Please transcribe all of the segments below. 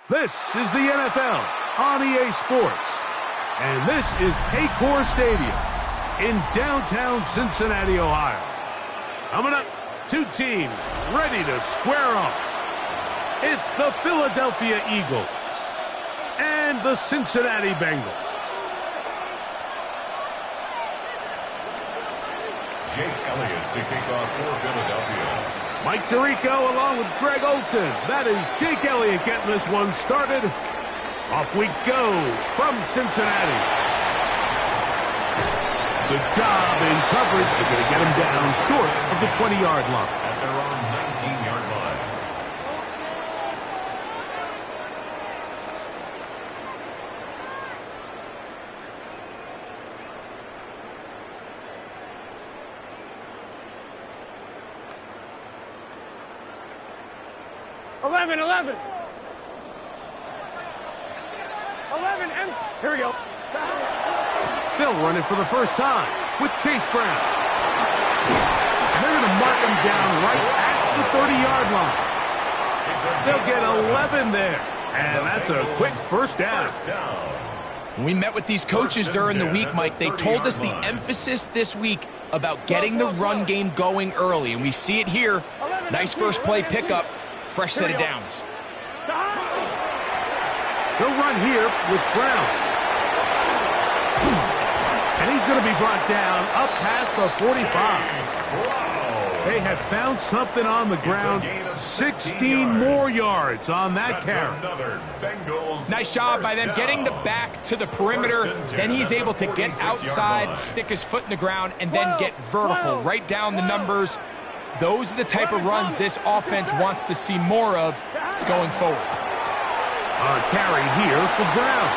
This is the NFL on EA Sports, and this is Paycor Stadium in downtown Cincinnati, Ohio. Coming up, two teams ready to square off. It's the Philadelphia Eagles and the Cincinnati Bengals. Jake Elliott to kick off for Philadelphia. Mike Tirico along with Greg Olsen. That is Jake Elliott getting this one started. Off we go from Cincinnati. Good job in coverage. They're going to get him down short of the 20-yard line. At their own 19-yard line. Here we go. They'll run it for the first time with Chase Brown. And they're going to mark him down right at the 30-yard line. They'll get 11 there. And that's a quick first down. We met with these coaches during the week, Mike. They told us the emphasis this week about getting the run game going early. And we see it here. Nice first play pickup. Fresh set of downs. They'll run here with Brown. And he's going to be brought down up past the 45. They have found something on the ground. 16 more yards on that carry. Nice job by them getting the back to the perimeter. Then he's able to get outside, stick his foot in the ground, and then get vertical right down the numbers. Those are the type of runs this offense wants to see more of going forward. A carry here for Brown.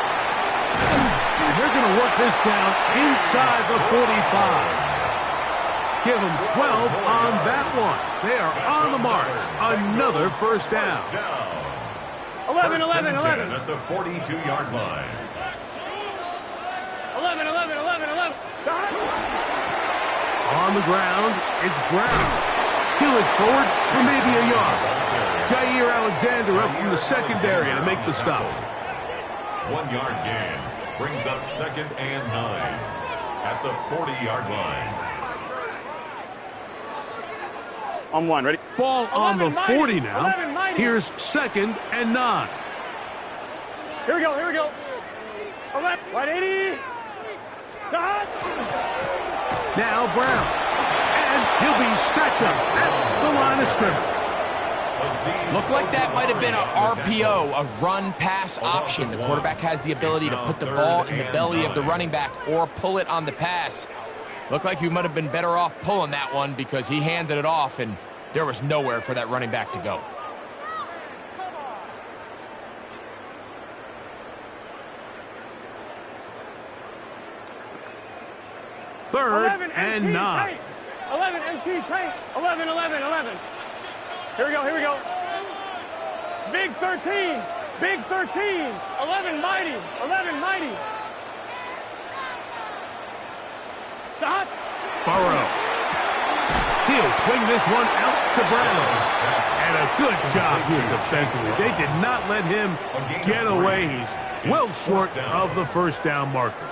And they're going to work this down inside the 45. Give them 12 on that one. They are on the march. Another first down. 11 at the 42-yard line. 11. On the ground, it's Brown. He'll it forward for maybe a yard. Jair Alexander up from the secondary to make the stop. 1 yard gain brings up 2nd and 9 at the 40-yard line. On one, ready? Ball on the 40 now. Here's 2nd and 9. Here we go. 180. Now Brown. And he'll be stacked up at the line of scrimmage. Looked like that might have been a RPO, a run-pass option. The quarterback has the ability to put the ball in the belly of the running back or pull it on the pass. Looked like he might have been better off pulling that one because he handed it off, and there was nowhere for that running back to go. Third and 9. 11 MT paint. 11. Here we go. Big 13. 11 mighty. Stop. Burrow. He'll swing this one out to Brown. And a good job here defensively. They did not let him get away. He's well short of the first down marker.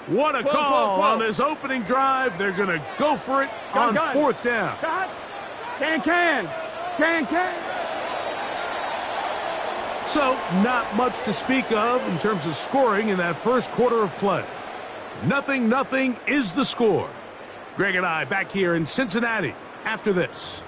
What a call on this opening drive. They're going to go for it on 4th down. Can. So, not much to speak of in terms of scoring in that first quarter of play. 0-0 is the score. Greg and I back here in Cincinnati after this.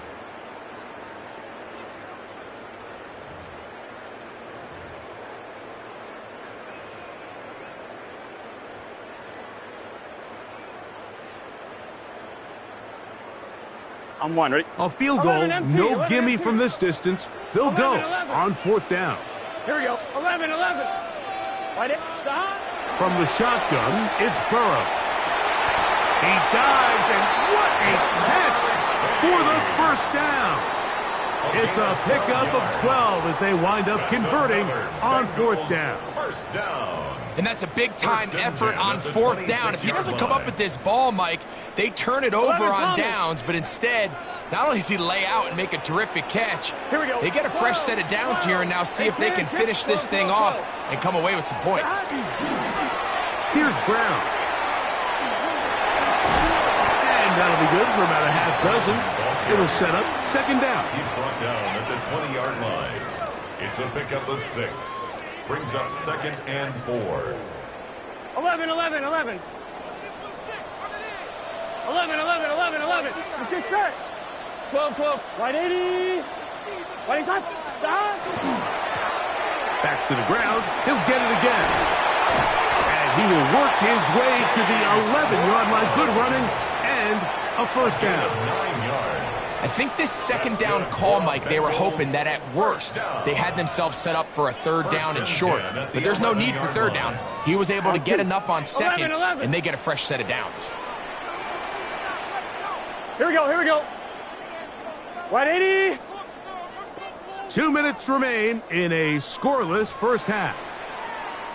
On one, ready? A field goal, no gimme from this distance. They'll go on 4th down. Here we go. 11. From the shotgun, it's Burrow. He dives, and what a catch for the first down. It's a pickup of 12 as they wind up converting on 4th down. First down. And that's a big-time effort on 4th down. If he doesn't come up with this ball, Mike, they turn it over on downs, but instead, not only does he lay out and make a terrific catch, they get a fresh set of downs here and now see if they can finish this thing off and come away with some points. Here's Brown. And that'll be good for about a half dozen. It'll set up 2nd down. He's brought down at the 20-yard line. It's a pickup of 6. Brings up 2nd and 4. 11, 11, 11. 11, 11, 11, 11. Let's get set. 12, 12. Right 80. Right side. Stop. Back to the ground. He'll get it again. And he will work his way to the 11-yard line. Good running and a 1st down. 9 yards. I think this 2nd down call, Mike, they were hoping that at worst they had themselves set up for a 3rd down and short. But there's no need for 3rd down. He was able to get enough on 2nd, and they get a fresh set of downs. Here we go, here we go. Right 80. 2 minutes remain in a scoreless 1st half.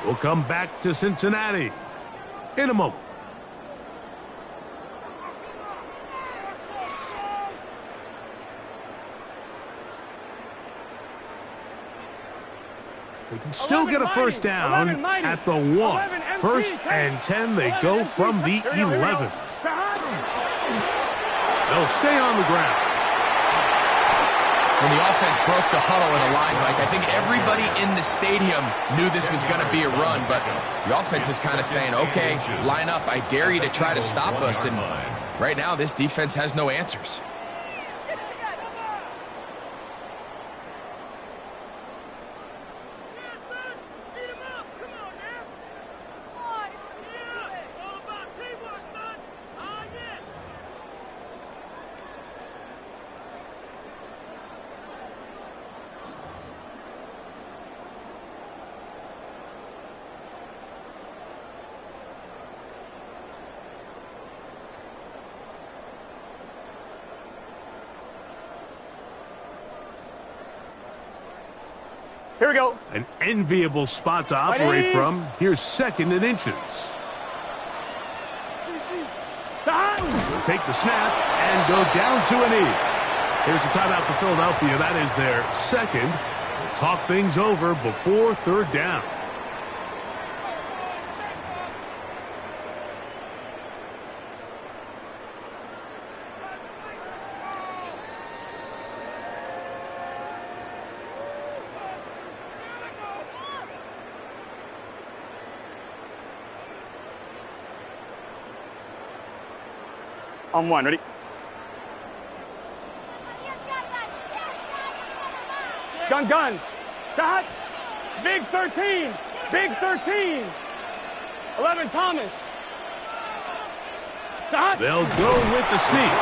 We'll come back to Cincinnati in a moment. They can still get a 1st down at the 1. 1st and 10, they go from the 11. They'll stay on the ground. When the offense broke the huddle in a line, Mike, I think everybody in the stadium knew this was going to be a run, but the offense is kind of saying, okay, line up, I dare you to try to stop us, and right now this defense has no answers. Here we go. An enviable spot to operate from. Here's 2nd and inches. We'll take the snap and go down to a knee. Here's a timeout for Philadelphia. That is their 2nd. We'll talk things over before 3rd down. On 1, ready? Gun, gun. Stop. Big 13. Big 13. 11, Thomas. Stop. They'll go with the sneak.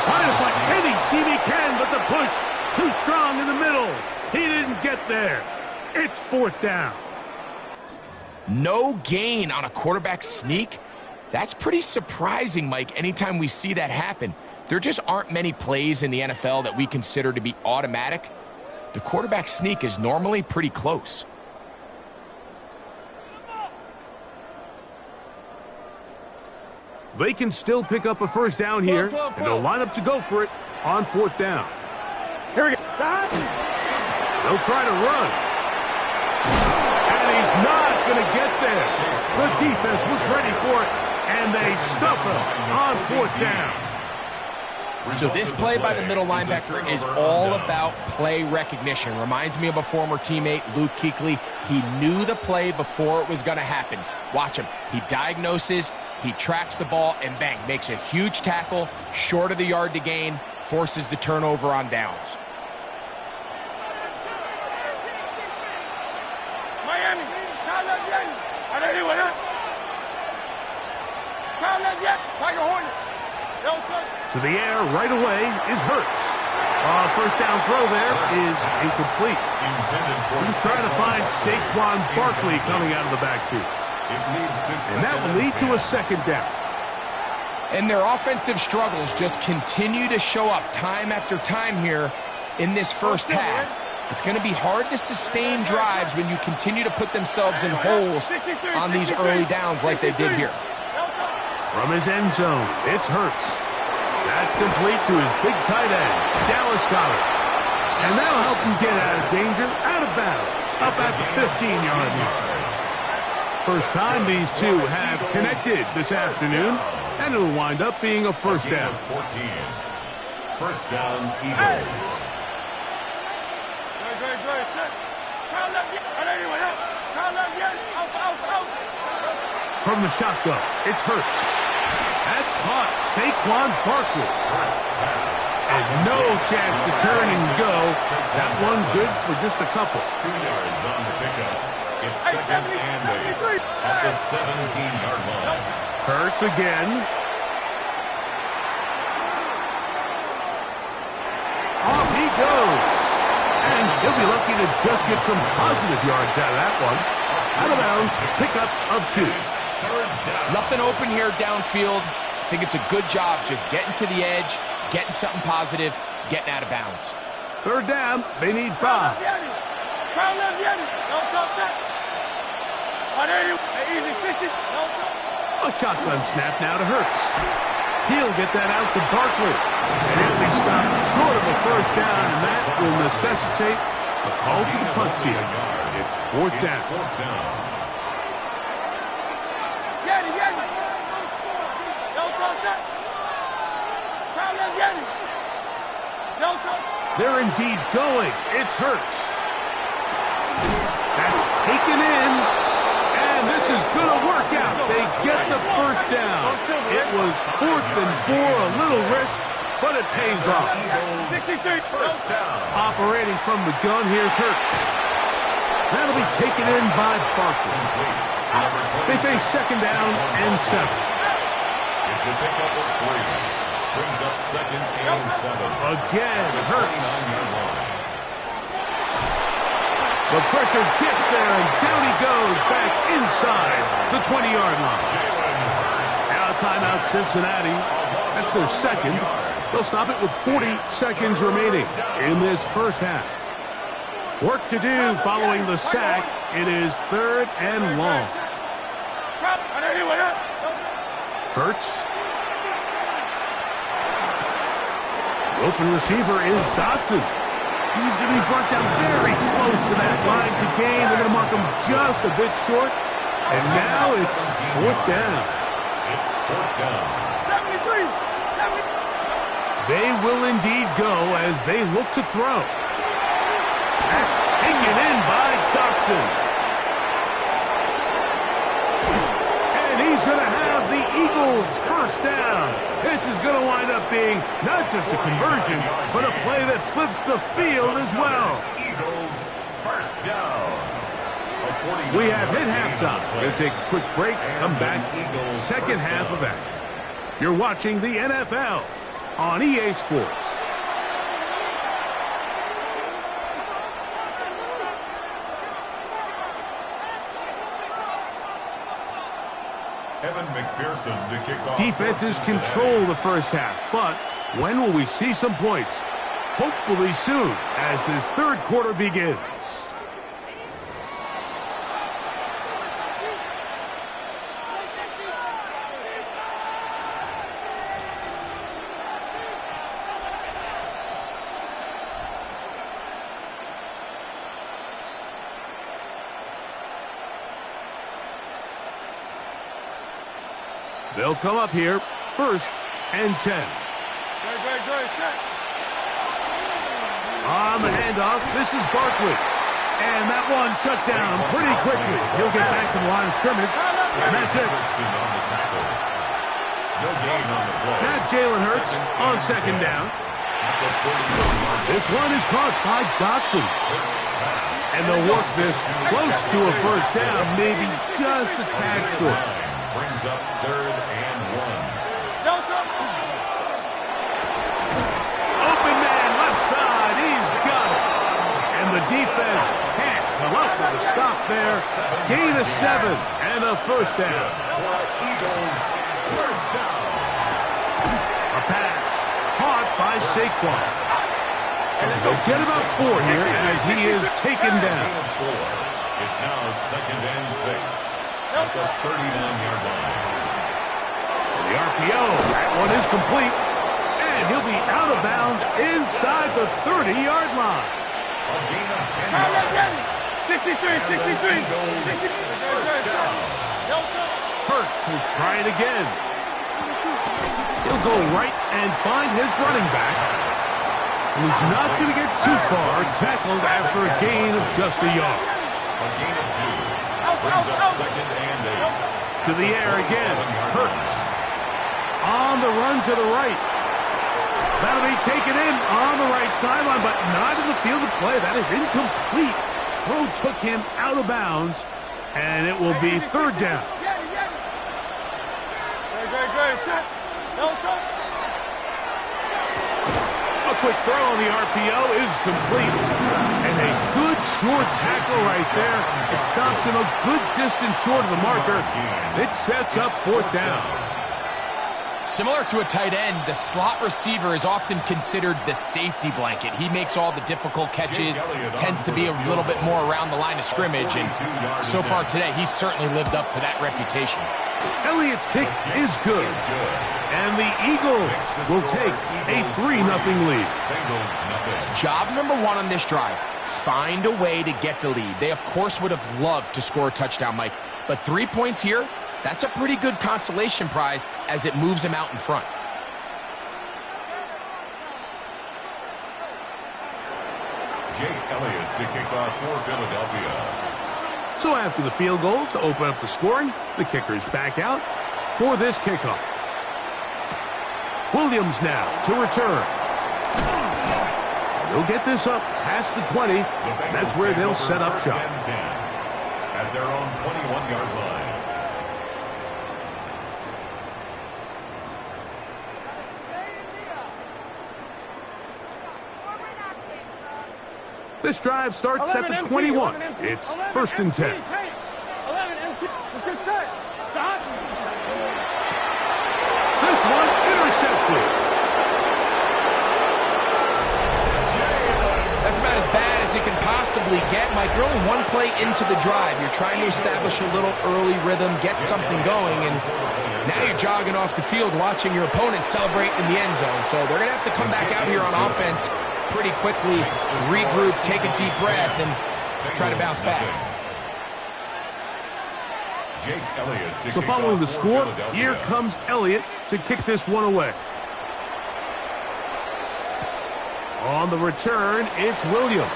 Trying to find any seam he can, but the push too strong in the middle. He didn't get there. It's 4th down. No gain on a quarterback sneak? That's pretty surprising, Mike, anytime we see that happen. There just aren't many plays in the NFL that we consider to be automatic. The quarterback sneak is normally pretty close. They can still pick up a 1st down here, and they'll line up to go for it on 4th down. Here we go. Stop. They'll try to run. And he's not going to get there. The defense was ready for it, and they stuff him on 4th down. So this play by the middle linebacker is all about play recognition. Reminds me of a former teammate, Luke Kuechly. He knew the play before it was going to happen. Watch him. He diagnoses, he tracks the ball, and bang, makes a huge tackle, short of the yard to gain, forces the turnover on downs. Miami. Tiger Hornet. To the air right away is Hurts. 1st down throw there is incomplete. He's trying to find Saquon Barkley coming out of the backfield. And that will lead to a 2nd down. And their offensive struggles just continue to show up time after time here. in this first half. It's going to be hard to sustain drives when you continue to put themselves in holes on these early downs like they did here. From his end zone, it's Hurts. That's complete to his big tight end, Dallas Goedert. And that'll help him get out of danger, out of bounds, up at the 15-yard line. First time these two have connected this afternoon, and it'll wind up being a first down. 14. First down, Eagles. From the shotgun, it's Hurts. That's caught. Saquon Barkley. And no chance to turn and go. That one good for just a couple. 2 yards on the pickup. It's second and 8 at the 17-yard line. Hurts again. Off he goes. And he'll be lucky to just get some positive yards out of that one. Out of bounds, pickup of 2. Nothing open here downfield. I think it's a good job just getting to the edge, getting something positive, getting out of bounds. Third down, they need 5. A shotgun snap now to Hurts. He'll get that out to Barkley. And he'll be stopped short of a first down, and that will necessitate a call to the punt team. It's fourth down. They're indeed going. It's Hurts. That's taken in. And this is going to work out. They get the first down. It was 4th and 4, a little risk, but it pays off. 63, first down. Operating from the gun, here's Hurts. That'll be taken in by Barkley. They face second down and 7. It's a pickup of 3. Brings up second and 7. Again, Hurts. 29-yard line. The pressure gets there, and down he goes back inside the 20-yard line. Now timeout Cincinnati. That's their second. They'll stop it with 40 seconds remaining in this first half. Work to do following the sack. It is 3rd and long. Hurts. The open receiver is Dotson. He's going to be brought down very close to that line to gain. They're going to mark him just a bit short. And now it's 4th down. It's 4th down. 73. They will indeed go as they look to throw. That's taken in by Dotson. And he's going to have the Eagles first down. This is going to wind up being not just a conversion, but a play that flips the field as well. Eagles first down. We have hit halftime. We're going to take a quick break, come back, second half of action. You're watching the NFL on EA Sports. Evan McPherson to kick off. Defenses control the first half, but when will we see some points? Hopefully soon, as this third quarter begins. They'll come up here, 1st and 10. On the handoff, this is Barkley. And that one shut down pretty quickly. He'll get back to the line of scrimmage, and that's it. No gain on the play. Now Jalen Hurts on second down. This one is caught by Dotson. And they'll work this close to a first down, maybe just a tad short. Brings up 3rd and 1. Open man, left side, he's got it. And the defense can't come up with a stop there. Gain of 7 and a first down. Eagles first down. A pass caught by Saquon. They'll get about 4 here as he is taken down. It's now 2nd and 6 at the 39-yard line. The RPO, that one is complete. And he'll be out of bounds inside the 30-yard line. A gain of 10 yards. 63. First down. Hurts will try it again. He'll go right and find his running back. And he's not going to get too far, tackled after a gain of just a yard. A gain of 2 brings up 2nd and 8. To the air again. Hurts on the run to the right. That'll be taken in on the right sideline, but not in the field of play. That is incomplete. Throw took him out of bounds, and it will be 3rd down. A quick throw on the RPO is complete. And a good short tackle right there. It stops him a good distance short of the marker. It sets up 4th down. Similar to a tight end, the slot receiver is often considered the safety blanket. He makes all the difficult catches, tends to be a little bit more around the line of scrimmage, and so far today, he's certainly lived up to that reputation. Elliott's kick is good, and the Eagles will take a 3-0 lead. Job number 1 on this drive, find a way to get the lead. They, of course, would have loved to score a touchdown, Mike, but 3 points here, that's a pretty good consolation prize as it moves him out in front. Jake Elliott to kick off for Philadelphia. So after the field goal to open up the scoring, the kicker's back out for this kickoff. Williams now to return. They'll get this up past the 20, and that's where they'll set up shop. At their own 21-yard line. This drive starts at the 21. It's 1st and 10. 11 empty. Let's set. Stop. This one intercepted. That's about as bad as it can possibly get, Mike. You're only 1 play into the drive. You're trying to establish a little early rhythm, get something going, and now you're jogging off the field watching your opponent celebrate in the end zone. So they're going to have to come back out here on offense pretty quickly, regroup, take a deep breath, and try to bounce back. So following the score, here comes Elliott to kick this one away. On the return, it's Williams.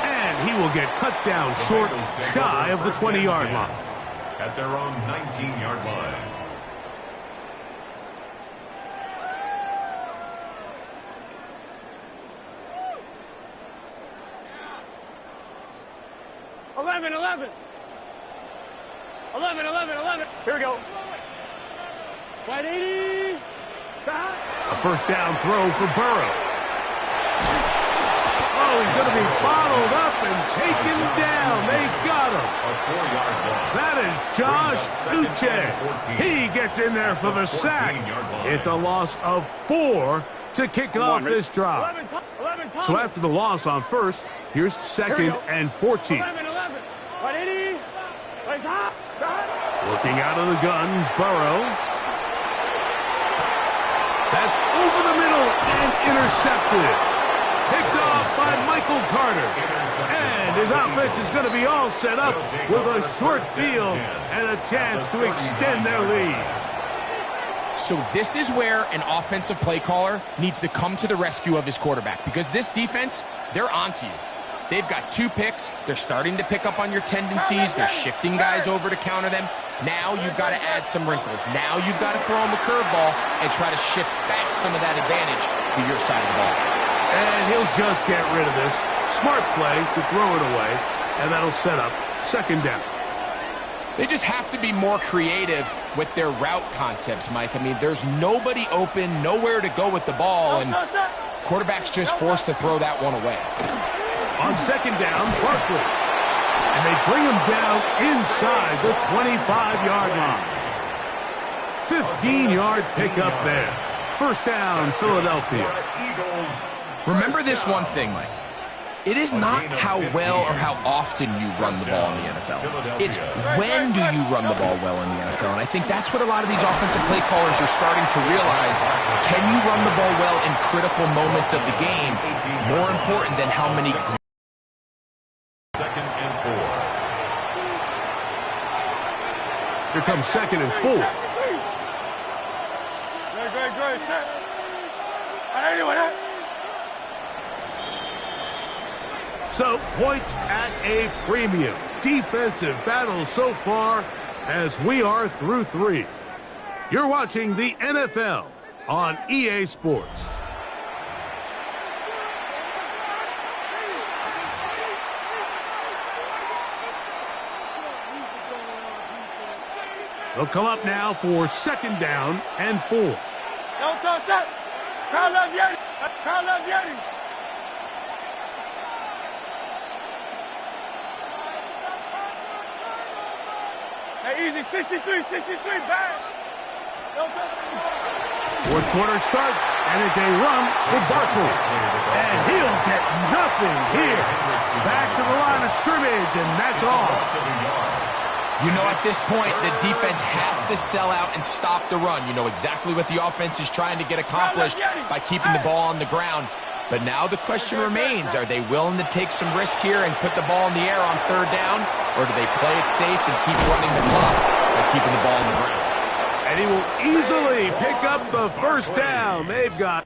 And he will get cut down short, shy of the 20-yard line. At their own 19-yard line. 11. Here we go. 180. A 1st down throw for Burrow. Oh, he's going to be bottled up and taken down. They got him. A 4-yard loss. That is Josh Uche. He gets in there for the sack. It's a loss of 4 to kick off this drive. So after the loss on 1st, here's 2nd and 14. 180. Looking out of the gun, Burrow. That's over the middle and intercepted. Picked off by Michael Carter. And his offense is going to be all set up with a short field and a chance to extend their lead. So this is where an offensive play caller needs to come to the rescue of his quarterback, because this defense, they're onto you. They've got 2 picks. They're starting to pick up on your tendencies. They're shifting guys over to counter them. Now you've got to add some wrinkles. Now you've got to throw them a curveball and try to shift back some of that advantage to your side of the ball. And he'll just get rid of this. Smart play to throw it away, and that'll set up 2nd down. They just have to be more creative with their route concepts, Mike. I mean, there's nobody open, nowhere to go with the ball, and quarterback's just forced to throw that one away. On 2nd down, Barkley. And they bring him down inside the 25-yard line. 15-yard pickup there. 1st down, Philadelphia. Eagles Remember this one thing, Mike. It is not how well or how often you run the ball in the NFL. It's when do you run the ball well in the NFL. And I think that's what a lot of these offensive play callers are starting to realize. Can you run the ball well in critical moments of the game? More important than how many... Second and 4. Here comes 2nd and 4. Great, set. Anyway, So, points at a premium. Defensive battle so far as we are through 3. You're watching the NFL on EA Sports. They'll come up now for 2nd down and 4. Don't touch that. Crowd love Yeti. Crowd love Yeti. Hey, easy. 63, bang. Don't touch that. 4th quarter starts, and it's a run for Barkley. And he'll get nothing here. Back to the line of scrimmage, and that's all. You know, at this point, the defense has to sell out and stop the run. You know exactly what the offense is trying to get accomplished by keeping the ball on the ground. But now the question remains, are they willing to take some risk here and put the ball in the air on 3rd down? Or do they play it safe and keep running the clock by keeping the ball on the ground? And he will easily pick up the 1st down. They've got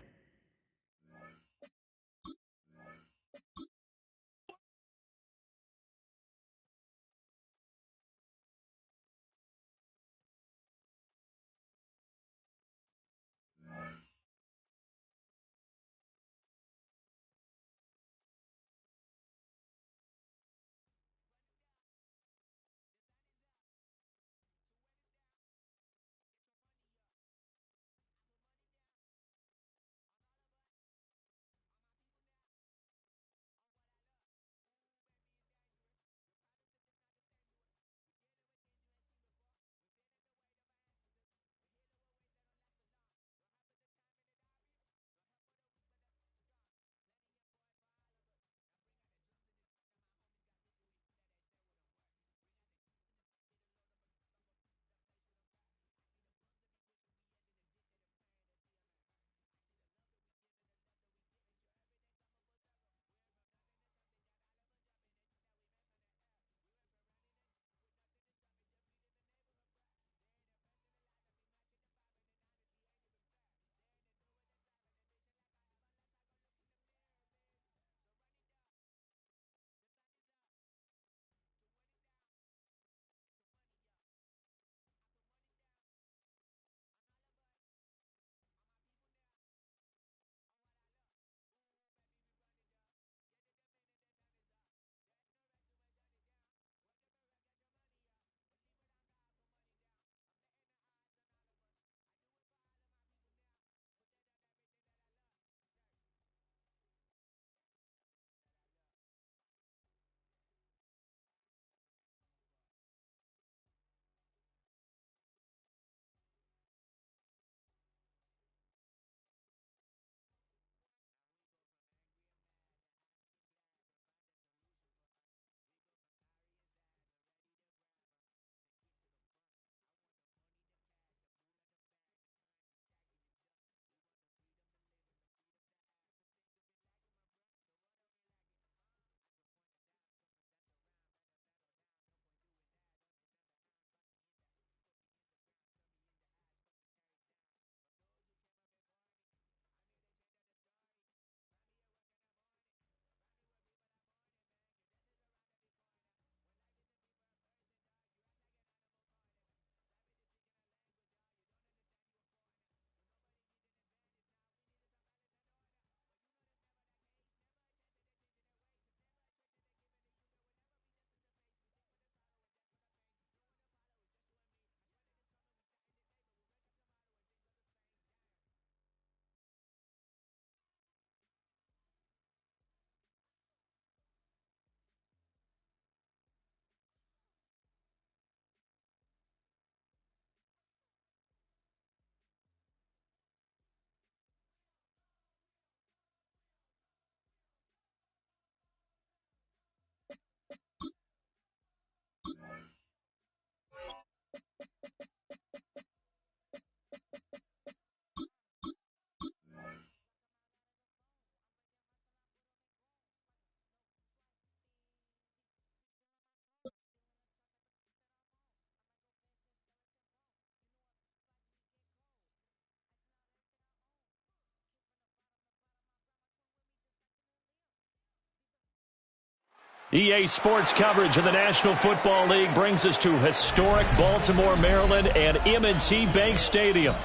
EA Sports coverage of the National Football League brings us to historic Baltimore, Maryland and M&T Bank Stadium.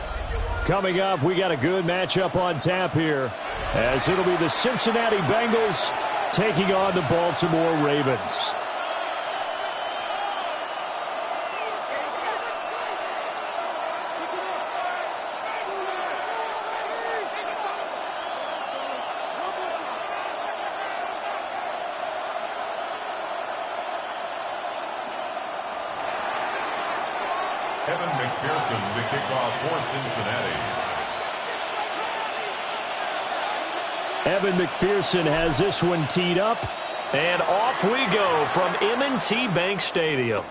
Coming up, we got a good matchup on tap here, as it'll be the Cincinnati Bengals taking on the Baltimore Ravens. Evan McPherson to kick off for Cincinnati. Evan McPherson has this one teed up, and off we go from M&T Bank Stadium.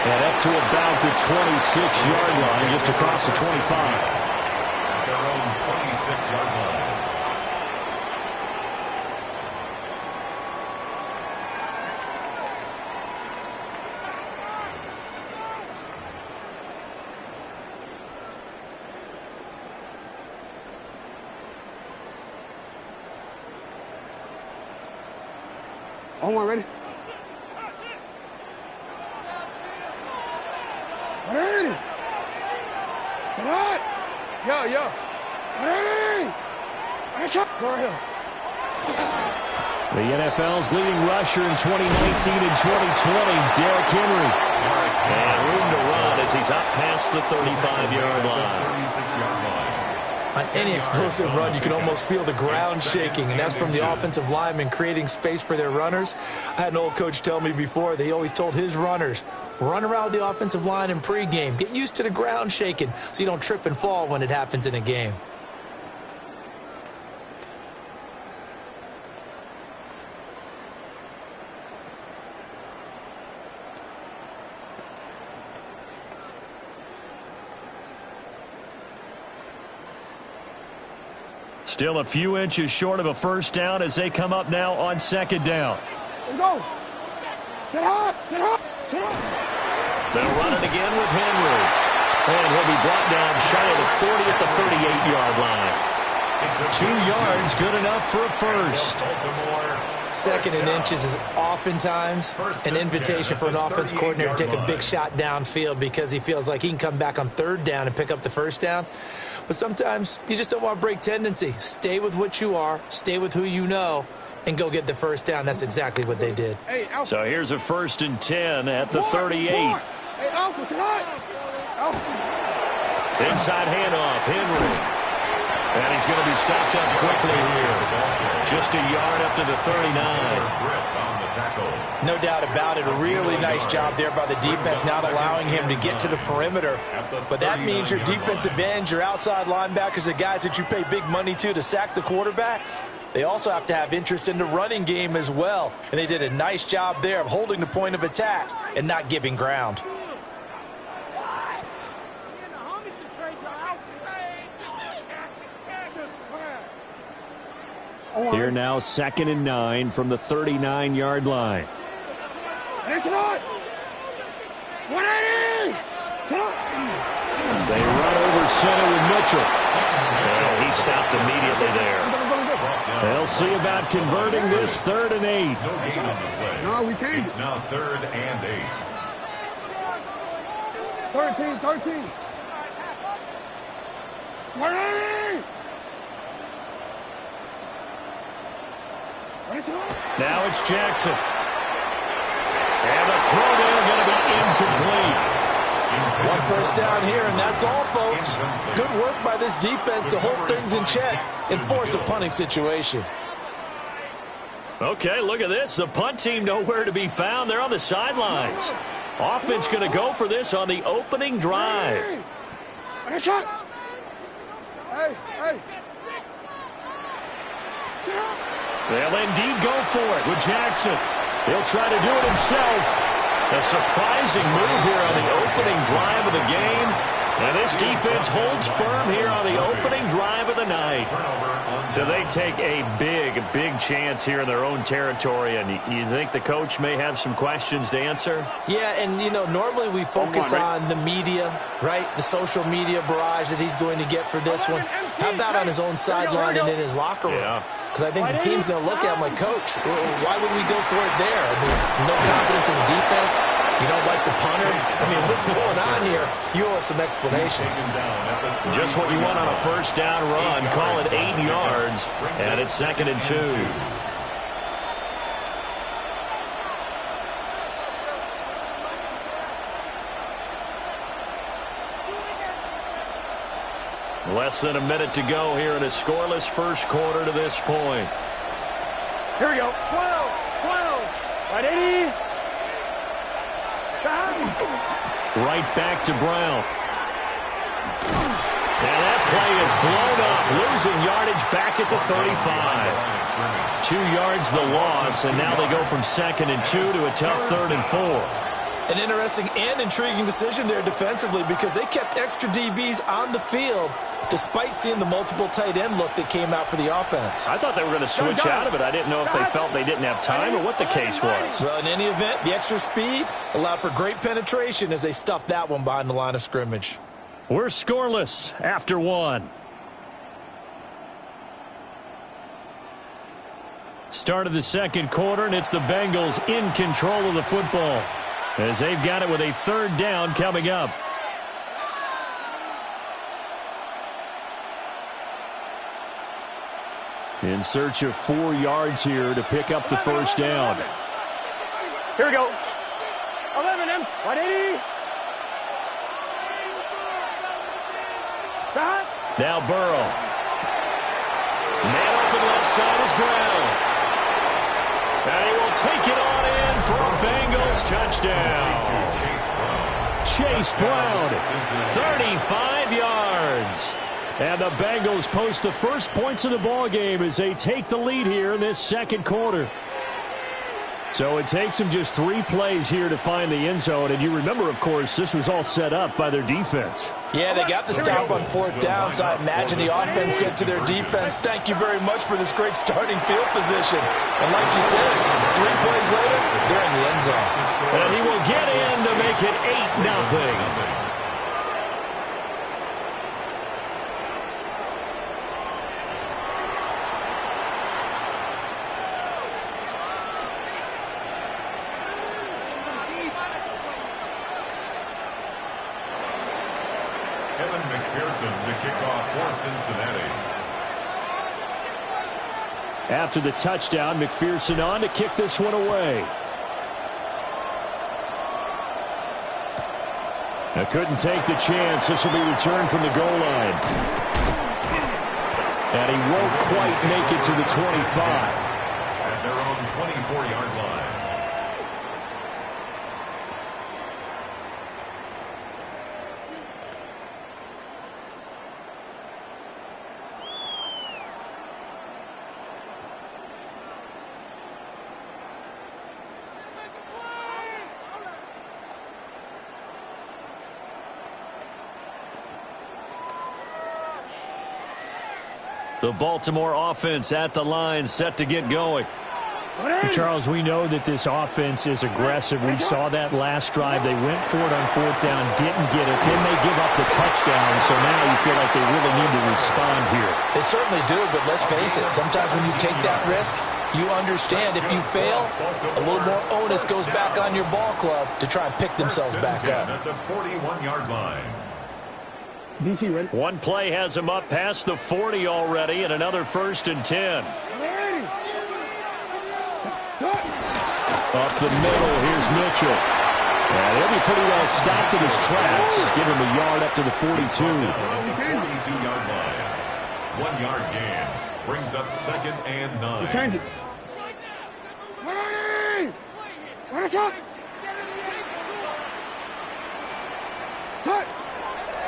And up to about the 26-yard line, just across the 25. At their own 26-yard line. On one, ready? Ready? Come on! Yo! Ready? Go ahead. The NFL's leading rusher in 2019 and 2020, Derrick Henry. And room to run as he's up past the 35-yard line. 36-yard line. On any explosive run, you can almost feel the ground shaking, and that's from the offensive linemen creating space for their runners. I had an old coach tell me before, they always told his runners, run around the offensive line in pregame. Get used to the ground shaking so you don't trip and fall when it happens in a game. Still a few inches short of a first down as they come up now on second down. Let's go. Get hot. They'll run it again with Henry. And he'll be brought down shy of the 40 at the 38-yard line. 2 yards, good enough for a first. Second and inches is oftentimes an invitation for an offense coordinator to take a big shot downfield because he feels like he can come back on third down and pick up the first down. But sometimes you just don't want to break tendency. Stay with what you are, stay with who you know, and go get the first down. That's exactly what they did. So here's a 1st and 10 at the 38. Hey, Alpha, tonight. Inside handoff, Henry. And he's going to be stopped up quickly here. Just a yard up to the 39. No doubt about it. A really nice job there by the defense, not allowing him to get to the perimeter. But that means your defensive ends, your outside linebackers, the guys that you pay big money to sack the quarterback, they also have to have interest in the running game as well. And they did a nice job there of holding the point of attack and not giving ground. Here now 2nd and 9 from the 39-yard line. It's not. 180. They run over center with Mitchell. And he stopped immediately there. They'll see about converting this 3rd and 8. No, we changed. It's now 3rd and 8. 13. 180. Now it's Jackson. And the throw there going to be incomplete. One first down here, and that's all, folks. Good work by this defense to hold things in check and force a punting situation. Okay, look at this. The punt team nowhere to be found. They're on the sidelines. Offense going to go for this on the opening drive. Hey. They'll indeed go for it with Jackson. He'll try to do it himself. A surprising move here on the opening drive of the game. And this defense holds firm here on the opening drive of the night. So they take a big chance here in their own territory. And you think the coach may have some questions to answer? Yeah, and, you know, normally we focus on the media, right? The social media barrage that he's going to get for this one. How about on his own sideline and in his locker room? Because I think the team's going to look at him like, Coach, why would we go for it there? I mean, no confidence in the defense. You don't like the punter. I mean, what's going on here? You owe us some explanations. Just what you want on a first down run. Call it 8 yards, and it's 2nd and 2. Less than a minute to go here in a scoreless first quarter to this point. Here we go. 12. Right 80. Right back to Brown. And that play is blown up, losing yardage back at the 35. 2 yards the loss, and now they go from 2nd and 2 to a tough 3rd and 4. An interesting and intriguing decision there defensively because they kept extra DBs on the field despite seeing the multiple tight end look that came out for the offense. I thought they were going to switch out of it. I didn't know if they felt they didn't have time or what the case was. Well, in any event, the extra speed allowed for great penetration as they stuffed that one behind the line of scrimmage. We're scoreless after 1. Start of the second quarter, and it's the Bengals in control of the football as they've got it with a 3rd down coming up. In search of 4 yards here to pick up the first down. Here we go. 11 M. 180. Now Burrow. Man open left side is Brown. And he will take it on in for a Bengals touchdown. Chase Brown, 35 yards. And the Bengals post the first points of the ball game as they take the lead here in this second quarter. So it takes them just 3 plays here to find the end zone. And you remember, of course, this was all set up by their defense. Yeah, they got the stop on 4th down, so I imagine the offense said to their defense, thank you very much for this great starting field position. And like you said, 3 plays later, they're in the end zone. And he will get in to make it 8-0. Kevin McPherson to kick off for Cincinnati. After the touchdown, McPherson on to kick this one away. Now couldn't take the chance. This will be returned from the goal line. And he won't quite make it to the 25. At their own 24-yard line. The Baltimore offense at the line, set to get going. Charles, we know that this offense is aggressive. We saw that last drive. They went for it on 4th down, didn't get it. Then they give up the touchdown, so now you feel like they really need to respond here. They certainly do, but let's face it, sometimes when you take that risk, you understand if you fail, a little more onus goes back on your ball club to try and pick themselves back up. At the 41-yard line. DC ready? One play has him up past the 40 already, and another 1st and 10. Up the middle, here's Mitchell. And he'll be pretty well stopped in his tracks. Give him a yard up to the 42. 42-yard line. 1-yard gain. Brings up 2nd and 9. Returned it.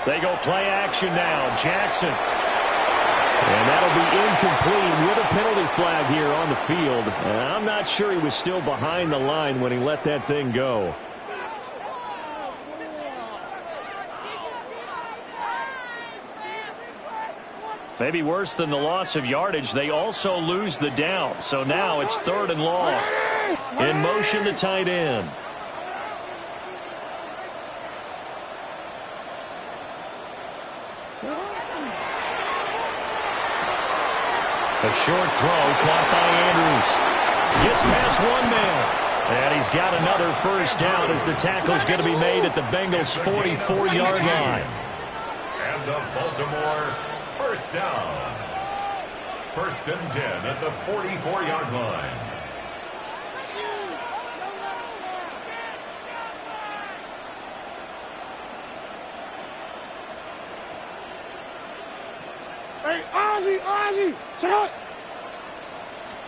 They go play action now. Jackson. And that'll be incomplete with a penalty flag here on the field. And I'm not sure he was still behind the line when he let that thing go. Maybe worse than the loss of yardage, they also lose the down. So now it's 3rd and long. In motion, the tight end. A short throw caught by Andrews. Gets past one man. And he's got another first down as the tackle's going to be made at the Bengals' 44-yard line. And the Baltimore first down. 1st and 10 at the 44-yard line. Hey, Ozzie, sit up.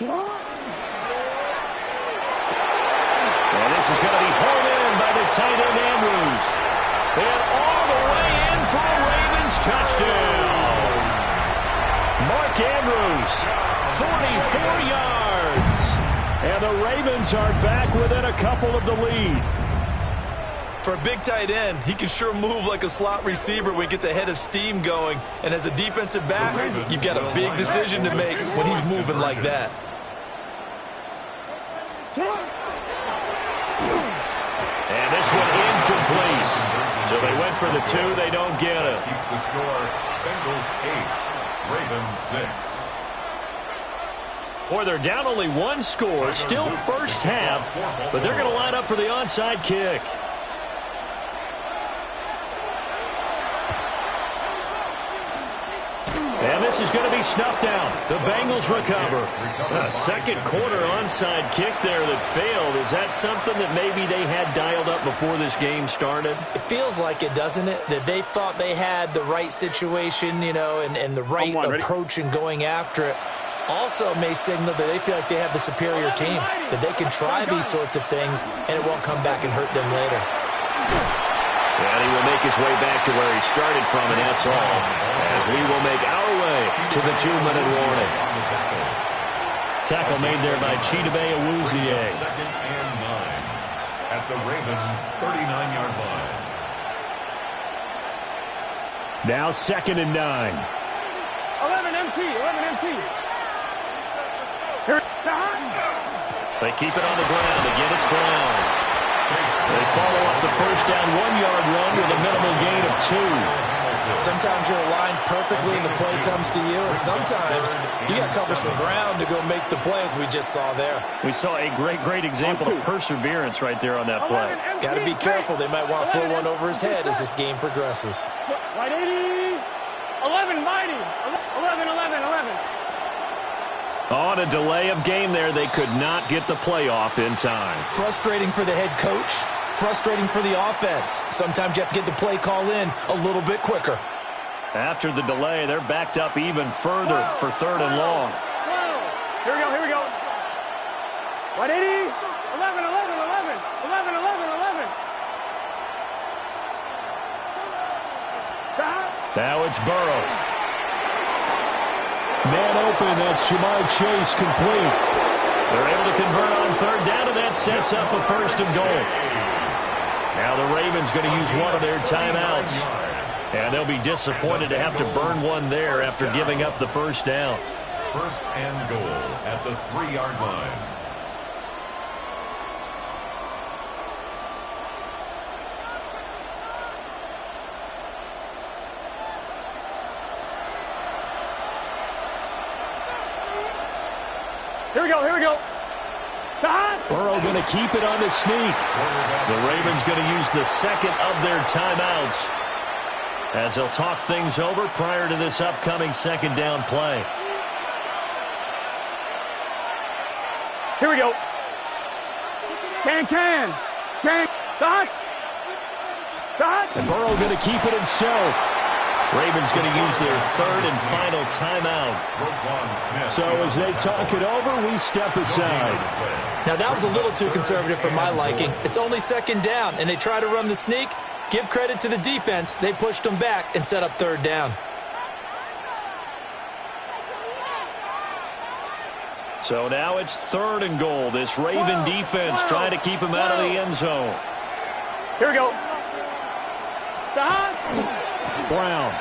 And this is going to be hauled in by the tight end Andrews. And all the way in for a Ravens touchdown. Mark Andrews, 44 yards. And the Ravens are back within a couple of the lead. For a big tight end, he can sure move like a slot receiver when he gets a head of steam going. And as a defensive back, you've got a big decision to make when he's moving like that. And this one incomplete. So they went for the 2. They don't get it. Keeps the score. Bengals 8, Ravens 6. Boy, they're down only 1 score. Still first half. But they're going to line up for the onside kick. And this is going to be snuffed out. The Bengals recover. A second quarter onside kick there that failed. Is that something that maybe they had dialed up before this game started? It feels like it, doesn't it? That they thought they had the right situation, you know, and the right approach in going after it. Also may signal that they feel like they have the superior team, that they can try these sorts of things, and it won't come back and hurt them later. And he will make his way back to where he started from, and that's all. As we will make our way to the 2-minute warning. Tackle made there by Chidobe Awuzie. 2nd and 9 at the Ravens' 39-yard line. Now 2nd and 9. 11 MT. They keep it on the ground. Again, it's Brown. They follow up the first down 1-yard run with a minimal gain of 2. Sometimes you're aligned perfectly and the play comes to you, and sometimes you got to cover some ground to go make the play, as we just saw there. We saw a great example of perseverance right there on that play. Got to be careful. They might want to throw one over his head as this game progresses. Right 80. 11 mighty. 11. On a delay of game there, they could not get the playoff in time. Frustrating for the head coach, frustrating for the offense. Sometimes you have to get the play call in a little bit quicker. After the delay, they're backed up even further for 3rd and long. Here we go. Right 80. 11. Now it's Burrow. Man open, that's Jamar Chase complete. They're able to convert on 3rd down, and that sets up a 1st and goal. Now the Ravens going to use one of their timeouts. And they'll be disappointed to have to burn one there after giving up the first down. 1st and goal at the 3-yard line. Here we go. Burrow going to keep it on the sneak. The Ravens going to use the 2nd of their timeouts as they'll talk things over prior to this upcoming 2nd down play. Here we go. Can. Dot. And Burrow going to keep it himself. Ravens going to use their 3rd and final timeout. So as they talk it over, we step aside. Now that was a little too conservative for my liking. It's only 2nd down, and they try to run the sneak. Give credit to the defense. They pushed them back and set up 3rd down. So now it's 3rd and goal. This Raven defense trying to keep him out of the end zone. Here we go. Brown.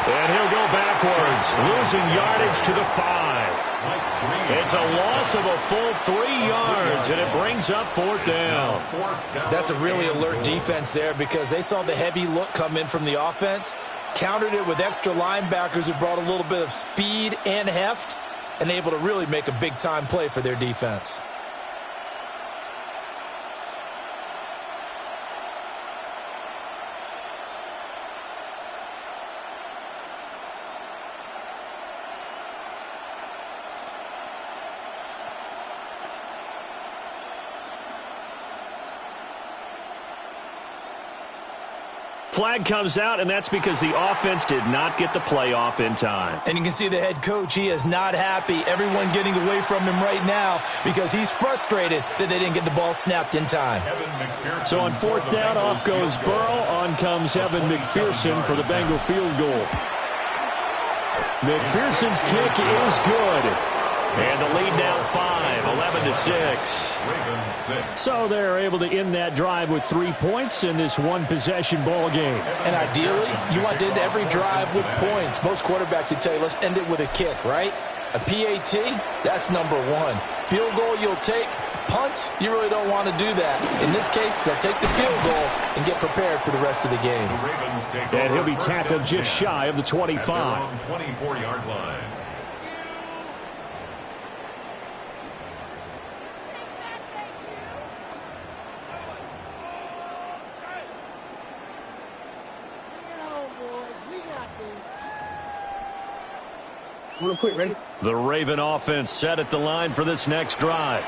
And he'll go backwards, losing yardage to the 5. It's a loss of a full 3 yards, and it brings up 4th down. That's a really alert defense there because they saw the heavy look come in from the offense. countered it with extra linebackers who brought a little bit of speed and heft, and able to really make a big-time play for their defense. Flag comes out, and that's because the offense did not get the playoff in time. And you can see the head coach, he is not happy. Everyone getting away from him right now because he's frustrated that they didn't get the ball snapped in time. So on fourth down, off goes Burrow. On comes Evan McPherson for the Bengal field goal. McPherson's kick is good. And the lead now 5, 11-6. So they're able to end that drive with 3 points in this one-possession ball game. And ideally, you want to end every drive with points. Most quarterbacks would tell you, let's end it with a kick, right? A PAT, that's number 1. Field goal you'll take. Punts, you really don't want to do that. In this case, they'll take the field goal and get prepared for the rest of the game. And he'll be tackled just shy of the 25. 24-yard line. Ready? The Raven offense set at the line for this next drive.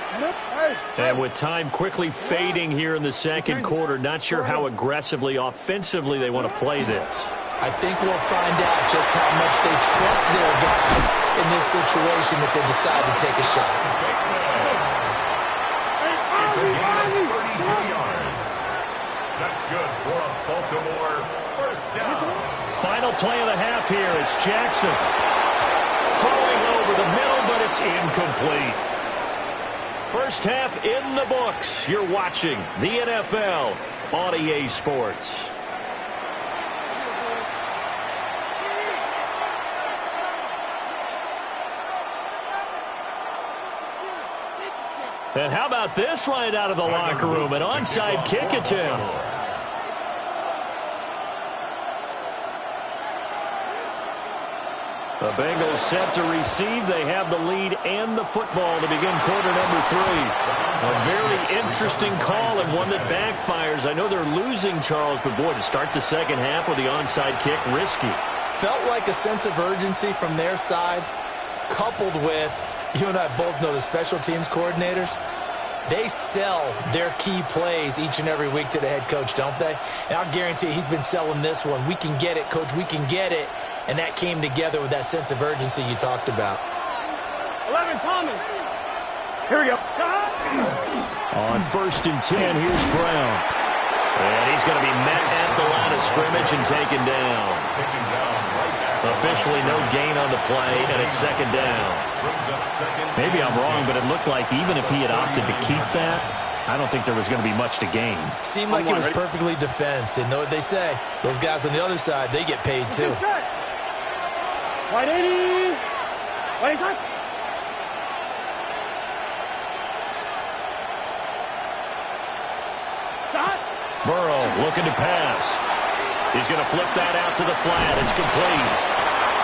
And with time quickly fading here in the second quarter, not sure how aggressively, offensively they want to play this. I think we'll find out just how much they trust their guys in this situation if they decide to take a shot. It's a gain of 32 yards. That's good for a Baltimore first down. Final play of the half here. It's Jackson. Throwing over the middle, but it's incomplete. First half in the books. You're watching the NFL on EA Sports. And how about this right out of the locker room? An onside kick attempt. The Bengals set to receive. They have the lead and the football to begin quarter number 3. A very interesting call and one that backfires. I know they're losing, Charles, but boy, to start the second half with the onside kick, risky. Felt like a sense of urgency from their side, coupled with, you and I both know the special teams coordinators, they sell their key plays each and every week to the head coach, don't they? And I'll guarantee you he's been selling this one. We can get it, coach, we can get it. And that came together with that sense of urgency you talked about. 11, Thomas. Here we go. On 1st and 10, here's Brown. And he's going to be met at the line of scrimmage and taken down. Officially no gain on the play, and it's second down. Maybe I'm wrong, but it looked like even if he had opted to keep that, I don't think there was going to be much to gain. Seemed like it was perfectly defense. And know what they say? Those guys on the other side, they get paid too. White 80. White side. Burrow looking to pass. He's going to flip that out to the flat. It's complete.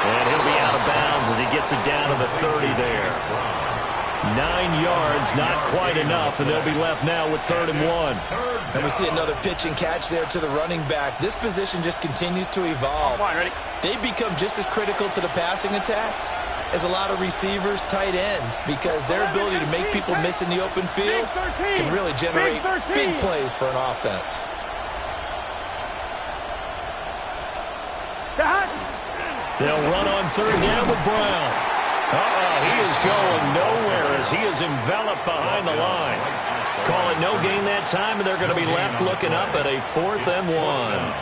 And he'll be out of bounds as he gets it down to the 30 there. 9 yards, not quite enough, and they'll be left now with 3rd and 1. And we see another pitch and catch there to the running back. This position just continues to evolve. They become just as critical to the passing attack as a lot of receivers, tight ends, because their ability to make people miss in the open field can really generate big plays for an offense. They'll run on 3rd down with Brown. He is going nowhere as he is enveloped behind the line. Call it no gain that time, and they're going to be left looking up at a 4th and 1.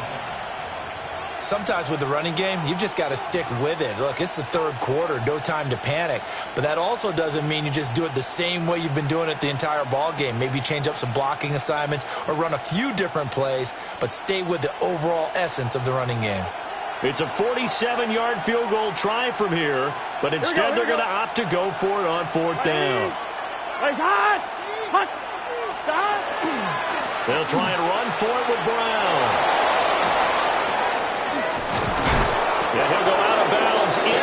Sometimes with the running game, you've just got to stick with it. Look, it's the 3rd quarter, no time to panic. But that also doesn't mean you just do it the same way you've been doing it the entire ball game. Maybe change up some blocking assignments or run a few different plays, but stay with the overall essence of the running game. It's a 47-yard field goal try from here, but instead they're going to opt to go for it on 4th down. They'll try and run for it with Brown.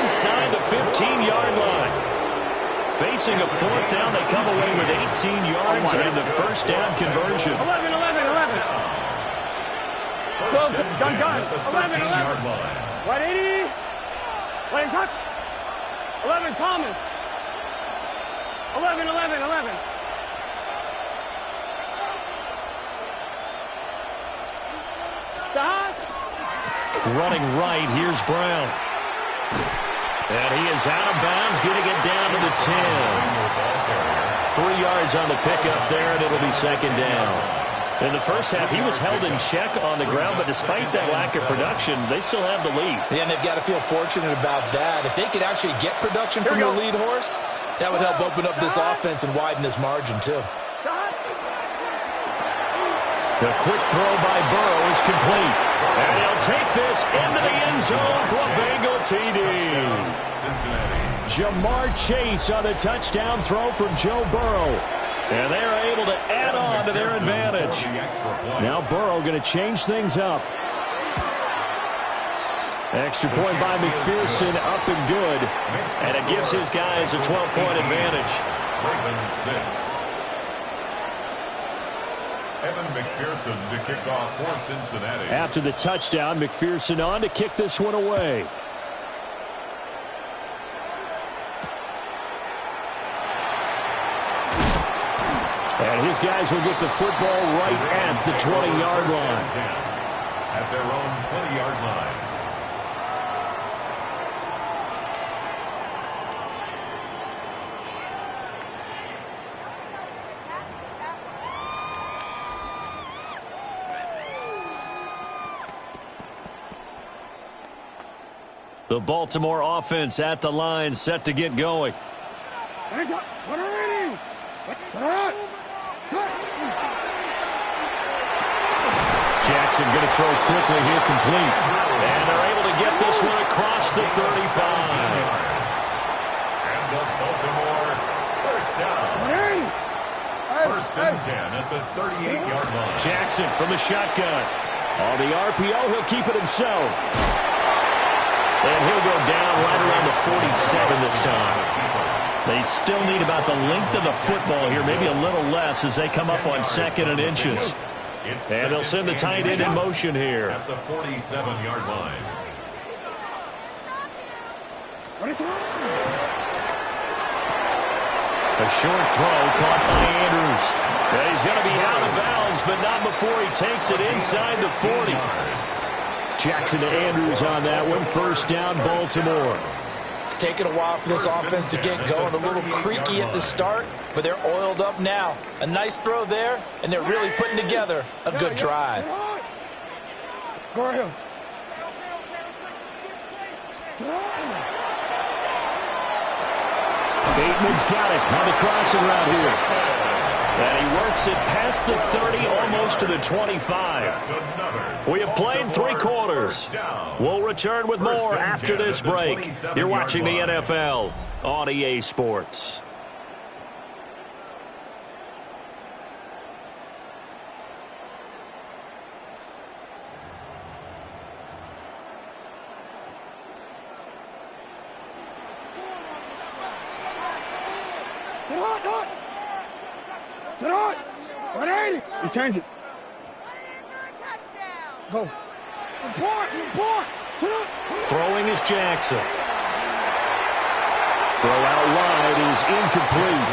inside the 15-yard line. Facing a fourth down, they come away with 18 yards and the first down conversion. 11. Done. 11. Right 80. Right hot. 11, Thomas. 11. Stop. Running right, here's Brown. And he is out of bounds, getting it down to the 10. 3 yards on the pickup there, and it'll be second down. In the first half, he was held in check on the ground, but despite that lack of production, they still have the lead. Yeah, and they've got to feel fortunate about that. If they could actually get production from their lead horse, that would help open up this offense and widen this margin, too. The quick throw by Burrow is complete. And he'll take this into the end zone for a Bengal TD. Jamar Chase on the touchdown throw from Joe Burrow. And they're able to add on to their advantage. Now Burrow going to change things up. Extra point by McPherson, up and good. And it gives his guys a 12-point advantage. Ravens 6. Evan McPherson to kick off for Cincinnati. After the touchdown, McPherson on to kick this one away. And his guys will get the football right at the 20-yard line. At their own 20-yard line. The Baltimore offense at the line, set to get going. Jackson going to throw quickly here, complete. And they're able to get this one across the 35. And the Baltimore first down. First and 10 at the 38-yard line. Jackson from the shotgun. On the RPO, he'll keep it himself. And he'll go down right around the 47 this time. They still need about the length of the football here, maybe a little less as they come up on second and inches. And they'll send the tight end in motion here. At the 47-yard line. A short throw caught by Andrews. And he's going to be out of bounds, but not before he takes it inside the 40. Jackson to Andrews on that one. First down, Baltimore. It's taken a while for this offense to get going. A little creaky at the start, but they're oiled up now. A nice throw there, and they're really putting together a good drive. Go ahead. Bateman's got it on the crossing route here. And he works it past the 30, almost to the 25. We have played 3 quarters. We'll return with more after this break. You're watching the NFL on EA Sports. You change it. Go. Report. Throwing is Jackson. Throw out wide is incomplete.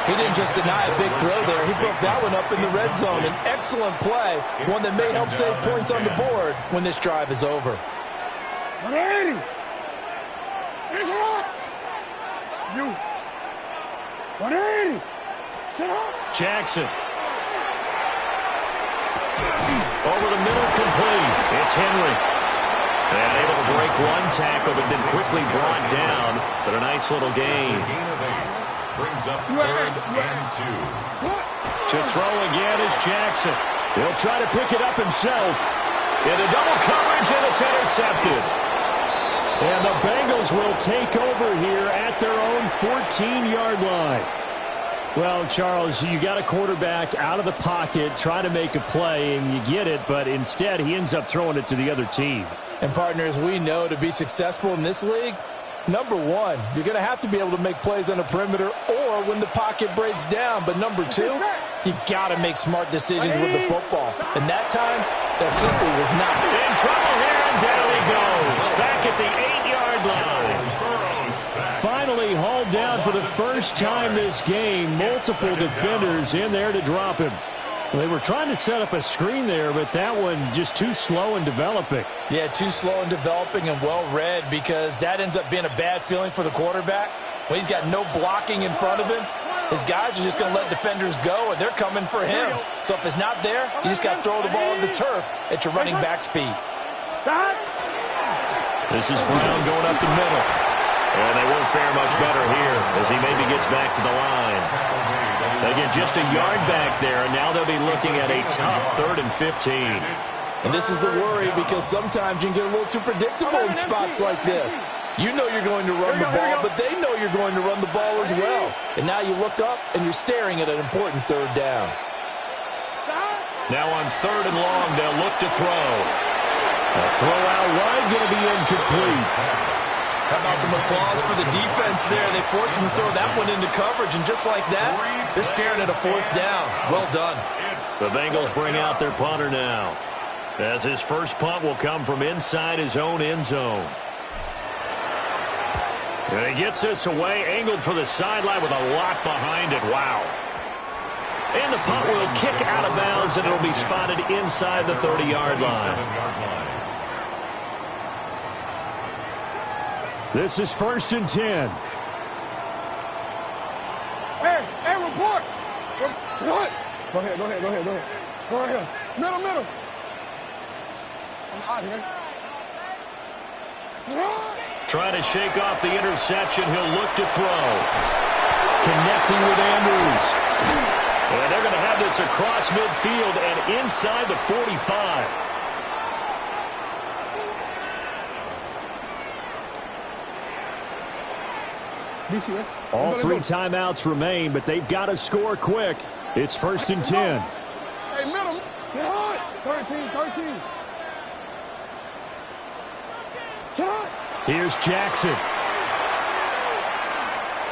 He didn't just deny a big throw there. He broke that one up in the red zone. An excellent play. One that may help save points on the board when this drive is over. 180. You. 180. Sit up. Jackson. Over the middle, complete. It's Henry. And able to break one tackle, but then quickly brought down. But a nice little gain. Brings up 3rd and 2. To throw again is Jackson. He'll try to pick it up himself. Into double coverage, and it's intercepted. And the Bengals will take over here at their own 14-yard line. Well, Charles, you got a quarterback out of the pocket, trying to make a play, and you get it, but instead he ends up throwing it to the other team. And, partners, we know to be successful in this league, number one, you're going to have to be able to make plays on the perimeter or when the pocket breaks down. But number two, you've got to make smart decisions with the football. And that time, that simply was not. In trouble here, and down he goes. Back at the 8-yard line. Finally hauled down for the first time this game. Multiple defenders in there to drop him. They were trying to set up a screen there, but that one just too slow in developing. Yeah, too slow in developing and well read, because that ends up being a bad feeling for the quarterback. When he's got no blocking in front of him, his guys are just going to let defenders go, and they're coming for him. So if it's not there, you just got to throw the ball on the turf at your running back's feet. This is Brown going up the middle. And they won't fare much better here as he maybe gets back to the line. They get just a yard back there, and now they'll be looking at a tough 3rd and 15. And this is the worry, because sometimes you can get a little too predictable in spots like this. You know you're going to run the ball, but they know you're going to run the ball as well. And now you look up, and you're staring at an important 3rd down. Now on 3rd and long, they'll look to throw. A throw out wide, going to be incomplete. How about some applause for the defense there? They forced him to throw that one into coverage, and just like that, they're staring at a 4th down. Well done. The Bengals bring out their punter now, as his first punt will come from inside his own end zone. And he gets this away, angled for the sideline with a lot behind it. Wow. And the punt will kick out of bounds, and it'll be spotted inside the 30-yard line. This is 1st and 10. Hey, report. What? Go ahead. Middle. I'm out here. Trying to shake off the interception. He'll look to throw. Connecting with Andrews. And they're going to have this across midfield and inside the 45. All 3 timeouts remain, but they've got to score quick. It's 1st and 10. Hey, middle. 13. Here's Jackson.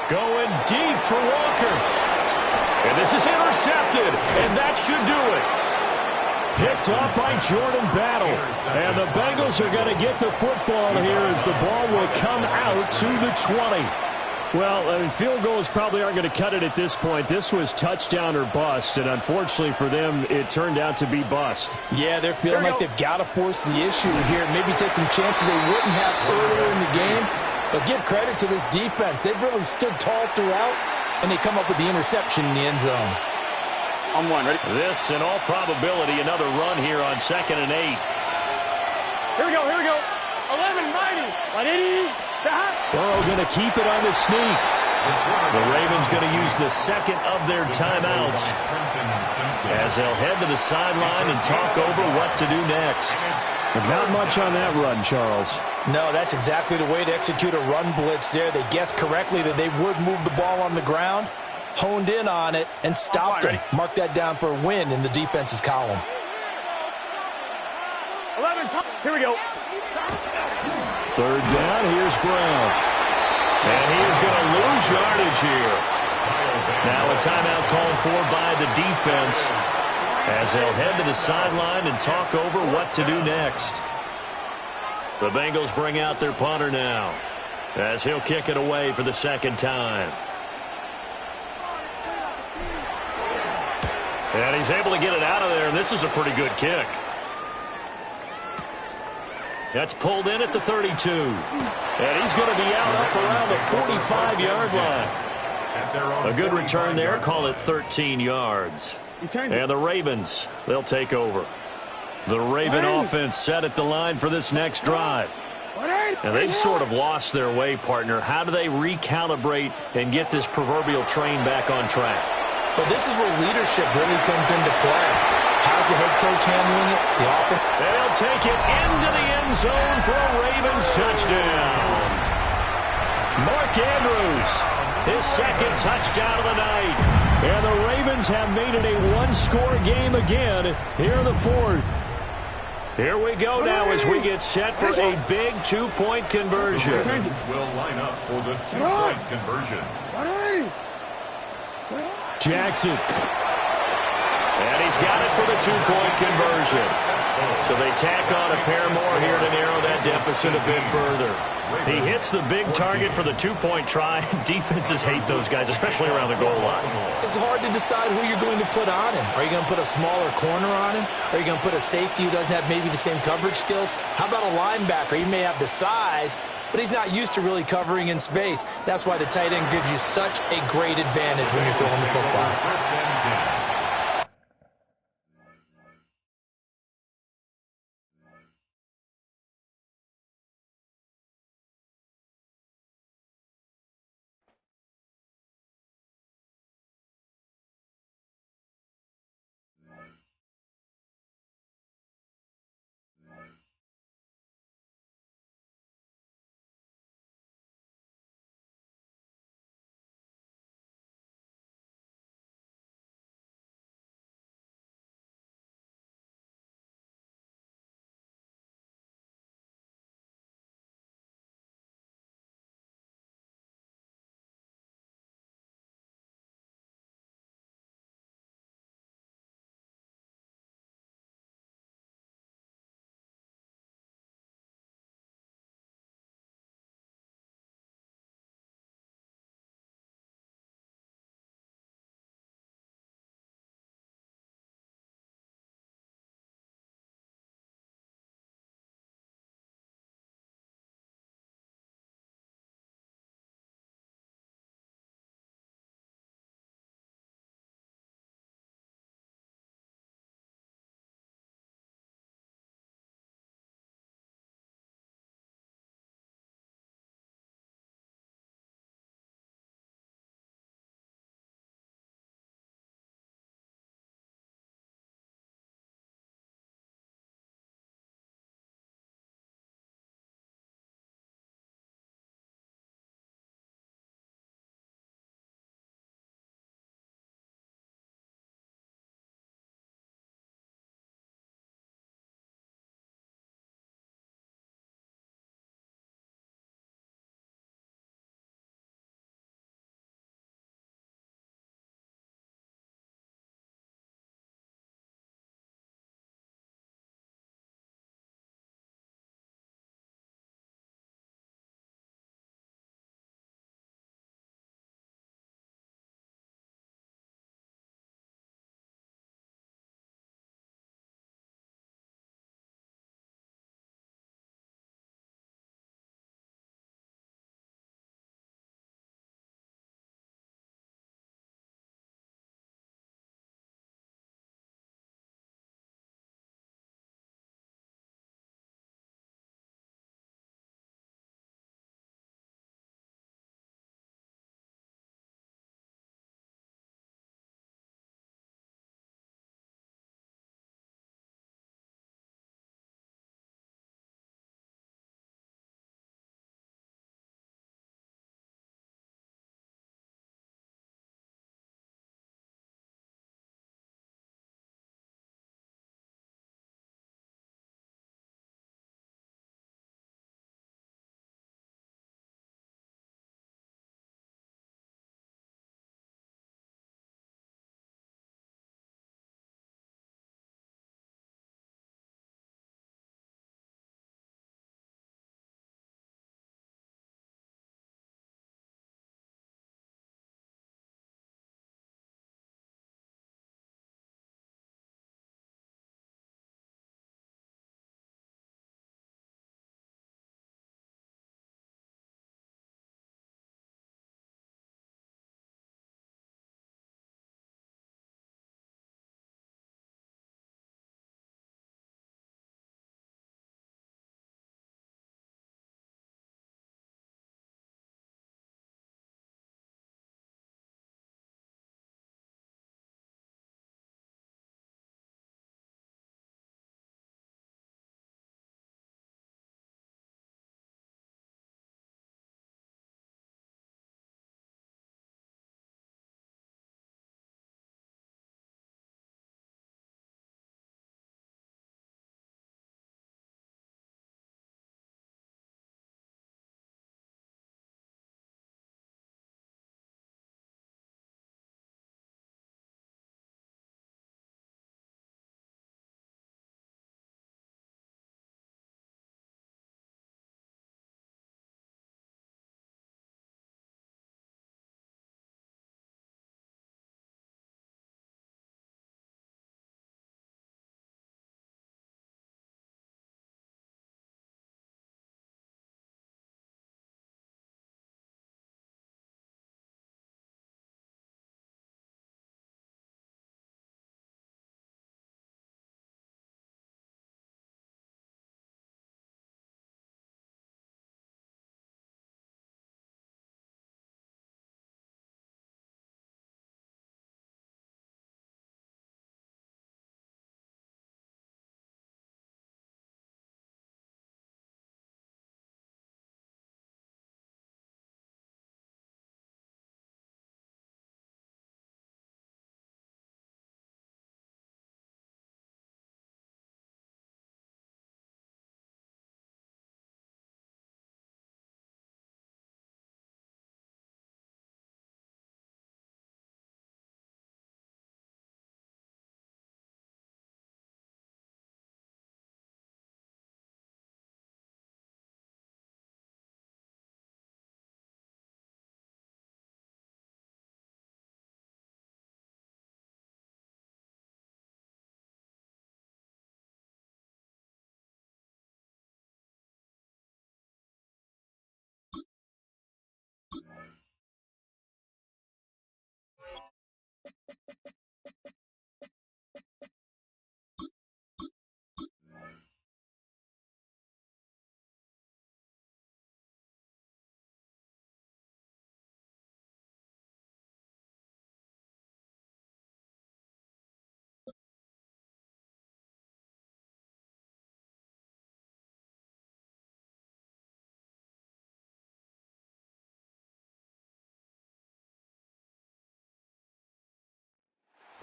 Going deep for Walker. And this is intercepted, and that should do it. Picked off by Jordan Battle. And the Bengals are going to get the football here as the ball will come out to the 20. Well, I mean, field goals probably aren't going to cut it at this point. This was touchdown or bust, and unfortunately for them, it turned out to be bust. Yeah, they're feeling like they've got to force the issue here. Maybe take some chances they wouldn't have earlier in the game. But give credit to this defense. They've really stood tall throughout, and they come up with the interception in the end zone. I'm one, ready? This, in all probability, another run here on 2nd and 8. Here we go. 11-90. 180. Burrow going to keep it on the sneak. The Ravens going to use the second of their timeouts as they'll head to the sideline and talk over what to do next. But not much on that run, Charles. No, that's exactly the way to execute a run blitz there. They guessed correctly that they would move the ball on the ground, honed in on it, and stopped them. Mark that down for a win in the defense's column. 11. Here we go. 3rd down, here's Brown. And he is going to lose yardage here. Now a timeout called for by the defense as they'll head to the sideline and talk over what to do next. The Bengals bring out their punter now as he'll kick it away for the 2nd time. And he's able to get it out of there, and this is a pretty good kick. That's pulled in at the 32. And he's going to be out up around the 45-yard line. A good return there. Call it 13 yards. And the Ravens, they'll take over. The Raven offense set at the line for this next drive. And they've sort of lost their way, partner. How do they recalibrate and get this proverbial train back on track? But this is where leadership really comes into play. How's the head coach handling it? The offense. They'll take it into the end zone for a Ravens touchdown. Mark Andrews, his 2nd touchdown of the night. And the Ravens have made it a one-score game again here in the 4th. Here we go now as we get set for a big two-point conversion. Will line up for the two-point conversion. Jackson. And he's got it for the two-point conversion. So they tack on a pair more here to narrow that deficit a bit further. He hits the big target for the two-point try. Defenses hate those guys, especially around the goal line. It's hard to decide who you're going to put on him. Are you going to put a smaller corner on him? Are you going to put a safety who doesn't have maybe the same coverage skills? How about a linebacker? He may have the size, but he's not used to really covering in space. That's why the tight end gives you such a great advantage when you're throwing the football. First and 10.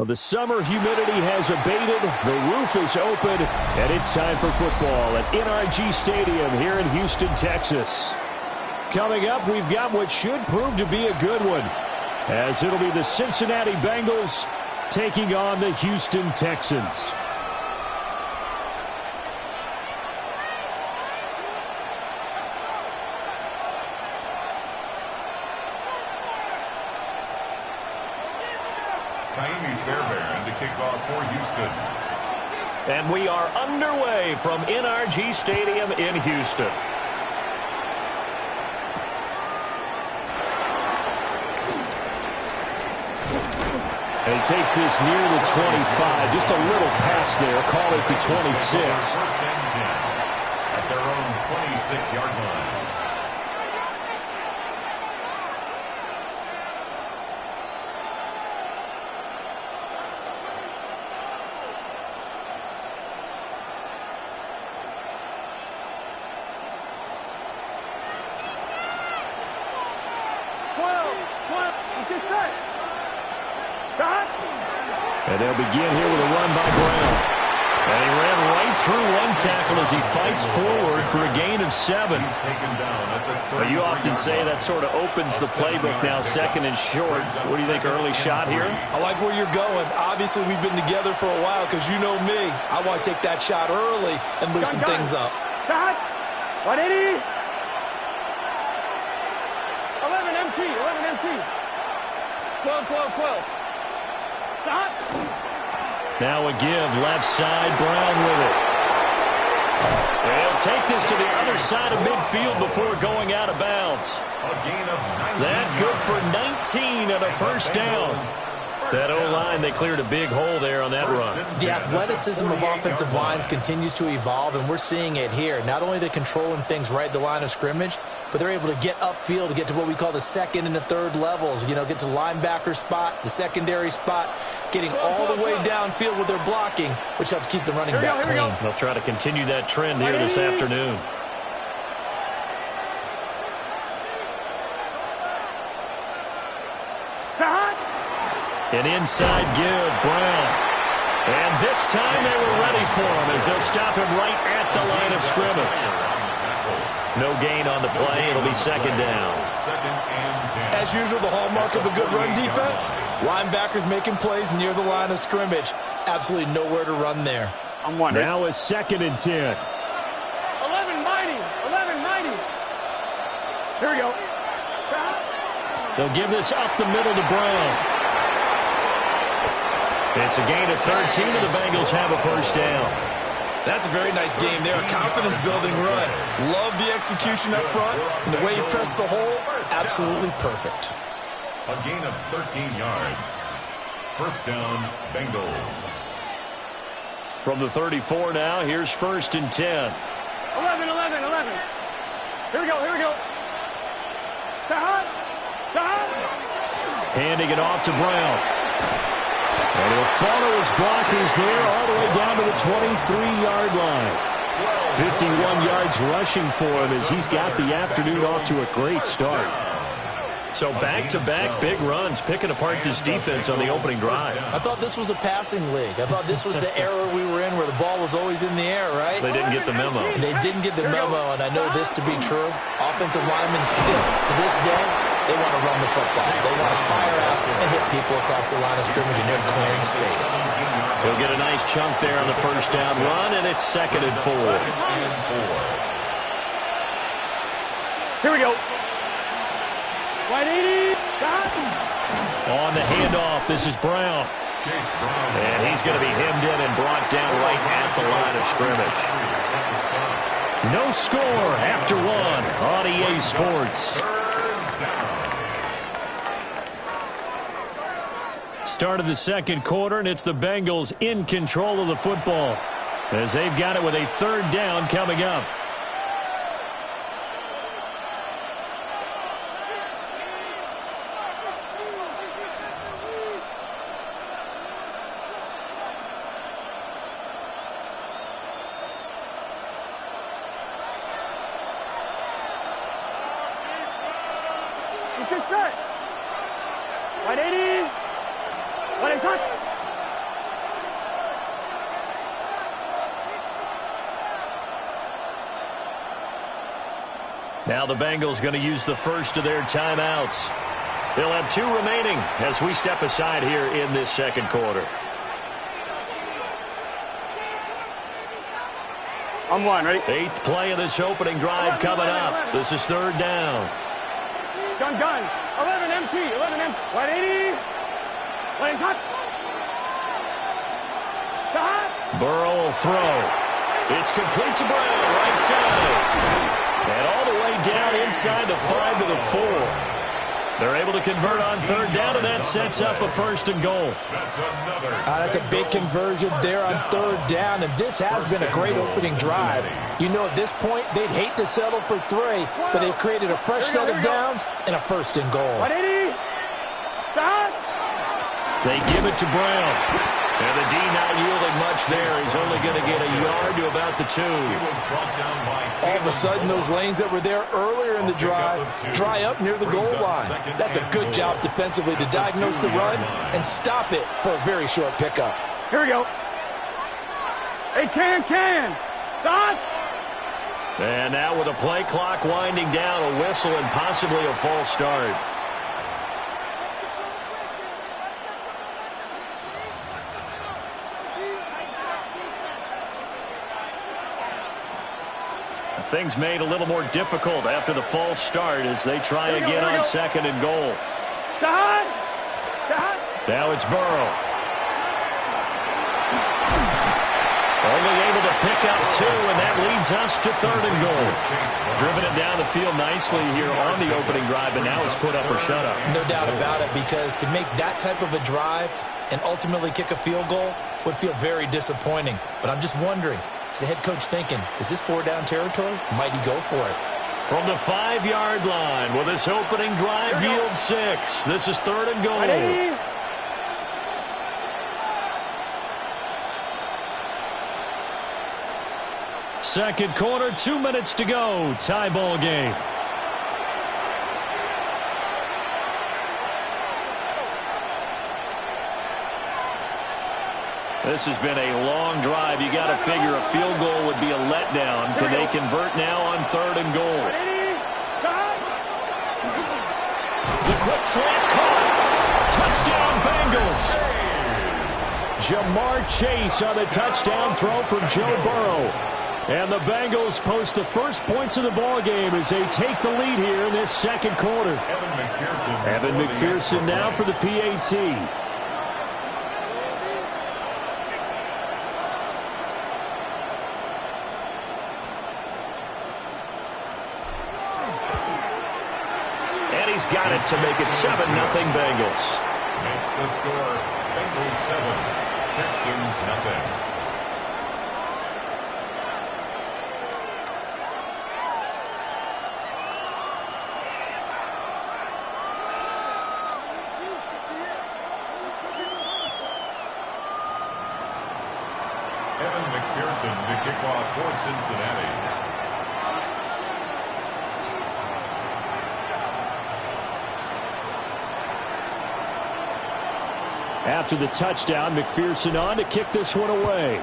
Well, the summer humidity has abated, the roof is open, and it's time for football at NRG Stadium here in Houston, Texas. Coming up, we've got what should prove to be a good one, as it'll be the Cincinnati Bengals taking on the Houston Texans. For Houston. And we are underway from NRG Stadium in Houston. And he takes this near the 25. Just a little pass there. Call it the 26. First and 10 at their own 26-yard line. And they'll begin here with a run by Brown. And he ran right through one tackle as he fights forward for a gain of 7. But you often say that sort of opens the playbook now, second and short. What do you think, early shot here? I like where you're going. Obviously, we've been together for a while because you know me. I want to take that shot early and loosen things up. Shot. 180. 11 MT. 11 MT. 12, 12, 12. Stop. Now a give, left side, Brown with it. They'll take this to the other side of midfield before going out of bounds. That good for 19 and a first down. That O-line, they cleared a big hole there on that run. The athleticism of offensive lines continues to evolve, and we're seeing it here. Not only are they controlling things right at the line of scrimmage, but they're able to get upfield to get to what we call the second and the third levels. You know, get to linebacker spot, the secondary spot, getting all the way downfield with their blocking, which helps keep the running back clean. They'll try to continue that trend here this afternoon. An inside give, Brown. And this time they were ready for him as they'll stop him right at the line of scrimmage. No gain on the play. It'll be second down. As usual, the hallmark of a good run defense, linebackers making plays near the line of scrimmage. Absolutely nowhere to run there. I'm wondering. Now a second and 10. 11 mighty. 11 mighty. Here we go. They'll give this up the middle to Brown. It's a gain of 13, and the Bengals have a first down. That's a very nice game there. A confidence-building run. Love the execution up front. And the way he pressed the hole, absolutely perfect. A gain of 13 yards. First down, Bengals. From the 34 now, here's first and 10. 11, 11, 11. Here we go, here we go. Handing it off to Brown. And he'll follow his blockers there all the way down to the 23-yard line. 51 yards rushing for him as he's got the afternoon off to a great start. So back-to-back big runs, picking apart this defense on the opening drive. I thought this was a passing league. I thought this was the era we were in where the ball was always in the air, right? They didn't get the memo. They didn't get the memo, and I know this to be true. Offensive linemen still, to this day, they want to run the football. They want to fire out and hit people across the line of scrimmage, and they're clearing space. He'll get a nice chunk there on the first down run, and it's second and 4. Here we go. 180. On the handoff, this is Brown. And he's going to be hemmed in and brought down right at the line of scrimmage. No score after one on EA Sports. Start of the second quarter, and it's the Bengals in control of the football as they've got it with a third down coming up. Let's get set. 180. What is that? Now the Bengals going to use the first of their timeouts. They'll have 2 remaining as we step aside here in this second quarter. I'm one, ready? 8th play of this opening drive coming up. This is 3rd down. Gun. 11 MT. 11 MT. 180. Playing hot. Burrow will throw. It's complete to Brown, right side. And all the way down inside the 5 to the 4. They're able to convert on 3rd down, and that sets up a 1st and goal. That's a big conversion there on 3rd down, and this has been a great opening drive. You know, at this point, they'd hate to settle for 3, but they've created a fresh set of downs and a 1st and goal. 180. Stop. They give it to Brown. And the D not yielding much there. He's only going to get a yard to about the 2. All of a sudden, those lanes that were there earlier in the drive dry up near the goal line. That's a good job defensively to diagnose the run and stop it for a very short pickup. Here we go. Hey, can. Stop. And now with a play clock winding down, a whistle and possibly a false start. Things made a little more difficult after the false start as they try again on 2nd and goal. Now it's Burrow. Only able to pick up 2, and that leads us to 3rd and goal. Driven it down the field nicely here on the opening drive, but now it's put up or shut up. No doubt about it, because to make that type of a drive and ultimately kick a field goal would feel very disappointing. But I'm just wondering, is the head coach thinking, is this 4-down territory? Might he go for it? From the 5-yard line, will this opening drive yield 6? This is 3rd and goal. Second quarter, 2 minutes to go. Tie ball game. This has been a long drive. You got to figure a field goal would be a letdown. Can they convert now on 3rd and goal? The quick slant caught. Touchdown Bengals. Jamar Chase on the touchdown throw from Joe Burrow. And the Bengals post the first points of the ball game as they take the lead here in this second quarter. Evan McPherson now for the PAT. Got it to make it 7-0 Bengals. Makes the score Bengals 7, Texans 0. Evan McPherson to kick off for Cincinnati. After the touchdown, McPherson on to kick this one away.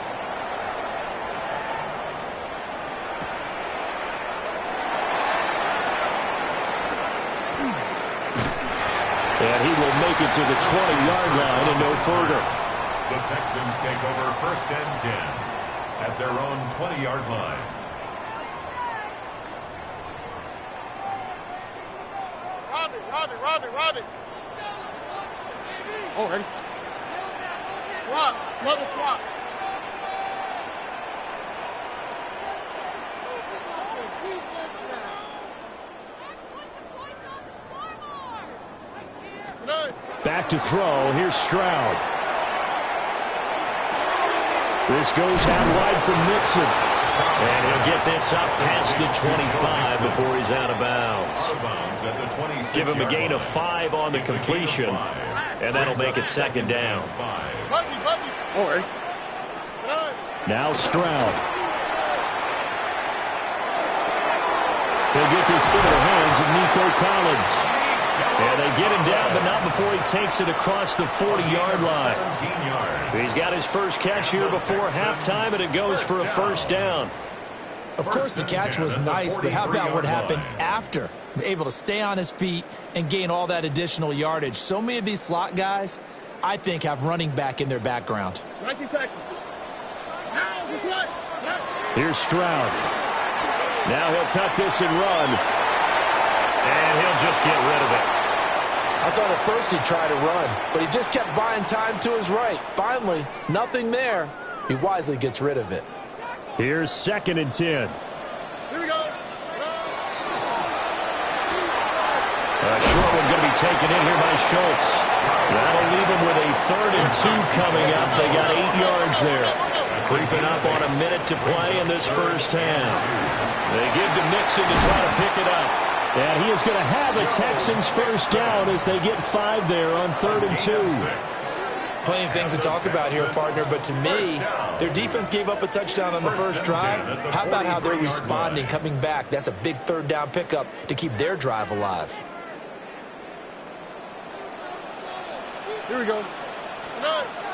And he will make it to the 20-yard line and no further. The Texans take over 1st and 10 at their own 20-yard line. Robbie. Oh, ready? Swap. Another swap. Back to throw. Here's Stroud. This goes out wide from Mixon. And he'll get this up past the 25 before he's out of bounds. Give him a gain of 5 on the completion, and that'll make it 2nd down. Now Stroud. He'll get this into the hands of Nico Collins. And they get him down, but not before he takes it across the 40-yard line. He's got his first catch here before halftime, and it goes for a 1st down. Of course, the catch was nice, but how about what happened after? Able to stay on his feet and gain all that additional yardage. So many of these slot guys, I think, have running back in their background. Here's Stroud. Now he'll tuck this and run. And he'll just get rid of it. I thought at first he'd try to run, but he just kept buying time to his right. Finally, nothing there. He wisely gets rid of it. Here's 2nd and 10. Here we go. Short one going to be taken in here by Schultz. That'll leave him with a 3rd and 2 coming up. They got 8 yards there. Creeping up on a minute to play in this first half. They give to Mixon to try to pick it up. And he is going to have a Texans first down as they get 5 there on 3rd and 2. Plenty of things to talk about here, partner, but to me, their defense gave up a touchdown on the first drive. How about how they're responding, coming back? That's a big 3rd down pickup to keep their drive alive. Here we go.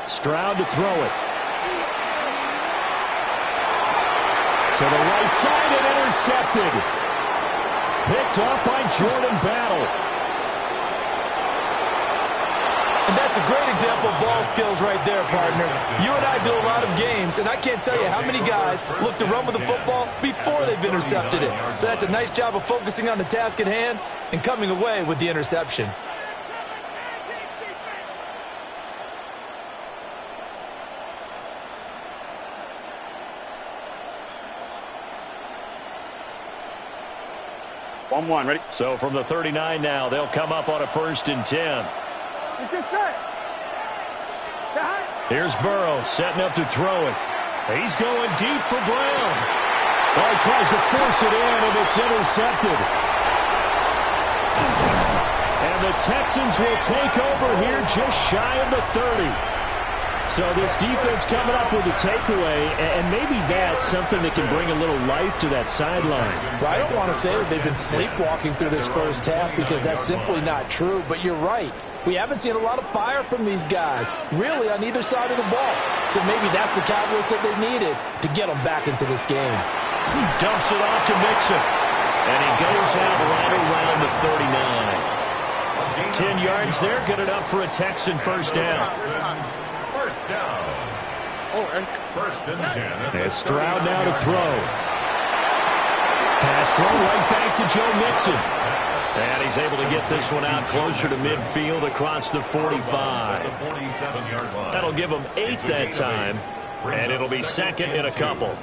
Stroud to throw it. To the right side and intercepted. Picked off by Jordan Battle. And that's a great example of ball skills right there, partner. You and I do a lot of games, and I can't tell you how many guys look to run with the football before they've intercepted it. So that's a nice job of focusing on the task at hand and coming away with the interception. One, ready? So from the 39 now, they'll come up on a 1st and 10. Here's Burrow setting up to throw it. He's going deep for Brown. Well, he tries to force it in, and it's intercepted. And the Texans will take over here just shy of the 30. So this defense coming up with a takeaway, and maybe that's something that can bring a little life to that sideline. Well, I don't want to say that they've been sleepwalking through this first half because that's simply not true, but you're right. We haven't seen a lot of fire from these guys, really, on either side of the ball. So maybe that's the catalyst that they needed to get them back into this game. Dumps it off to Mixon. And he goes out right around the 39. 10 yards there, good enough for a Texan first down. First down. First and 10. And Stroud now to throw. Pass throw right back to Joe Mixon. And he's able to get this one out closer to midfield across the 45. That'll give him 8 that time. And it'll be 2nd in a couple.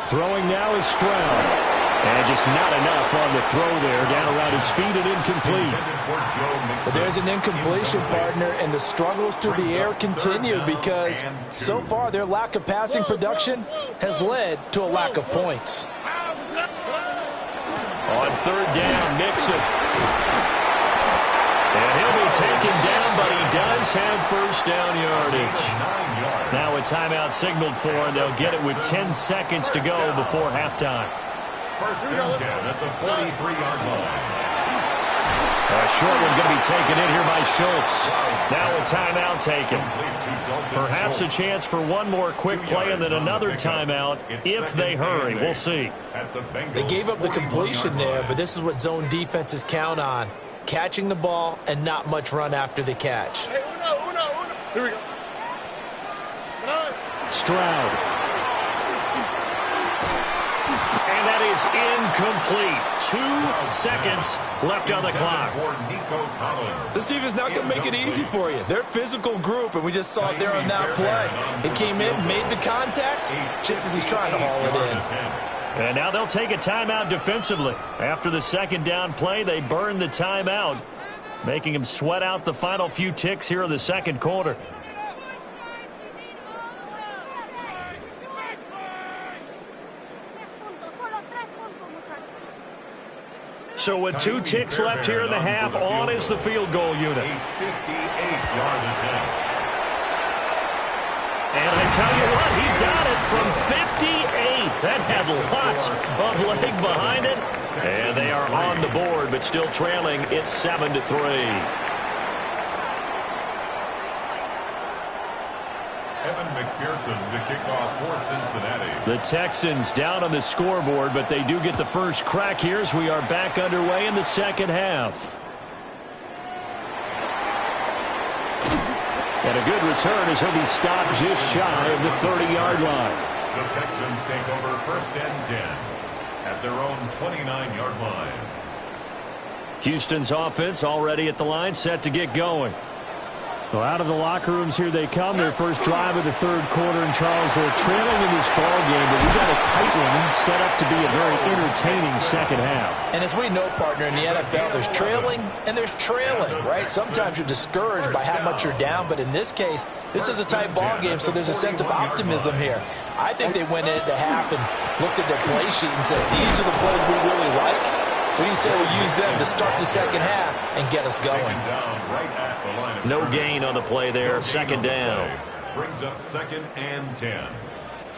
Throwing now is Stroud. And just not enough on the throw there. Down around his feet and incomplete. But there's an incompletion, partner, and the struggles through the air continue because so far their lack of passing production has led to a lack of points. On 3rd down, Mixon. And he'll be taken down, but he does have first down yardage. Now a timeout signaled for, and they'll get it with 10 seconds to go before halftime. First and 10 at the 43-yard line. A short one going to be taken in here by Schultz. Now a timeout taken. Perhaps a chance for one more quick play and then another timeout if they hurry. We'll see. They gave up the completion there, but this is what zone defenses count on. Catching the ball and not much run after the catch. Here we go. Stroud. And that is incomplete. 2 seconds left on the clock. This defense is not going to make it easy for you. They're a physical group, and we just saw it there on that play. They came in, made the contact, just as he's trying to haul it in. And now they'll take a timeout defensively. After the 2nd down play, they burn the timeout, making them sweat out the final few ticks here in the 2nd quarter. So with 2 ticks left here in the half, on is the field goal unit. And I tell you what, he got it from 58. That had lots of leg behind it. And they are on the board, but still trailing. It's 7-3. Evan McPherson to kick off for Cincinnati. The Texans down on the scoreboard, but they do get the first crack here as we are back underway in the second half. And a good return as he'll be stopped just shy of the 30-yard line. The Texans take over 1st and 10 at their own 29-yard line. Houston's offense already at the line, set to get going. Well, out of the locker rooms here they come. Their first drive of the third quarter. And, Charles, they're trailing in this ball game, but we've got a tight one set up to be a very entertaining second half. And as we know, partner, in the NFL, there's trailing and there's trailing, right? Sometimes you're discouraged by how much you're down, but in this case, this is a tight ball game, so there's a sense of optimism here. I think they went into half and looked at their play sheet and said, these are the plays we really like. What do you say we use them to start the second half and get us going? No gain on the play there. Second down. Brings up 2nd and 10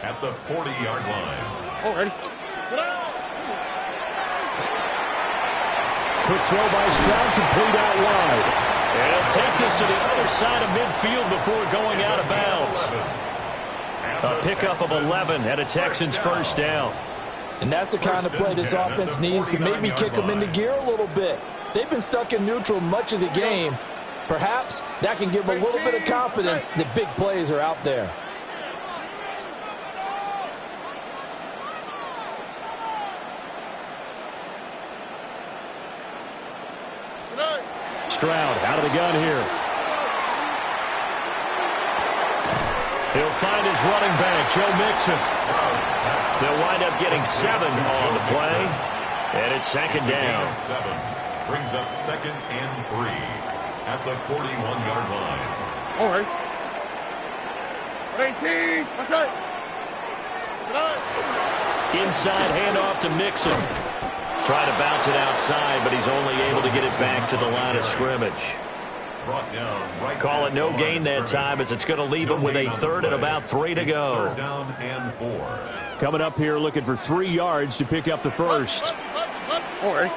at the 40-yard line. Oh, ready. Quick throw by Stroud, complete out wide. And he'll take this to the other side of midfield before going out of bounds. A pickup of 11 at a Texans first down. And that's the kind of play this offense needs to maybe kick them into gear a little bit. They've been stuck in neutral much of the game. Perhaps that can give them a little bit of confidence that big plays are out there. Stroud out of the gun here. He'll find his running back, Joe Mixon. They'll wind up getting 7 on the play. And it's second down. 7 brings up 2nd and 3 at the 41-yard line. All right. 18. That's it. Inside handoff to Mixon. Trying to bounce it outside, but he's only able to get it back to the line of scrimmage. Brought down right. Call it no gain that time as it's going to leave him with a third and about 3 to go. 3rd down and 4. Coming up here looking for 3 yards to pick up the first. All right.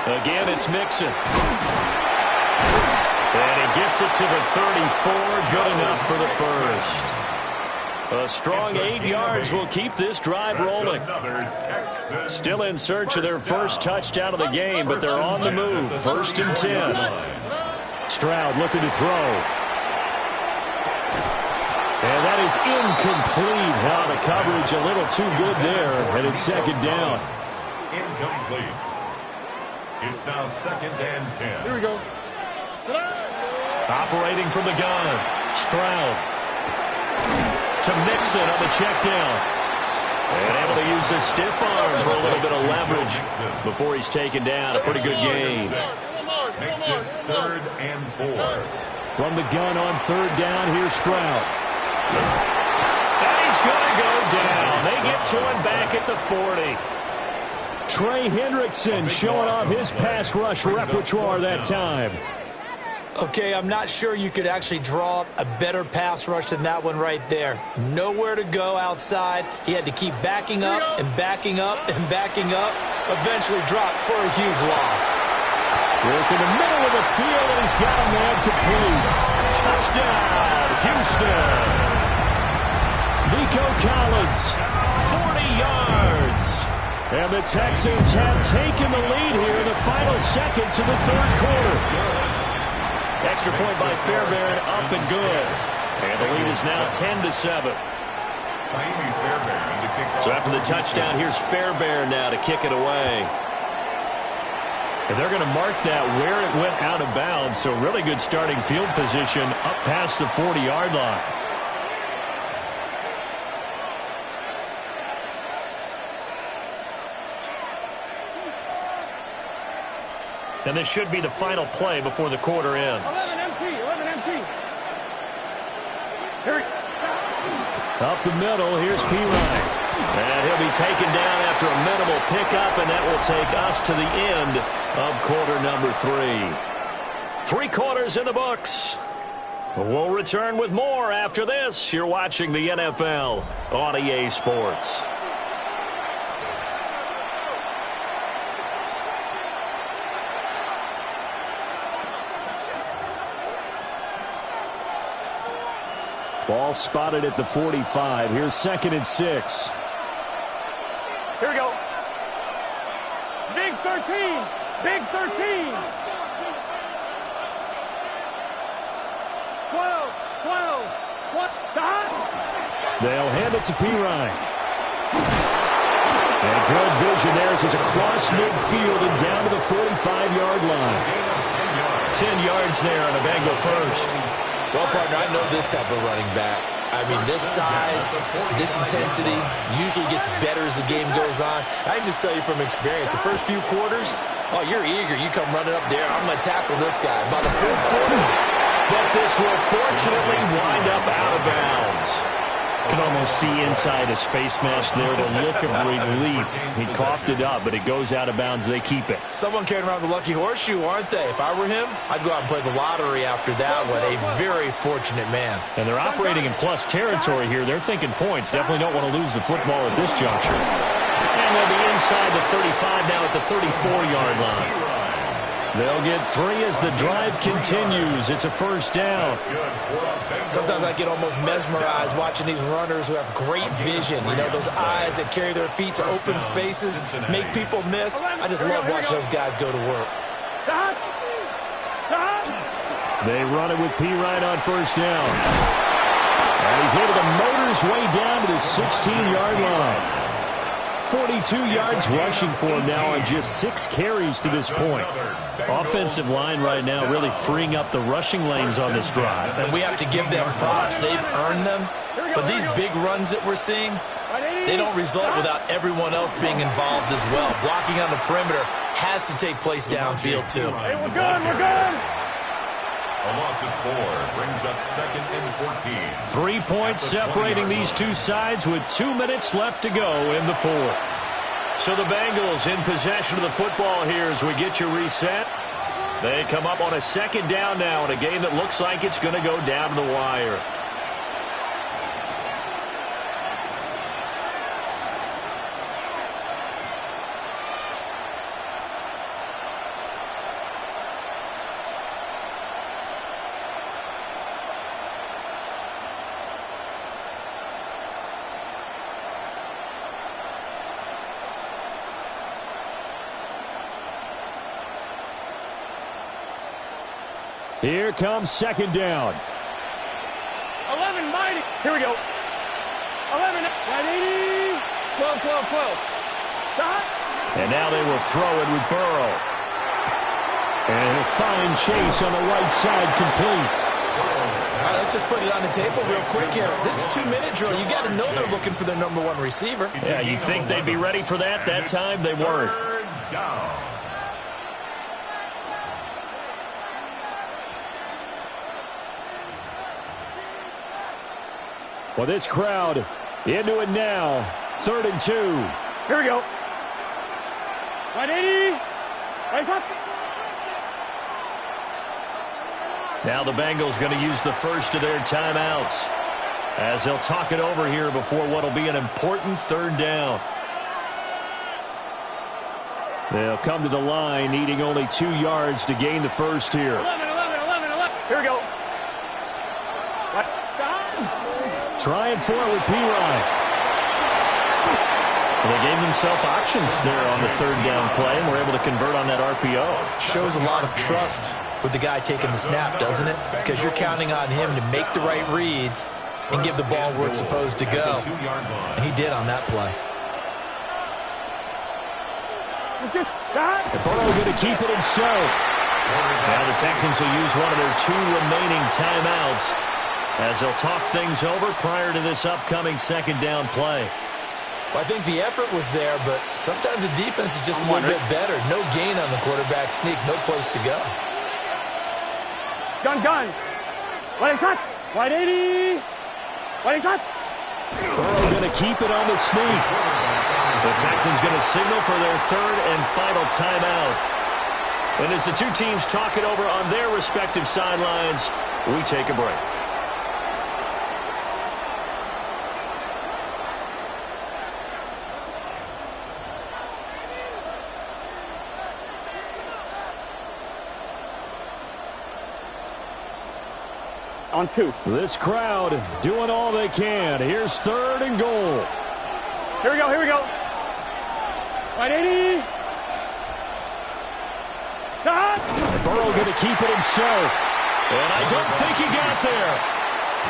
Again, it's Mixon. And he gets it to the 34. Good enough for the first. A strong 8 yards will keep this drive rolling. Still in search of their first touchdown of the game, but they're on the move. 1st and 10. Stroud looking to throw. And that is incomplete. Now the coverage a little too good there, and it's second down. Incomplete. It's now 2nd and 10. Here we go. Operating from the gun. Stroud. To Mixon on the check down. And able to use his stiff arm for a little bit of leverage before he's taken down. A pretty good gain. Makes it 3rd and 4. From the gun on 3rd down, here's Stroud. And he's going to go down. They get to him back at the 40. Trey Hendrickson showing off his pass rush repertoire that time. Okay, I'm not sure you could actually draw a better pass rush than that one right there. Nowhere to go outside. He had to keep backing up and backing up and backing up. Eventually dropped for a huge loss. Work in the middle of the field, and he's got a man complete. Touchdown, Houston. Nico Collins. 40 yards. And the Texans have taken the lead here in the final seconds of the third quarter. Extra point by Fairbairn, up and good. And the lead is now 10-7. So after the touchdown, here's Fairbairn now to kick it away. And they're going to mark that where it went out of bounds. So really good starting field position up past the 40-yard line. And this should be the final play before the quarter ends. 11 empty. Here Up the middle, here's P. Ryan. And he'll be taken down after a minimal pickup, and that will take us to the end of quarter number 3. 3 quarters in the books. We'll return with more after this. You're watching the NFL on EA Sports. Ball spotted at the 45. Here's 2nd and 6. Here we go. Big 13. Big 13. 12. 12. What? They'll hand it to Pirine. And good vision there as he's across midfield and down to the 45-yard line. 10 yards there on a Bengal first. Well, partner, I know this type of running back. I mean, this size, this intensity usually gets better as the game goes on. I can just tell you from experience, the first few quarters, oh, you're eager. You come running up there. I'm going to tackle this guy. By the 4th quarter, but this will fortunately wind up out of bounds. You can almost see inside his face mask there the look of relief. He coughed it up, but it goes out of bounds. They keep it. Someone carrying around the lucky horseshoe, aren't they? If I were him, I'd go out and play the lottery after that one. A very fortunate man. And they're operating in plus territory here. They're thinking points. Definitely don't want to lose the football at this juncture. And they'll be inside the 35 now at the 34-yard line. They'll get 3 as the drive continues. It's a first down. Sometimes I get almost mesmerized watching these runners who have great vision. You know, those eyes that carry their feet to open spaces, make people miss. I just love watching those guys go to work. They run it with Pirine on first down. And he's able to motor his way down to the 16-yard line. 42 yards rushing for him now on just 6 carries to this point. Offensive line right now really freeing up the rushing lanes on this drive. And we have to give them props. They've earned them. But these big runs that we're seeing, they don't result without everyone else being involved as well. Blocking on the perimeter has to take place downfield too. Hey, we're good. We're good. A loss of 4 brings up 2nd and 14. 3 points separating these two sides with 2 minutes left to go in the 4th. So the Bengals in possession of the football here as we get you reset. They come up on a 2nd down now in a game that looks like it's going to go down to the wire. Here comes 2nd down. 11, mighty. Here we go. 11, 80, 12, 12, 12. Stop. And now they will throw it with Burrow. And a fine chase on the right side complete. All right, let's just put it on the table real quick here. This is 2-minute drill. You got to know they're looking for their number 1 receiver. Yeah, you think they'd be ready for that? That time they weren't. 3rd down. Well, this crowd into it now. 3rd and 2. Here we go. Right 80. Right up. Now the Bengals going to use the first of their timeouts as they'll talk it over here before what will be an important 3rd down. They'll come to the line, needing only 2 yards to gain the first here. 11, 11, 11, 11. Here we go. Right. Trying for it with Pirine. They gave themselves options there on the 3rd down play and were able to convert on that RPO. Shows a lot of trust with the guy taking the snap, doesn't it? Because you're counting on him to make the right reads and give the ball where it's supposed to go. And he did on that play. And Burrow going to keep it himself. Now the Texans will use one of their 2 remaining timeouts as they'll talk things over prior to this upcoming 2nd down play. Well, I think the effort was there, but sometimes the defense is just a little bit better. No gain on the quarterback sneak, no place to go. Gun. Right shot. Right 80. Right shot. Burrow going to keep it on the sneak. The Texans going to signal for their 3rd and final timeout. And as the 2 teams talk it over on their respective sidelines, we take a break. On 2. This crowd doing all they can. Here's 3rd and goal. Here we go, here we go. Right 80. Stop. Burrow going to keep it himself. And I don't think he got there.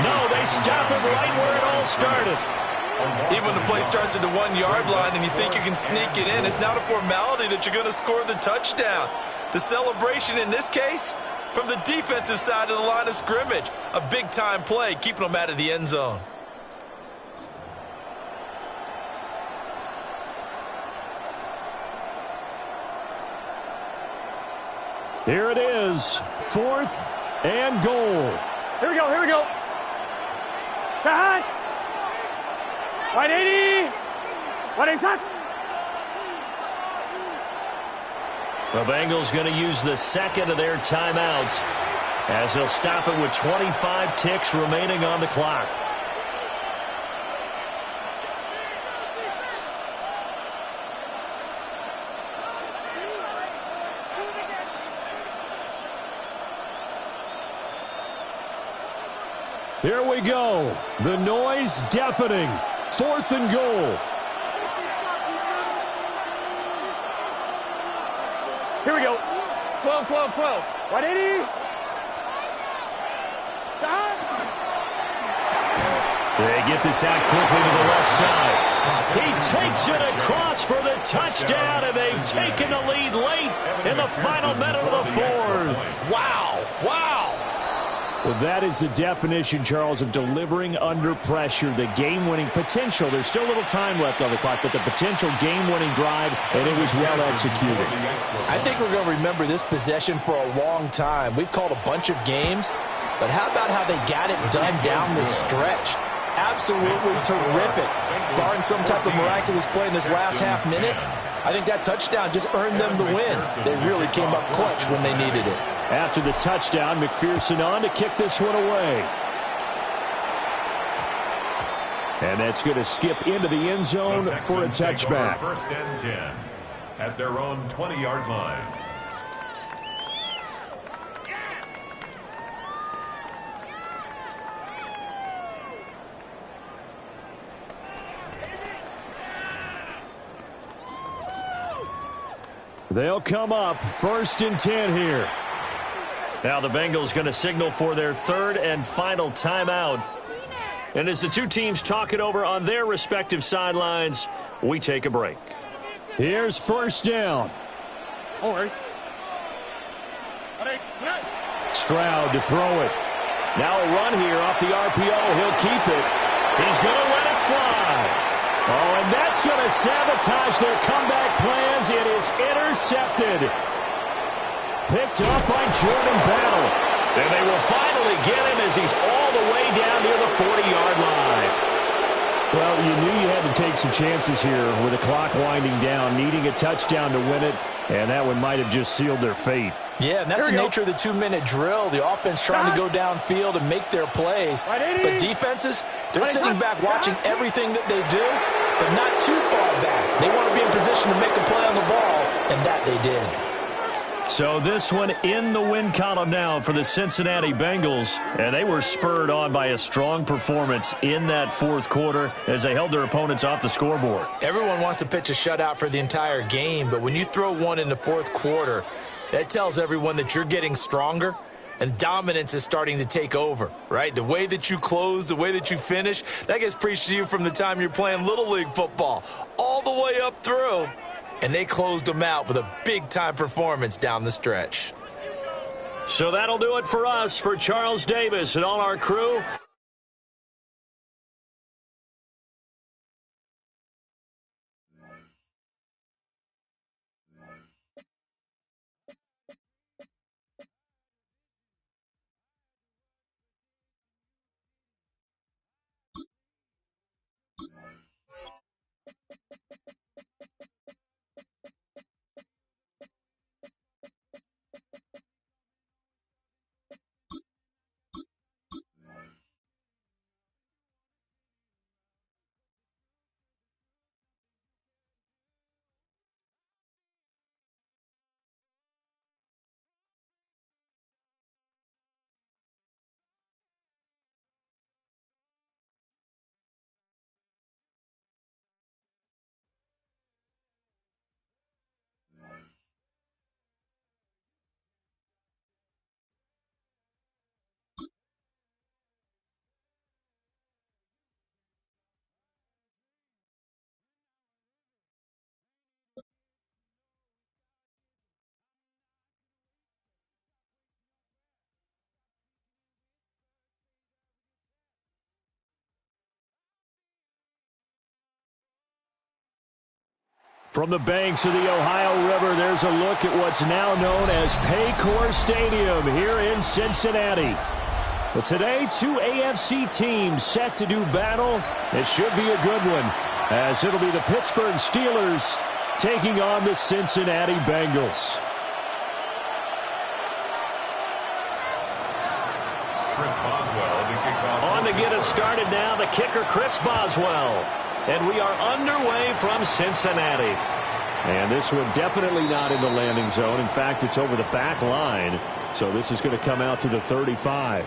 No, they stop him right where it all started. Even when the play starts at the 1-yard line and you think you can sneak it in, it's not a formality that you're going to score the touchdown. The celebration in this case, from the defensive side of the line of scrimmage, a big-time play, keeping them out of the end zone. Here it is, 4th and goal. Here we go, here we go. Cut. Right 80. Right 80. The Bengals going to use the second of their timeouts as they'll stop it with 25 ticks remaining on the clock. Here we go. The noise deafening. 4th and goal. Here we go. 12, 12, 12. 180. Stop. They get this out quickly to the left side. He takes it across for the touchdown, and they've taken the lead late in the final minute of the 4th. Wow, wow. Well, that is the definition, Charles, of delivering under pressure. The game-winning potential. There's still a little time left on the clock, but the potential game-winning drive, and it was well executed. I think we're going to remember this possession for a long time. We've called a bunch of games, but how about how they got it done down the stretch? Absolutely terrific. Barring some type of miraculous play in this last half minute, I think that touchdown just earned them the win. They really came up clutch when they needed it. After the touchdown, McPherson on to kick this one away. And that's going to skip into the end zone for a touchback. 1st and 10 at their own 20-yard line. They'll come up 1st and 10 here. Now the Bengals going to signal for their 3rd and final timeout. And as the two teams talk it over on their respective sidelines, we take a break. Here's 1st down. Stroud to throw it. Now a run here off the RPO. He'll keep it. He's going to let it fly. Oh, and that's going to sabotage their comeback plans. It is intercepted. Picked up by Jordan Bell. And they will finally get him as he's all the way down near the 40-yard line. Well, you knew you had to take some chances here with the clock winding down, needing a touchdown to win it, and that one might have just sealed their fate. Yeah, and that's the nature of the 2-minute drill. The offense trying to go downfield and make their plays. But defenses, they're sitting back watching everything that they do, but not too far back. They want to be in position to make a play on the ball, and that they did. So this one in the win column now for the Cincinnati Bengals. And they were spurred on by a strong performance in that 4th quarter as they held their opponents off the scoreboard. Everyone wants to pitch a shutout for the entire game, but when you throw one in the 4th quarter, that tells everyone that you're getting stronger and dominance is starting to take over, right? The way that you close, the way that you finish, that gets preached to you from the time you're playing Little League football all the way up through. And they closed them out with a big-time performance down the stretch. So that'll do it for us. For Charles Davis and all our crew, From the banks of the Ohio River, there's a look at what's now known as Paycor Stadium here in Cincinnati. But today, two AFC teams set to do battle. It should be a good one, as it'll be the Pittsburgh Steelers taking on the Cincinnati Bengals. Chris Boswell to kick off. On to get us started now, the kicker, Chris Boswell. And we are underway from Cincinnati. And this one definitely not in the landing zone. In fact, it's over the back line. So this is going to come out to the 35.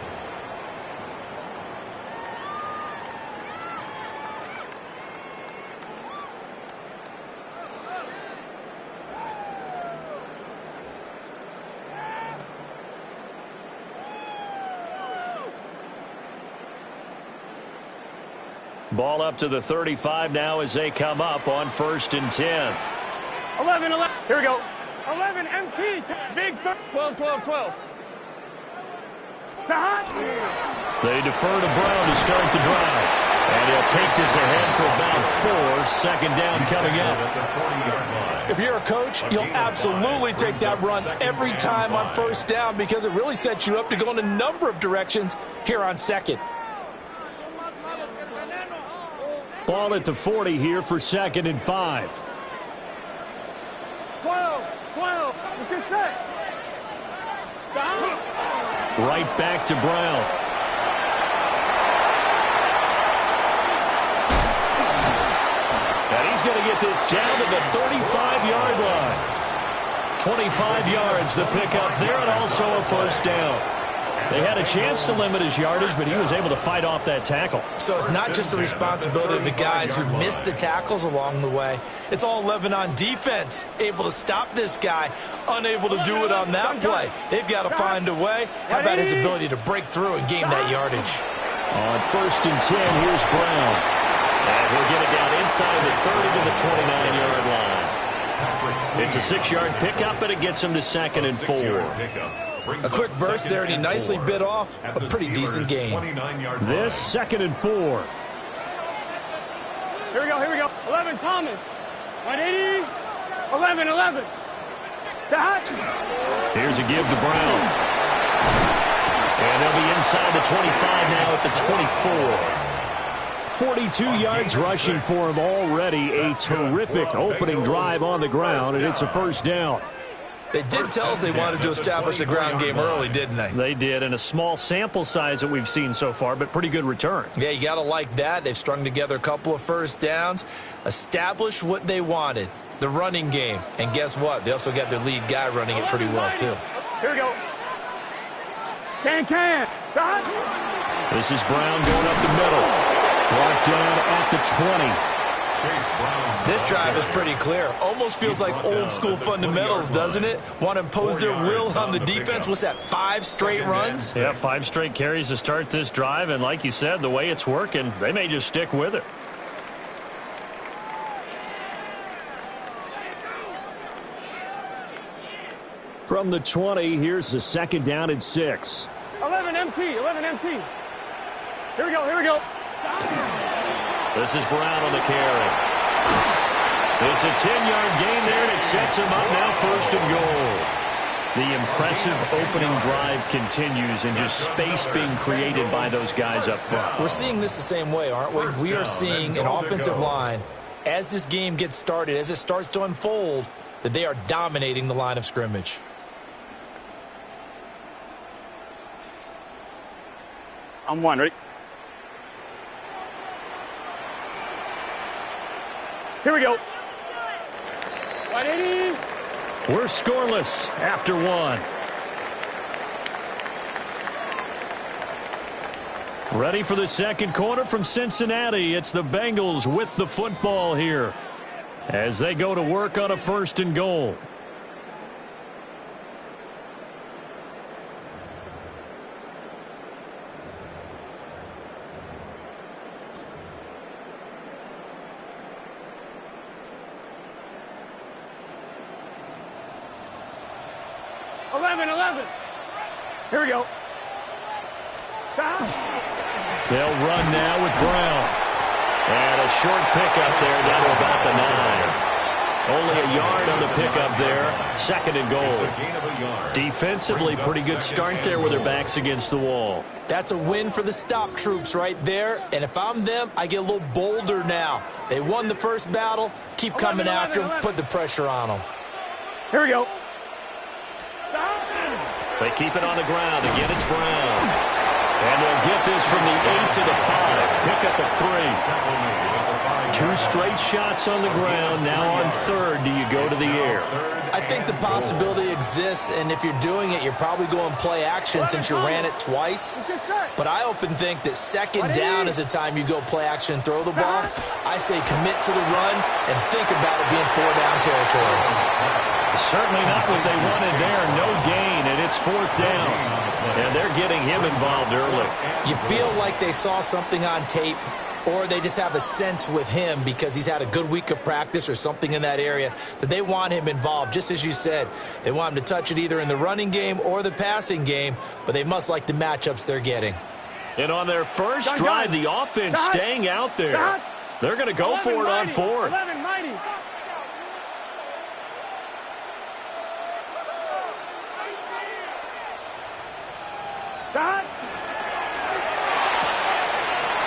Ball up to the 35 now as they come up on 1st and 10. 11. Here we go. 11, MT. Big 12, 12, 12. They defer to Brown to start the drive. And he'll take this ahead for about 4. Second down coming up. If you're a coach, you'll absolutely take that run every time on 1st down because it really sets you up to go in a number of directions here on 2nd. Ball at the 40 here for 2nd and 5. 12, 12. What's your set? Right back to Brown. And he's going to get this down to the 35-yard line. 25 yards the pickup there, and also a 1st down. They had a chance to limit his yardage, but he was able to fight off that tackle. So it's not just the responsibility of the guys who missed the tackles along the way. It's all 11 on defense, able to stop this guy, unable to do it on that play. They've got to find a way. How about his ability to break through and gain that yardage? On 1st and 10, here's Brown. And he'll get it down inside the 30 to the 29-yard line. It's a 6-yard pickup, and it gets him to 2nd and 4. A quick burst there, and he nicely bit off a pretty decent gain. This 2nd and 4. Here we go, here we go. 11, Thomas. 180. 11, 11. Here's a give to Brown. And they'll be inside the 25 now at the 24. 42 yards rushing for him already. A terrific opening drive on the ground, and it's a 1st down. They did tell us they wanted to establish the ground game early, didn't they? They did, and a small sample size that we've seen so far, but pretty good return. Yeah, you got to like that. They've strung together a couple of 1st downs, established what they wanted, the running game. And guess what? They also got their lead guy running it pretty well, too. Here we go. Can. This is Brown going up the middle. Brought down at the 20. This drive is pretty clear. Almost feels like old school fundamentals, doesn't it? Want to impose their will on the defense. What's that, 5 straight runs? Yeah, 5 straight carries to start this drive. And like you said, the way it's working, they may just stick with it. From the 20, here's the 2nd down and 6. 11 MT, 11 MT. Here we go, here we go. This is Brown on the carry. It's a 10-yard gain there, and it sets him up now 1st and goal. The impressive opening drive continues, and just space being created by those guys up front. We're seeing this the same way, aren't we? We are seeing an offensive line, as this game gets started, as it starts to unfold, that they are dominating the line of scrimmage. I'm one, ready? Here we go. 180. We're scoreless after 1. Ready for the 2nd quarter from Cincinnati. It's the Bengals with the football here as they go to work on a 1st and goal. Here we go. They'll run now with Brown. And a short pickup there down to about the 9. Only a yard on the pickup there. 2nd and goal. Defensively, pretty good start there with their backs against the wall. That's a win for the stop troops right there. And if I'm them, I get a little bolder now. They won the first battle. Keep coming after them. Put the pressure on them. Here we go. They keep it on the ground. Again, it's Brown. And they'll get this from the 8 to the 5. Pick up a 3. 2 straight shots on the ground. Now on 3rd, do you go to the air? I think the possibility exists, and if you're doing it, you're probably going play action since you ran it twice. But I often think that 2nd down is the time you go play action and throw the ball. I say commit to the run and think about it being 4-down territory. Certainly not what they wanted there. No gain, and it's 4th down. And they're getting him involved early. You feel like they saw something on tape, or they just have a sense with him because he's had a good week of practice or something in that area that they want him involved. Just as you said, they want him to touch it either in the running game or the passing game, but they must like the matchups they're getting. And on their first drive, the offense staying out there. They're going to go for it on 4th.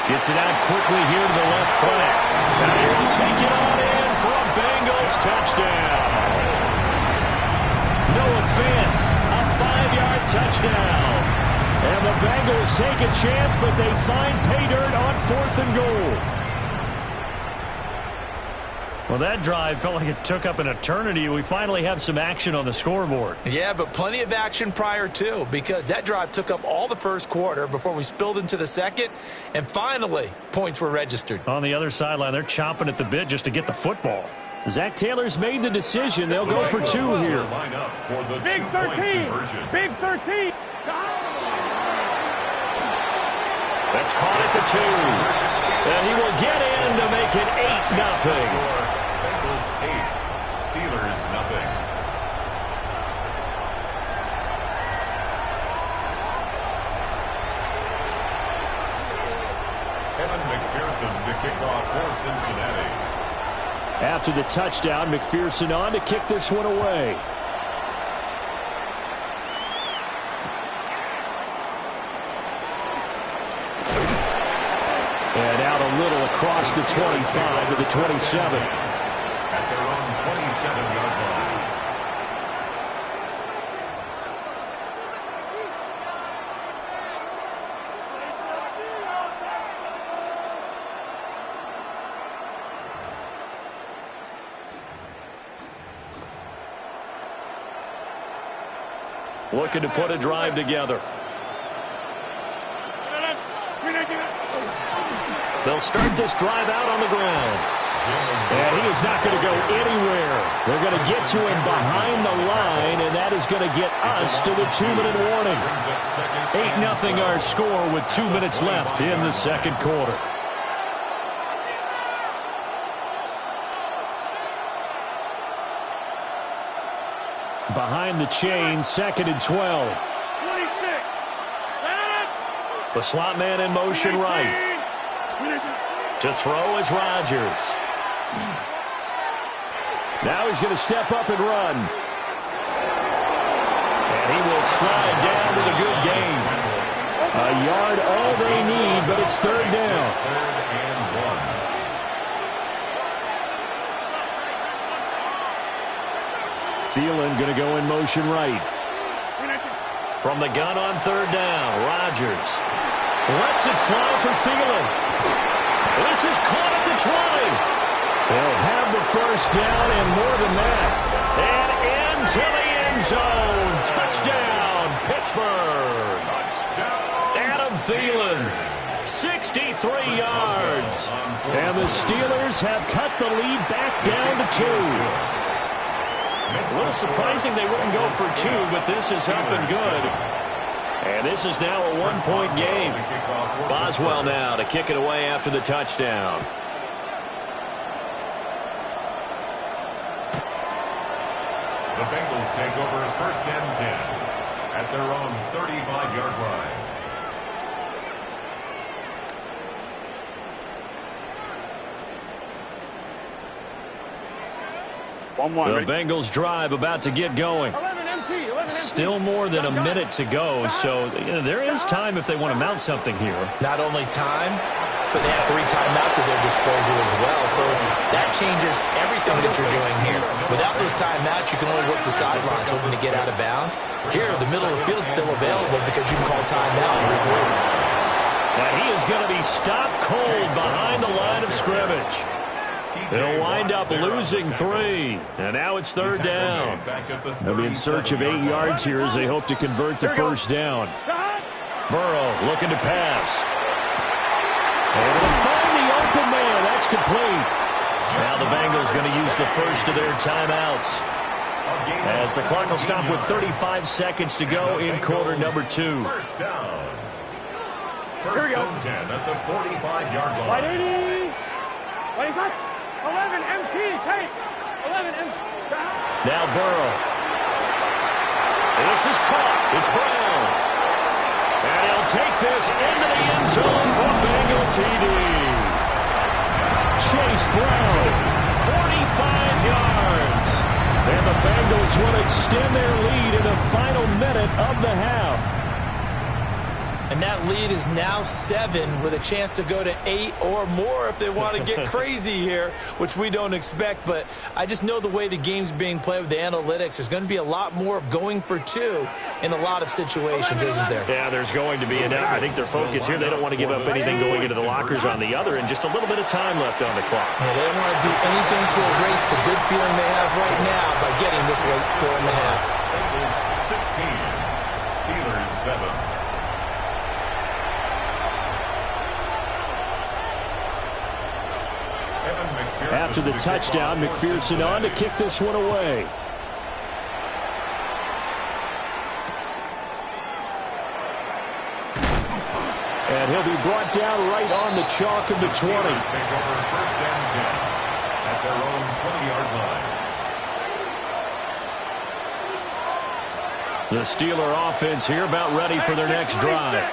Gets it out quickly here to the left flat. Now he will take it on in for a Bengals touchdown. Noah Fant, a 5-yard touchdown. And the Bengals take a chance, but they find pay dirt on 4th and goal. Well, that drive felt like it took up an eternity. We finally have some action on the scoreboard. Yeah, but plenty of action prior to, because that drive took up all the first quarter before we spilled into the second, and finally, points were registered. On the other sideline, they're chomping at the bit just to get the football. Zach Taylor's made the decision. They'll go for 2 here. Big 13. Big 13. That's caught at the 2. And he will get in to make it 8-0. Bengals 8, Steelers 0. Evan McPherson to kick off for Cincinnati. After the touchdown, McPherson on to kick this one away. And out a little across the 25 to the 27. At their own 27-yard line. Looking to put a drive together. They'll start this drive out on the ground. And he is not going to go anywhere. They're going to get to him behind the line, and that is going to get us to the 2-minute warning. 8-0 our score with 2 minutes left in the second quarter. Behind the chain, 2nd and 12. 26. The slot man in motion right. To throw is Rodgers. Now he's going to step up and run. And he will slide down with a good gain. A yard all they need, but it's 3rd down. Thielen going to go in motion right. From the gun on 3rd down, Rodgers lets it fly for Thielen. This is caught at the 20. They'll have the first down and more than that. And into the end zone. Touchdown, Pittsburgh. Adam Thielen, 63 yards. And the Steelers have cut the lead back down to 2. A little surprising they wouldn't go for 2, but this is helping good. And this is now a 1-point game. Boswell now to kick it away after the touchdown. The Bengals take over 1st and 10 at their own 35-yard line. The Bengals drive about to get going. Still more than a minute to go, so there is time if they want to mount something here. Not only time, but they have 3 timeouts at their disposal as well, so that changes everything that you're doing here. Without those timeouts, you can only work the sidelines, hoping to get out of bounds. Here, the middle of the field is still available because you can call timeout and regroup. And he is going to be stopped cold behind the line of scrimmage. They'll wind up losing 3, and now it's 3rd down. They'll be in search of 8 yards here as they hope to convert the first down. Burrow looking to pass. And they'll find the open man. That's complete. Now the Bengals going to use the first of their timeouts, as the clock will stop with 35 seconds to go in quarter number 2. First down. First and 10 at the 45-yard line. Right 80. What is that? 11 MT. Take. 11 MT. Now Burrow. This is caught. It's Brown. And he'll take this into the end zone for Bengal TD. Chase Brown, 45 yards. And the Bengals will extend their lead in the final minute of the half. And that lead is now 7 with a chance to go to 8 or more if they want to get crazy here, which we don't expect. But I just know the way the game's being played with the analytics, there's going to be a lot more of going for 2 in a lot of situations, isn't there? Yeah, there's going to be. And I think their focus here, they don't want to give up anything going into the lockers on the other, and just a little bit of time left on the clock. Yeah, they don't want to do anything to erase the good feeling they have right now by getting this late score in the half. Bengals 16, Steelers 7. After the touchdown, McPherson on to kick this one away. And he'll be brought down right on the chalk of the 20. Take over first and 10 at their own 20-yard line. The Steeler offense here about ready for their next drive.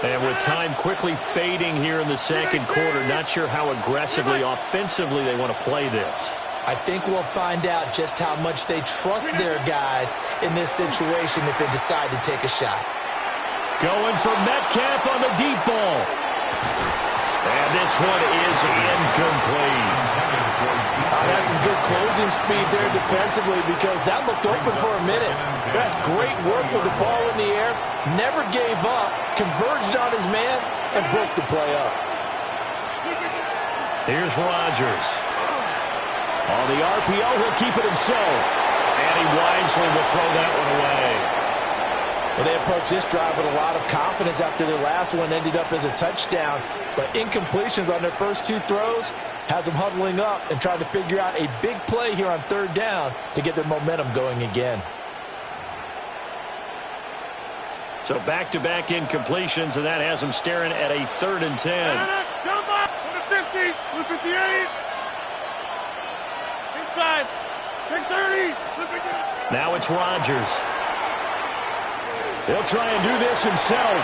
And with time quickly fading here in the second quarter, not sure how aggressively, offensively they want to play this. I think we'll find out just how much they trust their guys in this situation if they decide to take a shot. Going for Metcalf on the deep ball. And this one is incomplete. That's some good closing speed there defensively, because that looked open for a minute. That's great work with the ball in the air. Never gave up, converged on his man, and broke the play up. Here's Rodgers. On the RPO, he'll keep it himself. And he wisely will throw that one away. Well, they approached this drive with a lot of confidence after their last one ended up as a touchdown. But incompletions on their first 2 throws has them huddling up and trying to figure out a big play here on 3rd down to get their momentum going again. So back-to-back incompletions, and that has them staring at a 3rd and 10. Jump up to the 50, to the 58. Inside. 630. Now it's Rodgers. He'll try and do this himself.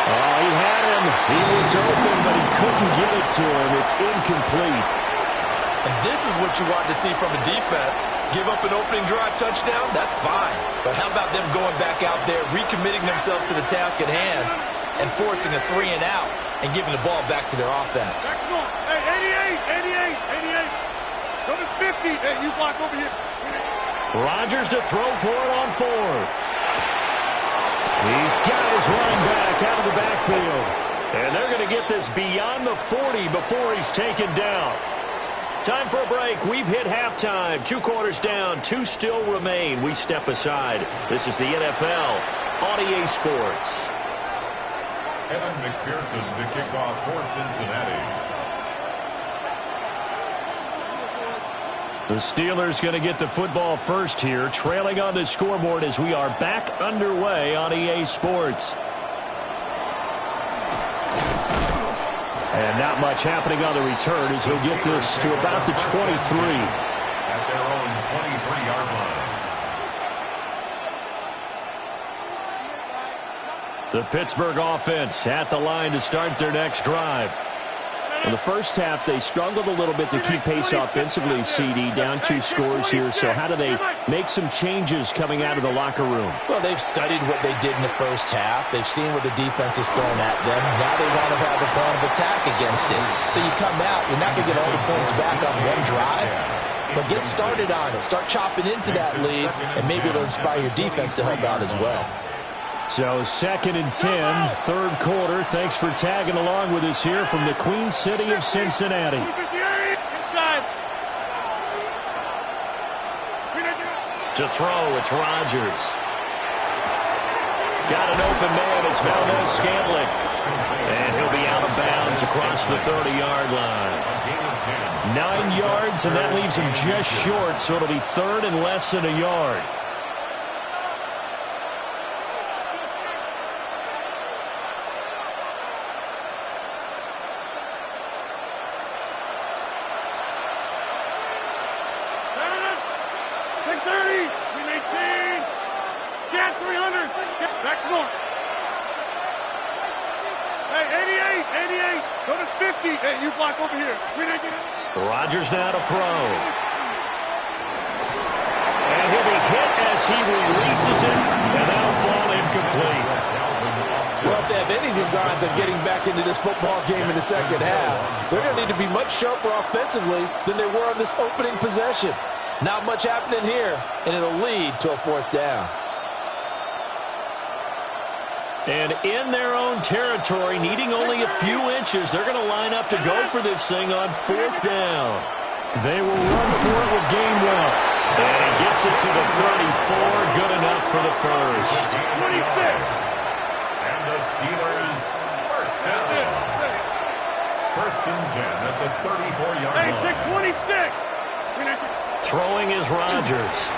Oh, he had him. He was open, but he couldn't get it to him. It's incomplete. And this is what you want to see from a defense. Give up an opening drive touchdown, that's fine. But how about them going back out there, recommitting themselves to the task at hand, and forcing a 3 and out, and giving the ball back to their offense. Hey, 88. Go to 50. Hey, you block over here. Rodgers to throw for it on 4th. He's got his running back out of the backfield. And they're going to get this beyond the 40 before he's taken down. Time for a break. We've hit halftime. 2 quarters down. 2 still remain. We step aside. This is the NFL on EA Sports. Evan McPherson to kick off for Cincinnati. The Steelers going to get the football first here, trailing on the scoreboard as we are back underway on EA Sports. And not much happening on the return as he'll get this to about the 23. At their own 23-yard line. The Pittsburgh offense at the line to start their next drive. In the first half, they struggled a little bit to keep pace offensively, CD, down 2 scores here. So how do they make some changes coming out of the locker room? Well, they've studied what they did in the first half. They've seen what the defense is throwing at them. Now they want to have a plan of attack against it. So you come out, you're not going to get all the points back on one drive, but get started on it. Start chopping into that lead, and maybe it'll inspire your defense to help out as well. So 2nd and 10, third quarter. Thanks for tagging along with us here from the Queen City of Cincinnati. To throw, it's Rodgers. Got an open man, it's Valdez-Scantling. And he'll be out of bounds across the 30-yard line. 9 yards, and that leaves him just short, so it'll be 3rd and less than a yard. Rodgers now to throw. And he'll be hit as he releases it, and that'll fall incomplete. Well, if they have any designs of getting back into this football game in the second half, they're going to need to be much sharper offensively than they were on this opening possession. Not much happening here, and it'll lead to a 4th down. And in their own territory, needing only a few inches, they're going to line up to go for this thing on 4th down. They will run for it with Gainwell. And he gets it to the 34, good enough for the first. 26. And the Steelers first down. 1st and 10 at the 34-yard line. Hey, take 26. Throwing is Rodgers.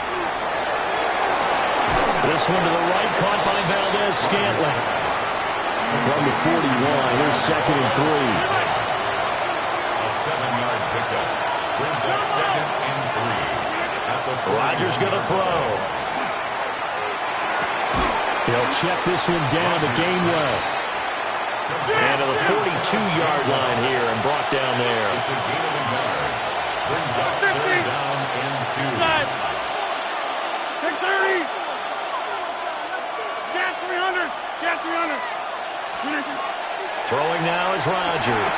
This one to the right, caught by Valdez-Scantling. From the 41, here's 2nd and 3. A 7-yard pickup brings up 2nd and 3. Rodgers going to throw. He'll check this one down to Gainwell. And to the 42-yard line here and brought down there. It's a gain of a yard. Brings up 3rd down and 2. Take 30. Get 300. Get 300. Throwing now is Rodgers.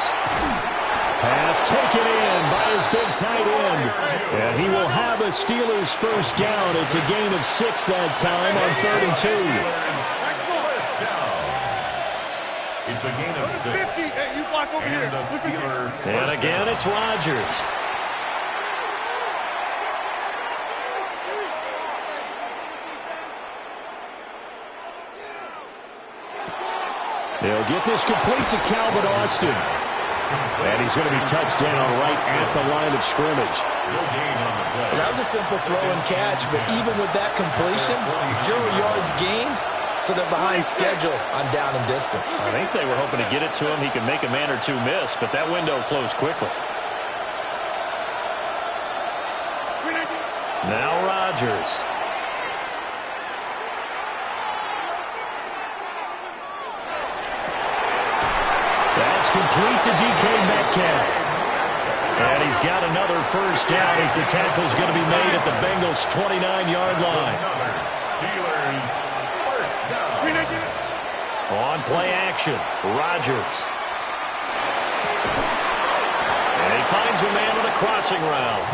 Pass taken in by his big tight end. And he will have a Steelers first down. It's a gain of 6 that time on 3rd and 2. First down. It's a gain of 6. Hey, you block over here. And the Steeler. And again, it's Rodgers. They'll get this complete to Calvin Austin. And he's going to be touched down right at the line of scrimmage. Well, that was a simple throw and catch, but even with that completion, 0 yards gained, so they're behind schedule on down and distance. I think they were hoping to get it to him. He could make a man or two miss, but that window closed quickly. Now Rodgers. That's complete to DK Metcalf. And he's got another first down as the tackle's going to be made at the Bengals' 29-yard line. Steelers first down. On play action, Rodgers. And he finds a man on a crossing route.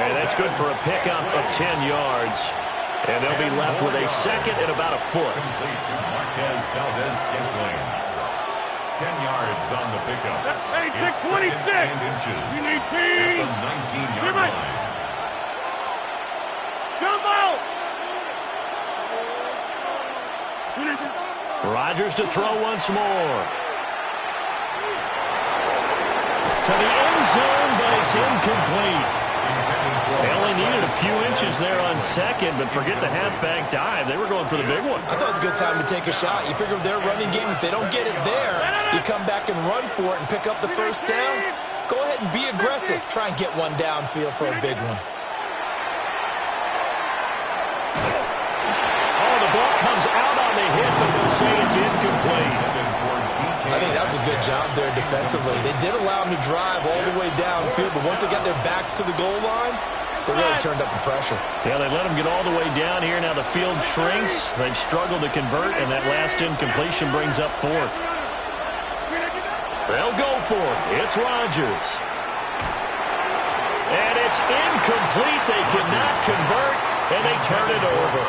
And that's good for a pickup of 10 yards. And they'll be left with a second and about a foot. Complete to Marquez Valdez-Scantling. 10 yards on the pickup. Hey, take 26. You need At the 19-yard line. Jump out. Rodgers to throw once more. To the end zone, but it's incomplete. They only needed a few inches there on second, but forget the halfback dive. They were going for the big one. I thought it was a good time to take a shot. You figure with their running game, if they don't get it there, you come back and run for it and pick up the first down. Go ahead and be aggressive. Try and get one downfield for a big one. Oh, the ball comes out on the hit, but they'll say it's incomplete. I think that was a good job there defensively. They did allow them to drive all the way downfield, but once they got their backs to the goal line, they really turned up the pressure. Yeah, they let them get all the way down here. Now the field shrinks. They've struggled to convert, and that last incompletion brings up fourth. They'll go for it. It's Rodgers. And it's incomplete. They cannot convert, and they turn it over.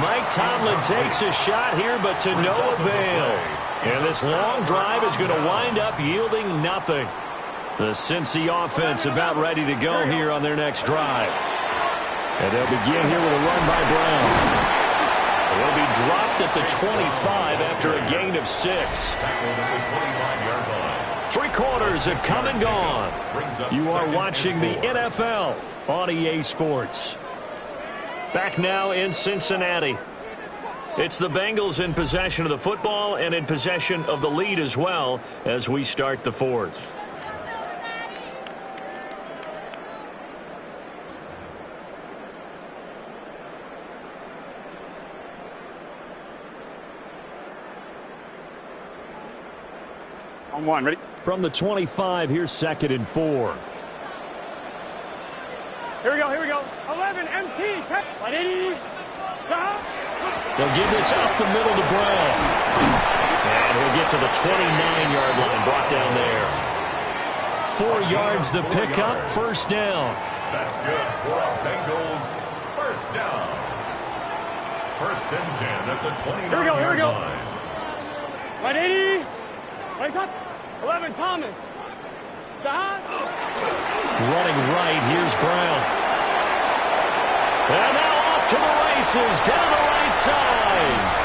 Mike Tomlin takes a shot here, but to no avail. And this long drive is going to wind up yielding nothing. The Cincy offense about ready to go here on their next drive. And they'll begin here with a run by Brown. They'll be dropped at the 25 after a gain of 6. 3 quarters have come and gone. You are watching the NFL on EA Sports. Back now in Cincinnati. It's the Bengals in possession of the football and in possession of the lead as well as we start the fourth. On one, ready? From the 25, here's 2nd and 4. Here we go, here we go. 11, MT, 180. They'll give this out the middle to Brown. And he'll get to the 29-yard line, brought down there. 4 yards the pickup, first down. That's good for our Bengals. First down. 1st and 10 at the 29-yard line. 180. Right up. 11, Thomas. Running right, here's Brown. And now off to the races, down the right side.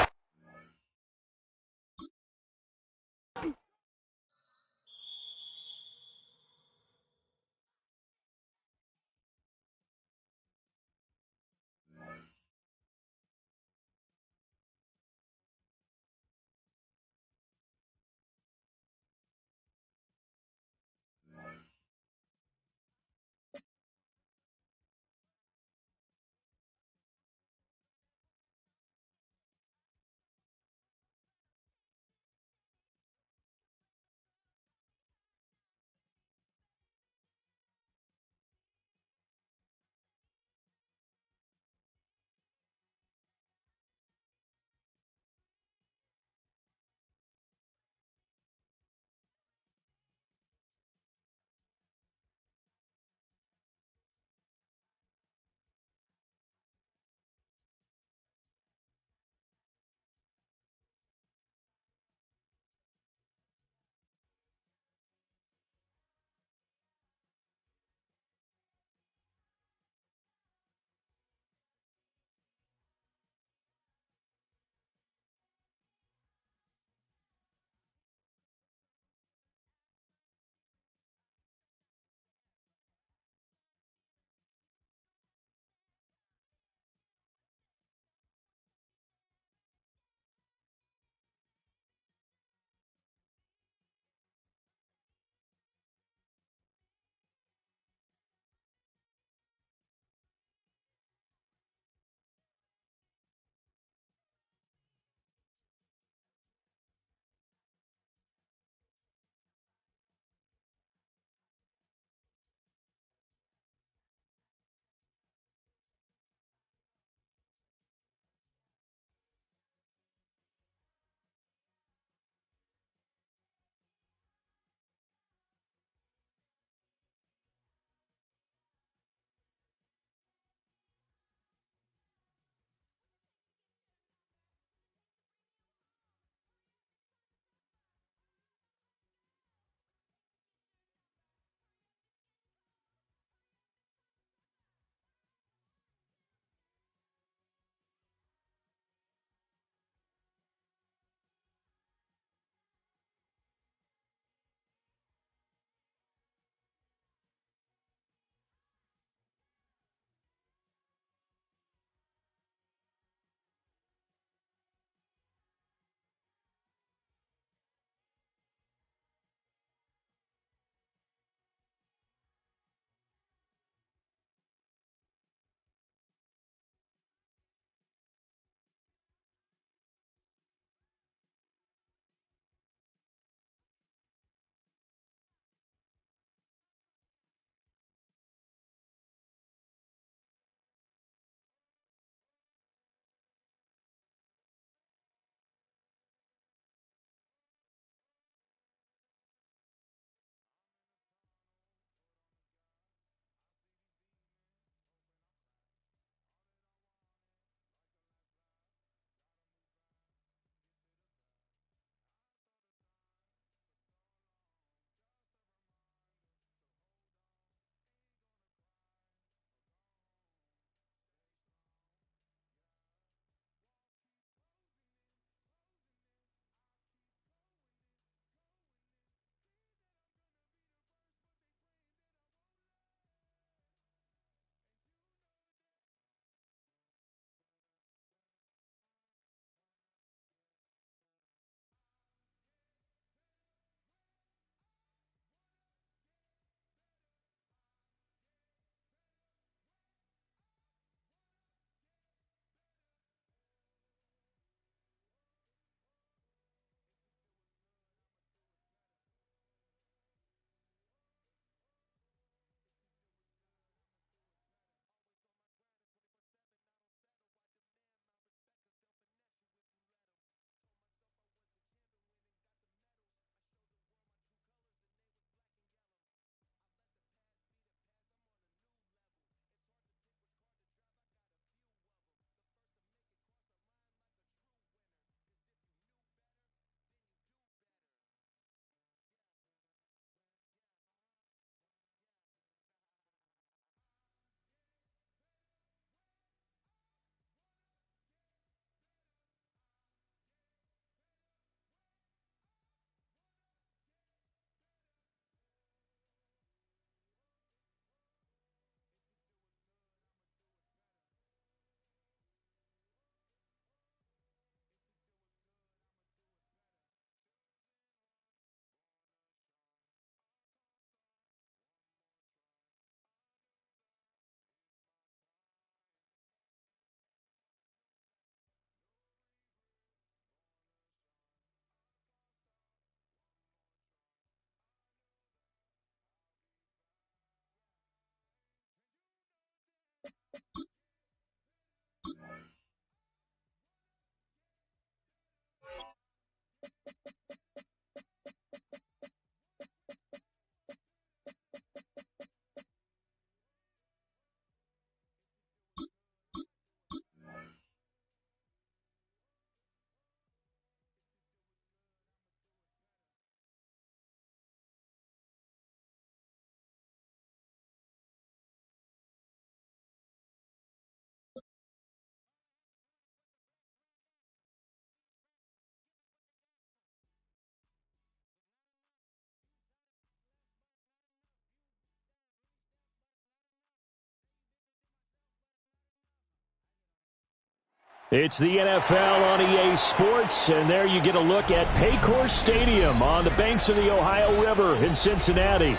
It's the NFL on EA Sports, and there you get a look at Paycor Stadium on the banks of the Ohio River in Cincinnati.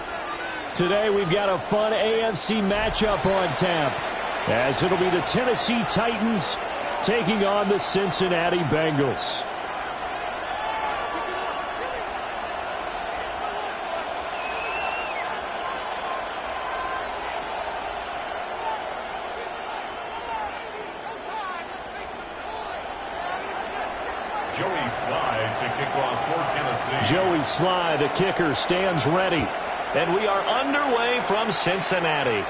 Today we've got a fun AFC matchup on tap, as it'll be the Tennessee Titans taking on the Cincinnati Bengals. Joey Slye to kick off for Tennessee. Joey Slye, the kicker, stands ready. And we are underway from Cincinnati.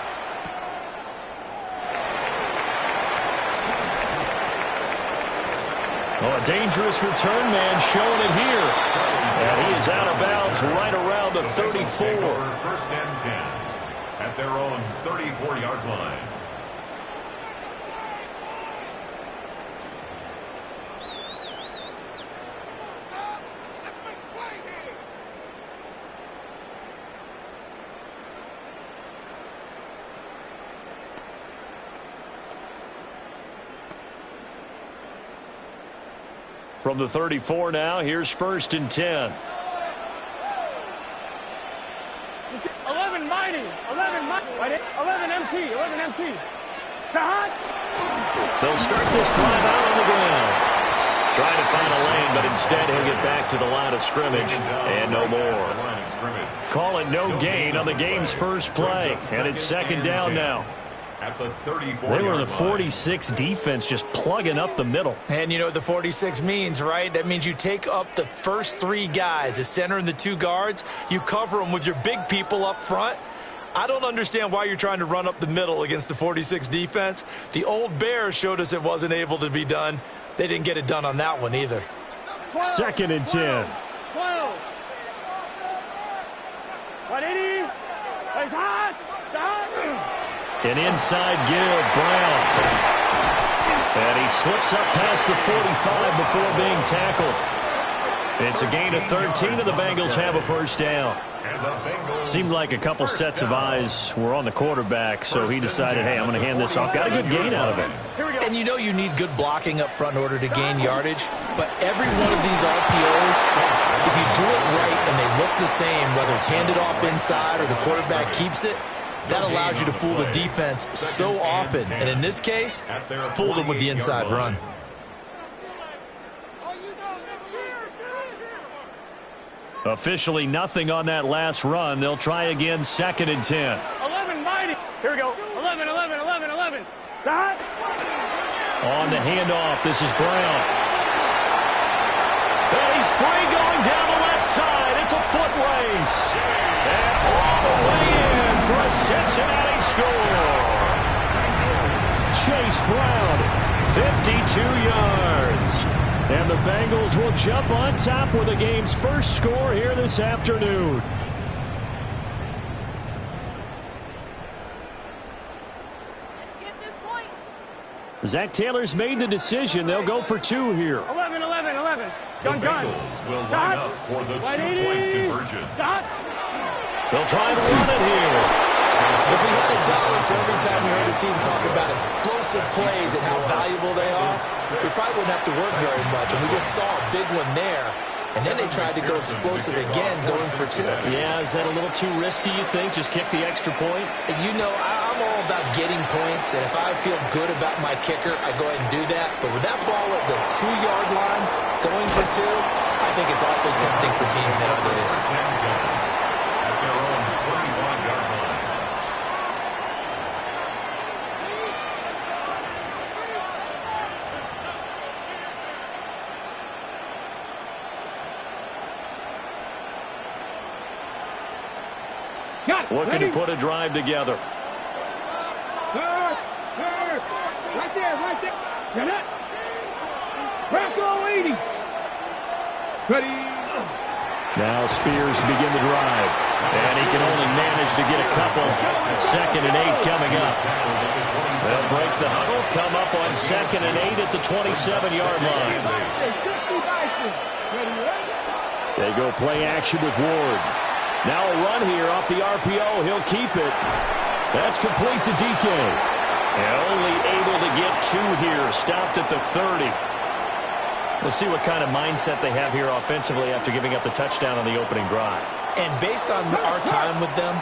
Oh, a dangerous return man showing it here. And he is out of bounds right around the 34. First and 10 at their own 34-yard line. From the 34 now, here's first and 10. 11 mighty, 11 MT, 11 MT. They'll start this drive out on the ground. Trying to find a lane, but instead he'll get back to the line of scrimmage and no more. Call it no gain on the game's first play, and it's second down now. At the 34. They were the 46 defense just plugging up the middle. And you know what the 46 means, right? That means you take up the first three guys, the center and the two guards. You cover them with your big people up front. I don't understand why you're trying to run up the middle against the 46 defense. The old Bears showed us it wasn't able to be done. They didn't get it done on that one either. 12, Second and 10. 12. 180. It's hot. An inside give, Brown. And he slips up past the 45 before being tackled. It's a gain of 13, and the Bengals have a first down. Seemed like a couple sets of eyes were on the quarterback, so he decided, hey, I'm going to hand this off. Got a good gain out of it. And you know you need good blocking up front in order to gain yardage, but every one of these RPOs, if you do it right and they look the same, whether it's handed off inside or the quarterback keeps it, that allows you to fool the defense so often. And in this case, fooled them with the inside run. Officially nothing on that last run. They'll try again, second and 10. 11 mighty. Here we go. 11. On the handoff, this is Brown. And he's free going down the left side. It's a foot race. And all the way in for a Cincinnati score. Chase Brown, 52 yards. And the Bengals will jump on top with the game's first score here this afternoon. Zach Taylor's made the decision. They'll go for two here. 11. The Bengals will line up for the two-point conversion. They'll try to run it here. If we had $1 for every time we heard a team talk about explosive plays and how valuable they are, we probably wouldn't have to work very much. And we just saw a big one there. And then they tried to go explosive again, going for two. Yeah, is that a little too risky, you think? Just kick the extra point? And you know, I'm all about getting points. And if I feel good about my kicker, I go ahead and do that. But with that ball at the 2-yard line, going for two, I think it's awfully tempting for teams nowadays. At their own 21-yard line. looking to put a drive together. Right there. Get it. Bronco 80. Ready. Now Spears to begin the drive. And he can only manage to get a couple. 2nd and 8 coming up. They'll break the huddle, come up on 2nd and 8 at the 27-yard line. They go play action with Ward. Now a run here off the RPO. He'll keep it. That's complete to DK. And only able to get 2 here. Stopped at the 30. We'll see what kind of mindset they have here offensively after giving up the touchdown on the opening drive. And based on our time with them,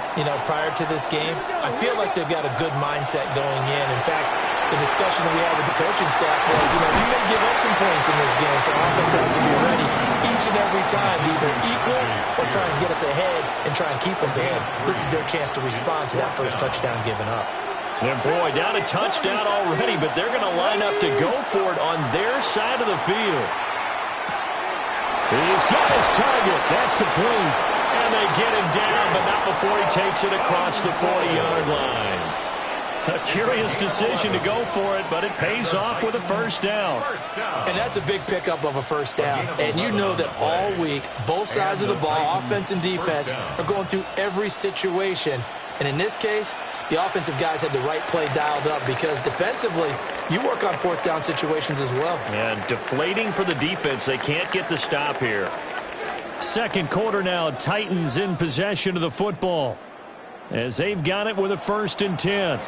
prior to this game, I feel like they've got a good mindset going in. In fact, the discussion that we had with the coaching staff was, we may give up some points in this game, so offense has to be ready each and every time to either equal or try and get us ahead and try and keep us ahead. This is their chance to respond to that first touchdown given up. And boy, down a touchdown already, but they're going to line up to go for it on their side of the field. He's got his target. That's complete. And they get him down, but not before he takes it across the 40-yard line. A curious decision to go for it, but it pays off with a first down. And that's a big pickup of a first down. And you know that all week, both sides of the ball, offense and defense, are going through every situation. And in this case, the offensive guys had the right play dialed up because defensively, you work on 4th down situations as well. And deflating for the defense. They can't get the stop here. 2nd quarter now, Titans in possession of the football as they've got it with a 1st and 10.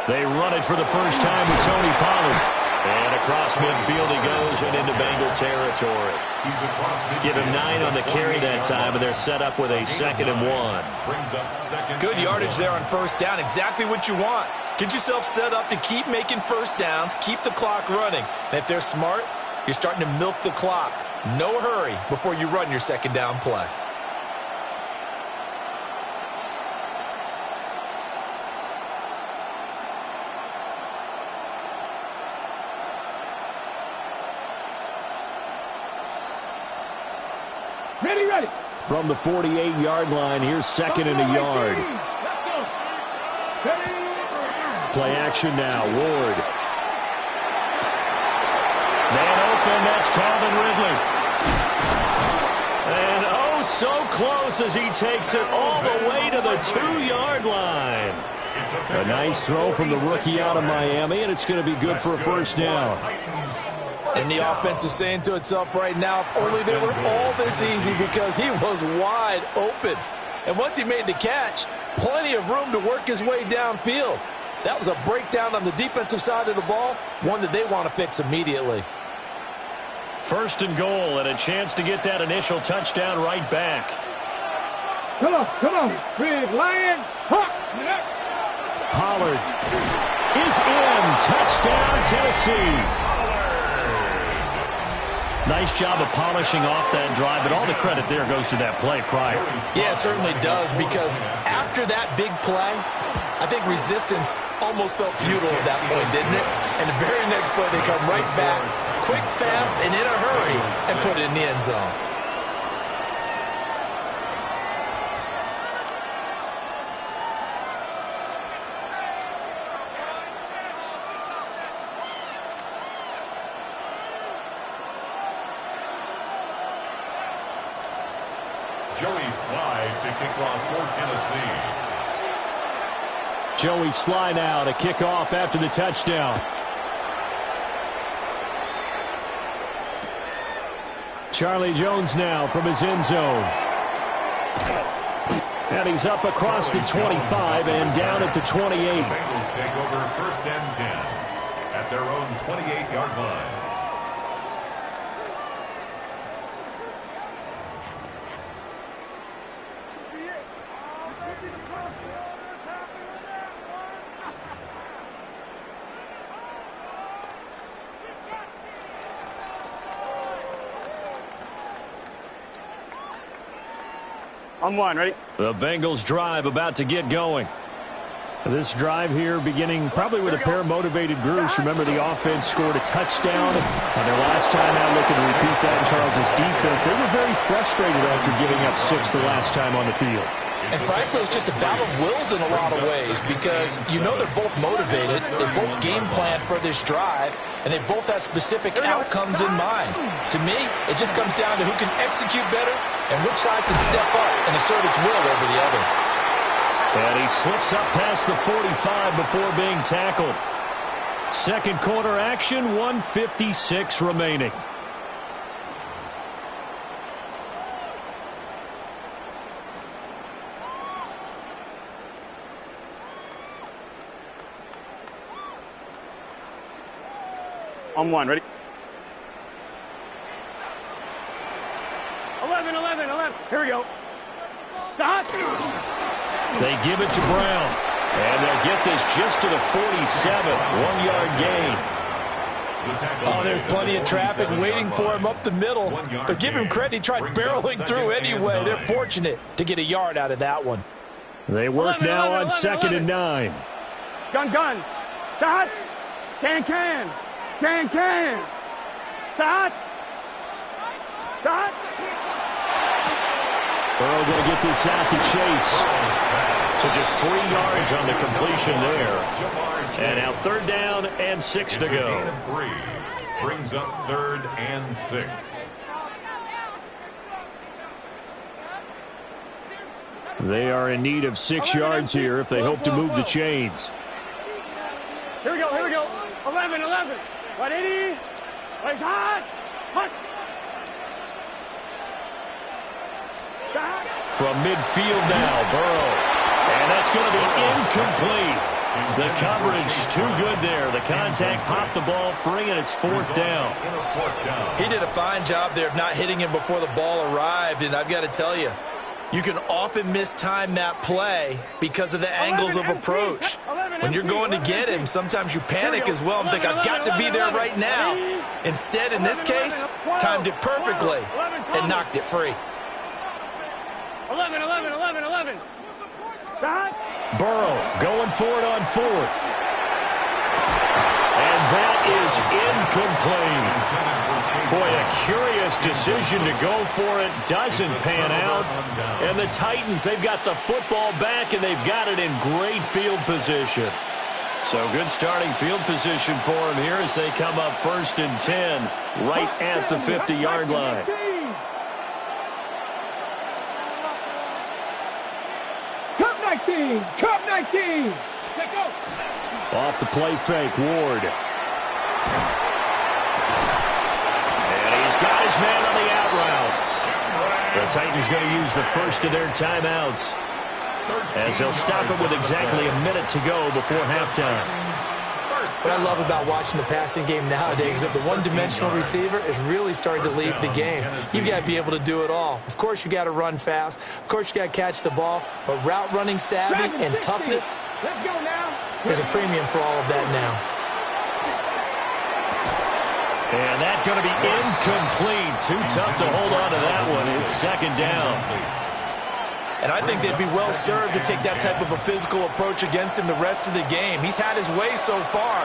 They run it for the first time with Tony Pollard. And across midfield he goes and into Bengal territory. Give him 9 on the carry that time, and they're set up with a 2nd and 1. Good yardage there on first down. Exactly what you want. Get yourself set up to keep making first downs, keep the clock running. And if they're smart, you're starting to milk the clock. No hurry before you run your 2nd down play. Ready. From the 48-yard line, here's 2nd and a yard. Play action now, Ward. Man open, that's Calvin Ridley. And oh, so close as he takes it all the way to the 2-yard line. A nice throw from the rookie out of Miami, and it's going to be good for a first down. And the offense is saying to itself right now, if only they were all this easy, because he was wide open. And once he made the catch, plenty of room to work his way downfield. That was a breakdown on the defensive side of the ball, one that they want to fix immediately. 1st and goal, and a chance to get that initial touchdown right back. Come on. Big Lion. Pollard is in. Touchdown, Tennessee. Nice job of polishing off that drive, but all the credit there goes to that play prior. Yeah, it certainly does, because after that big play, I think resistance almost felt futile at that point, didn't it? And the very next play, they come right back, quick, fast, and in a hurry, and put it in the end zone. Joey Slye to kick off for Tennessee. Joey Slye now to kick off after the touchdown. Charlie Jones now from his end zone. And he's up across the 25 and down at the 28. Bengals take over 1st and 10 at their own 28-yard line. On one, ready? The Bengals drive about to get going. This drive here beginning probably with a pair of motivated groups. Remember, the offense scored a touchdown on their last time out. Looking to repeat that in Charles' defense. They were very frustrated after giving up 6 the last time on the field. And frankly, it's just a battle of wills in a lot of ways because you know they're both motivated. They both game plan for this drive, and they both have specific outcomes in mind. To me, it just comes down to who can execute better and which side can step up and assert its will over the other. And he slips up past the 45 before being tackled. Second quarter action, 1:56 remaining. On one, ready? 11, 11, 11. Here we go. Stop. They give it to Brown. And they'll get this just to the 47. 1-yard gain. Oh, there's plenty of traffic waiting for him up the middle. But give him credit, he tried barreling through anyway. They're fortunate to get a yard out of that one. They work 11, now 11, on 2nd and 9. Gun. Stop. Can. Stop. Burrow going to get this out to Chase. So just 3 yards on the completion there. And now 3rd down and 6 to go. 3 brings up 3rd and 6. They are in need of 6 yards here if they hope to move the chains. Here we go. 11. 180. It's hot. Stop. From midfield now, Burrow. And that's going to be incomplete. The coverage too good there. The contact popped the ball free, and it's 4th down. He did a fine job there of not hitting him before the ball arrived, and I've got to tell you, you can often mistime that play because of the angles of approach. When you're going to get him, sometimes you panic as well and think, I've got to be there right now. Instead, in this case, timed it perfectly and knocked it free. 11. Stop. Burrow going for it on 4th. And that is incomplete. Boy, a curious decision to go for it. Doesn't pan out. And the Titans, they've got the football back, and they've got it in great field position. So good starting field position for them here as they come up 1st and 10 right at the 50-yard line. Cup 19. Let's go. Off the play fake, Ward. And he's got his man on the out route. The Titans going to use the first of their timeouts as they'll stop it with exactly a minute to go before halftime. What I love about watching the passing game nowadays is that the one-dimensional receiver is really starting to lead the game. You've got to be able to do it all. Of course, you got to run fast. Of course, you got to catch the ball. But route running savvy and toughness, there's a premium for all of that now. And that's going to be incomplete. Too tough to hold on to that one. It's 2nd down. And I think they'd be well served to take that type of a physical approach against him the rest of the game. He's had his way so far,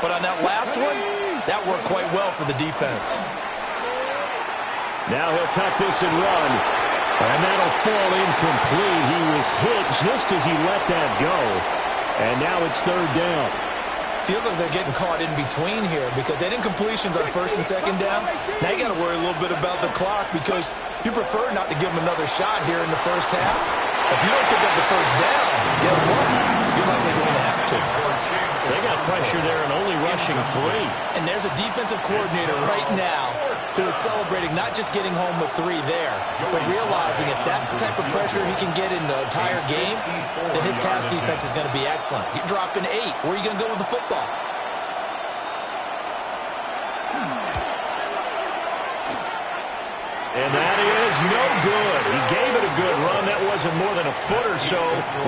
but on that last one, that worked quite well for the defense. Now he'll tuck this and run, and that'll fall incomplete. He was hit just as he let that go, and now it's 3rd down. Feels like they're getting caught in between here because they had incompletions on 1st and 2nd down. Now you got to worry a little bit about the clock because you prefer not to give them another shot here in the first half. If you don't pick up the 1st down, guess what? You're likely going to have to. They got pressure there and only rushing 3. And there's a defensive coordinator right now who is celebrating not just getting home with 3 there, but realizing if that's the type of pressure he can get in the entire game, then his pass defense is going to be excellent. You're dropping 8. Where are you going to go with the football? And that is no good. He gave it a good run. That wasn't more than a foot or so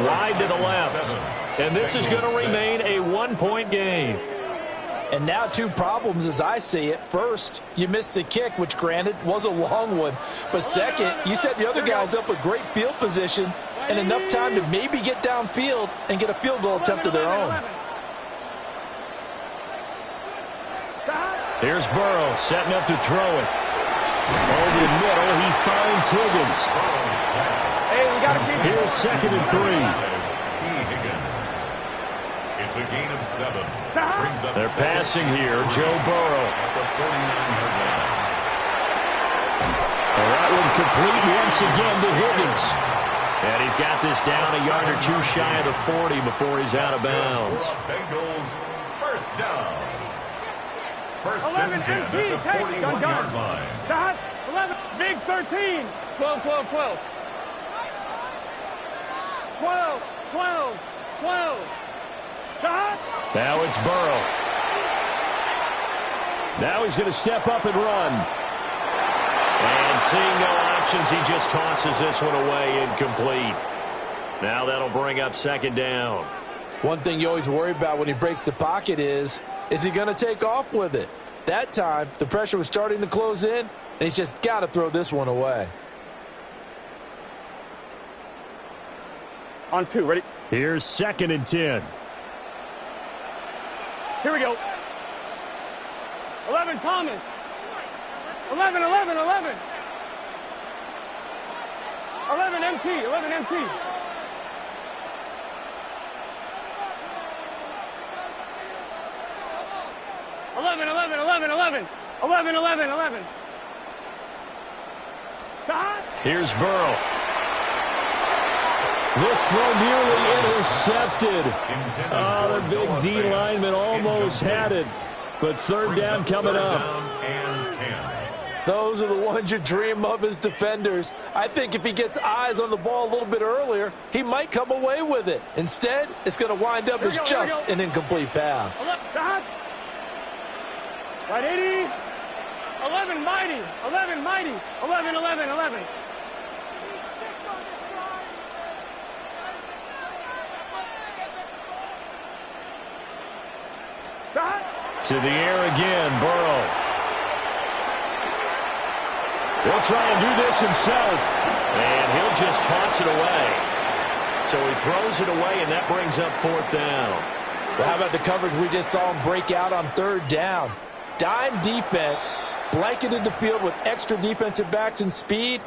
wide to the left. And this is going to remain a 1-point game. And now two problems as I see it. First, you missed the kick, which granted was a long one. But second, you set the other guys up with great field position and enough time to maybe get downfield and get a field goal attempt of their own. Here's Burrow setting up to throw it. Over the middle, he finds Higgins. Hey, we got to keep. Here's 2nd and 3. T. Higgins. It's a gain of 7. Brings up They're passing here. Joe Burrow. At the 39-yard line. That one complete once again to Higgins. And he's got this down a yard or two shy of the 40 before he's out of bounds. Bengals first down. First 11, and 10 at the 41-yard line. Dot, 11, big 13. 12, 12, 12. 12, 12, 12. Dot. Now it's Burrow. Now he's going to step up and run. And seeing no options, he just tosses this one away, incomplete. Now that'll bring up 2nd down. One thing you always worry about when he breaks the pocket is he going to take off with it? That time, the pressure was starting to close in, and he's just got to throw this one away. On 2, ready? Here's 2nd and 10. Here we go. 11, Thomas. 11, 11, 11. 11, MT, 11, MT. 11, 11, 11, 11. 11, 11, 11. Here's Burrow. This throw nearly intercepted. Oh, the big D lineman almost had it. But 3rd down coming up. Those are the ones you dream of as defenders. I think if he gets eyes on the ball a little bit earlier, he might come away with it. Instead, it's going to wind up as just an incomplete pass. Right, 80. 11, mighty. 11, mighty. 11, 11, 11. To the air again, Burrow. He'll try and do this himself. And he'll just toss it away. So he throws it away, and that brings up 4th down. Well, how about the coverage we just saw him break out on 3rd down? Dime defense, blanketed the field with extra defensive backs and speed,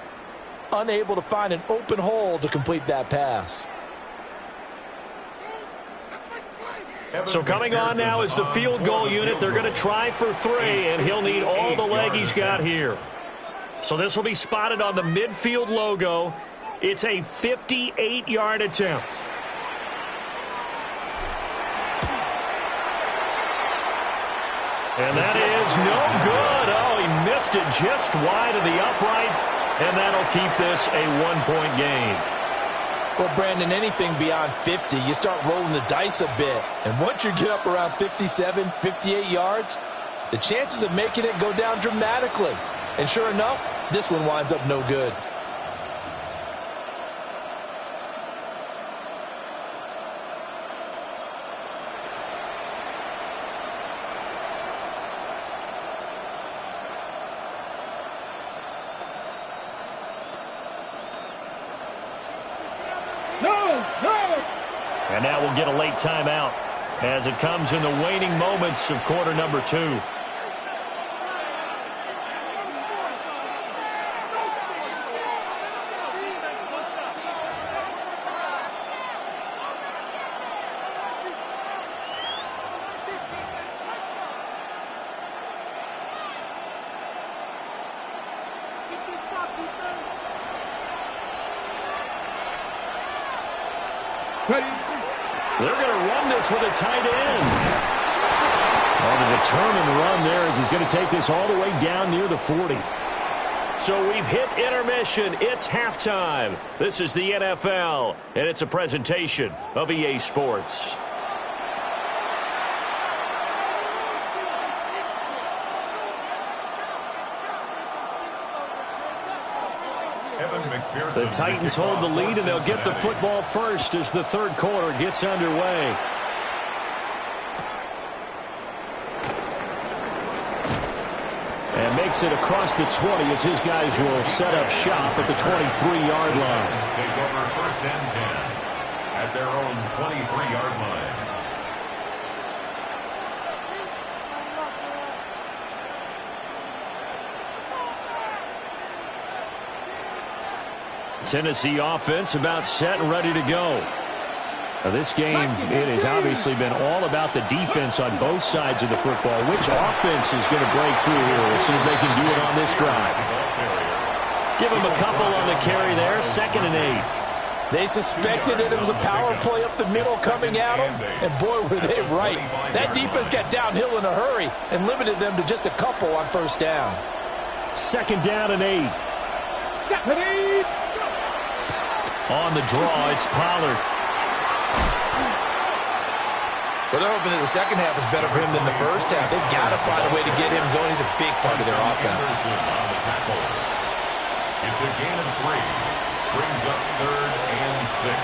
unable to find an open hole to complete that pass. So coming on now is the field goal unit. They're going to try for 3, and he'll need all the leg he's got here. So this will be spotted on the midfield logo. It's a 58-yard attempt. And that is no good. Oh, he missed it just wide of the upright, and that'll keep this a 1-point game. Well, Brandon, anything beyond 50, you start rolling the dice a bit. And once you get up around 57, 58 yards, the chances of making it go down dramatically. And sure enough, this one winds up no good. And now we'll get a late timeout as it comes in the waning moments of quarter number 2. They're going to run this with a tight end. Well, the determined run there as he's going to take this all the way down near the 40. So we've hit intermission. It's halftime. This is the NFL, and it's a presentation of EA Sports. The Titans hold the lead, and they'll get the football first as the 3rd quarter gets underway. And makes it across the 20 as his guys will set up shop at the 23-yard line. Take over 1st and 10 at their own 23-yard line. Tennessee offense about set and ready to go. Now this game, it has obviously been all about the defense on both sides of the football. Which offense is going to break through here? We'll see if they can do it on this drive. Give him a couple on the carry there. 2nd and 8. They suspected that it was a power play up the middle coming at them, and boy, were they right. That defense got downhill in a hurry and limited them to just a couple on 1st down. 2nd down and 8. On the draw, it's Pollard. Well, they're hoping that the second half is better for him than the first half. They've got to find a way to get him going. He's a big part of their offense. It's a gain of 3. Brings up 3rd and 6.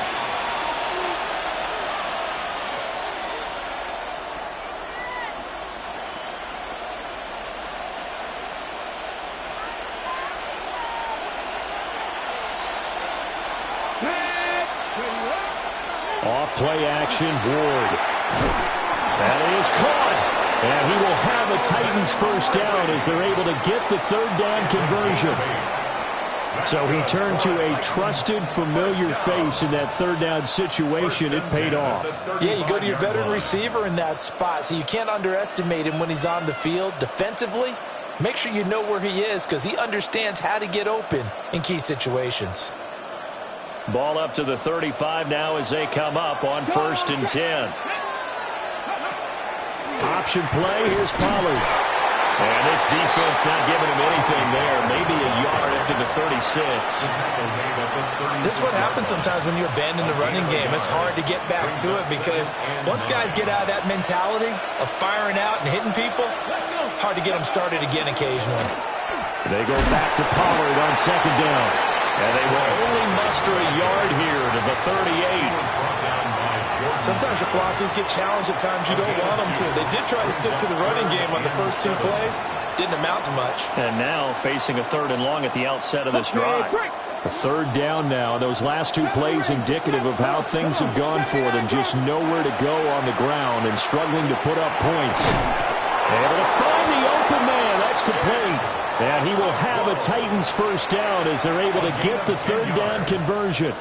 Off play action, Ward. That is caught. And he will have a Titans 1st down as they're able to get the 3rd down conversion. So he turned to a trusted, familiar face in that 3rd down situation. It paid off. Yeah, you go to your veteran receiver in that spot, so you can't underestimate him when he's on the field defensively. Make sure you know where he is because he understands how to get open in key situations. Ball up to the 35 now as they come up on 1st and 10. Option play, here's Pollard. And this defense not giving him anything there. Maybe a yard up to the 36. This is what happens sometimes when you abandon the running game. It's hard to get back to it because once guys get out of that mentality of firing out and hitting people, hard to get them started again occasionally. They go back to Pollard on 2nd down. And they will only muster a yard here to the 38. Sometimes your philosophies get challenged at times you don't want them to. They did try to stick to the running game on the first 2 plays. Didn't amount to much. And now facing a 3rd and long at the outset of this drive. A 3rd down now. Those last 2 plays indicative of how things have gone for them. Just nowhere to go on the ground and struggling to put up points. Able to find the open man. That's complete. And he will have a Titans 1st down as they're able to get the 3rd down conversion.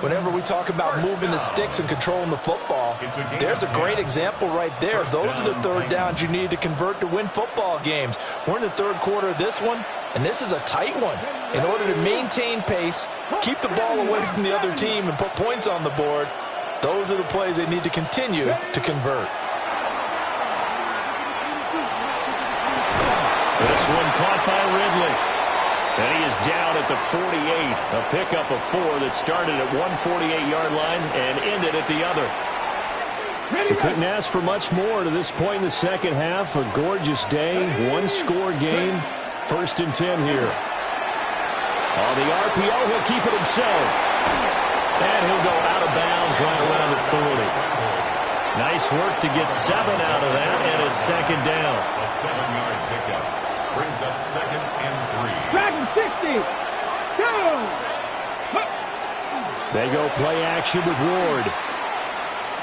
Whenever we talk about moving the sticks and controlling the football, there's a great example right there. Those are the 3rd downs you need to convert to win football games. We're in the 3rd quarter of this one, and this is a tight one. In order to maintain pace, keep the ball away from the other team, and put points on the board, those are the plays they need to continue to convert. This one caught by Ridley. And he is down at the 48. A pickup of 4 that started at one 48-yard line and ended at the other. We couldn't ask for much more to this point in the second half. A gorgeous day, 1-score game. 1st and 10 here. On the RPO, he'll keep it himself. And he'll go out of bounds right around the 40. Nice work to get 7 out of that, and it's 2nd down. A 7-yard pickup brings up 2nd and 3. Dragon 60. Down. They go play action with Ward.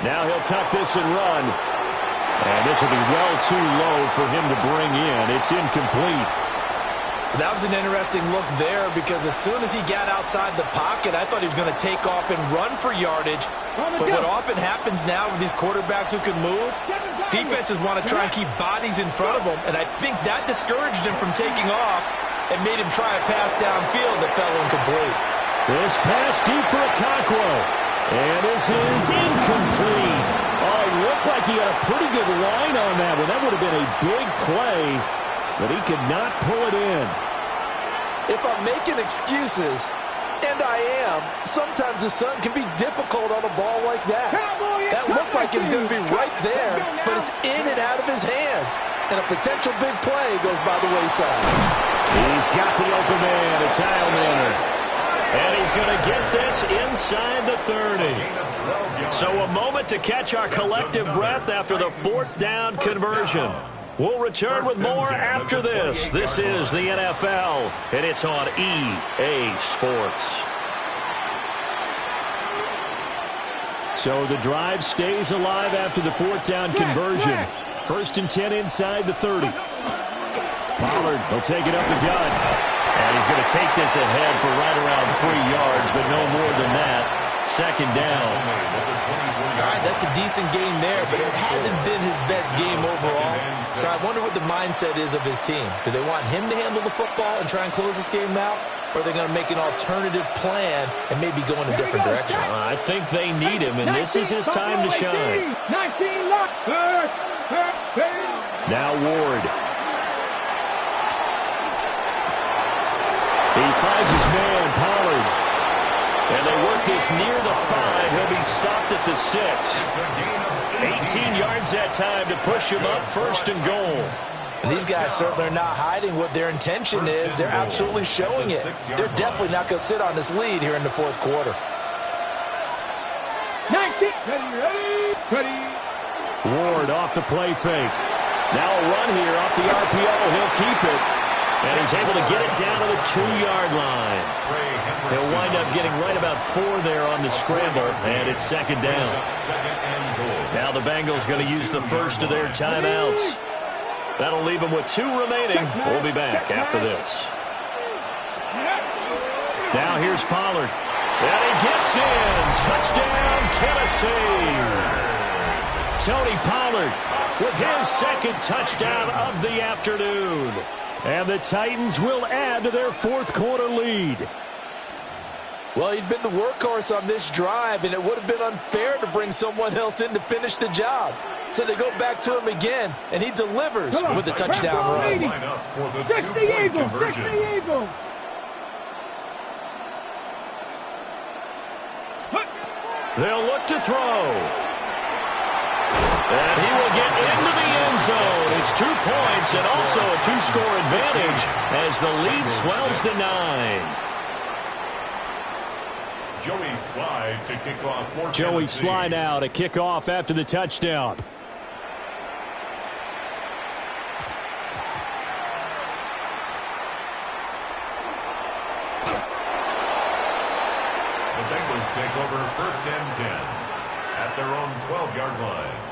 Now he'll tuck this and run. And this will be well too low for him to bring in. It's incomplete. That was an interesting look there because as soon as he got outside the pocket, I thought he was going to take off and run for yardage. But what often happens now with these quarterbacks who can move, defenses want to try and keep bodies in front of them, and I think that discouraged him from taking off and made him try a pass downfield that fell incomplete. This pass deep for Okonkwo. And this is incomplete. Oh, it looked like he had a pretty good line on that one. That would have been a big play, but he could not pull it in. If I'm making excuses, and I am, sometimes the sun can be difficult on a ball like that. That looked like it was going to be right there, but it's in and out of his hands. And a potential big play goes by the wayside. He's got the open man. It's Heilmann. And he's going to get this inside the 30. So a moment to catch our collective breath after the 4th down conversion. We'll return with more after this. This is the NFL, and it's on EA Sports. So the drive stays alive after the fourth down conversion. 1st and 10 inside the 30. Pollard will take it up the gut. And he's going to take this ahead for right around 3 yards, but no more than that. 2nd down. All right, that's a decent game there, but it hasn't been his best game overall. So I wonder what the mindset is of his team. Do they want him to handle the football and try and close this game out? Or are they going to make an alternative plan and maybe go in a different direction? I think they need him, and this is his time to shine. Now Ward. He finds his man, Pollard. And they work this near the 5. He'll be stopped at the 6. 18 yards that time to push him up 1st and goal. And these guys certainly are not hiding what their intention is. They're absolutely showing it. They're definitely not going to sit on this lead here in the 4th quarter. 19. Ready. Ward off the play fake. Now a run here off the RPO. He'll keep it. And he's able to get it down to the 2-yard line. He'll wind up getting right about 4 there on the scramble, and it's 2nd down. Now the Bengals going to use the first of their timeouts. That'll leave them with 2 remaining. We'll be back after this. Now here's Pollard. And he gets in. Touchdown, Tennessee. Tony Pollard with his 2nd touchdown of the afternoon. And the Titans will add to their 4th quarter lead. Well, he'd been the workhorse on this drive, and it would have been unfair to bring someone else in to finish the job. So they go back to him again, and he delivers with a touchdown run. Check the Eagle. They'll look to throw. And he will get into the end zone. It's 2 points and also a 2-score advantage as the lead swells to 9. Joey Slye to kick off for Joey Tennessee. Slye now to kick off after the touchdown. The Bengals take over 1st and 10 at their own 12-yard line.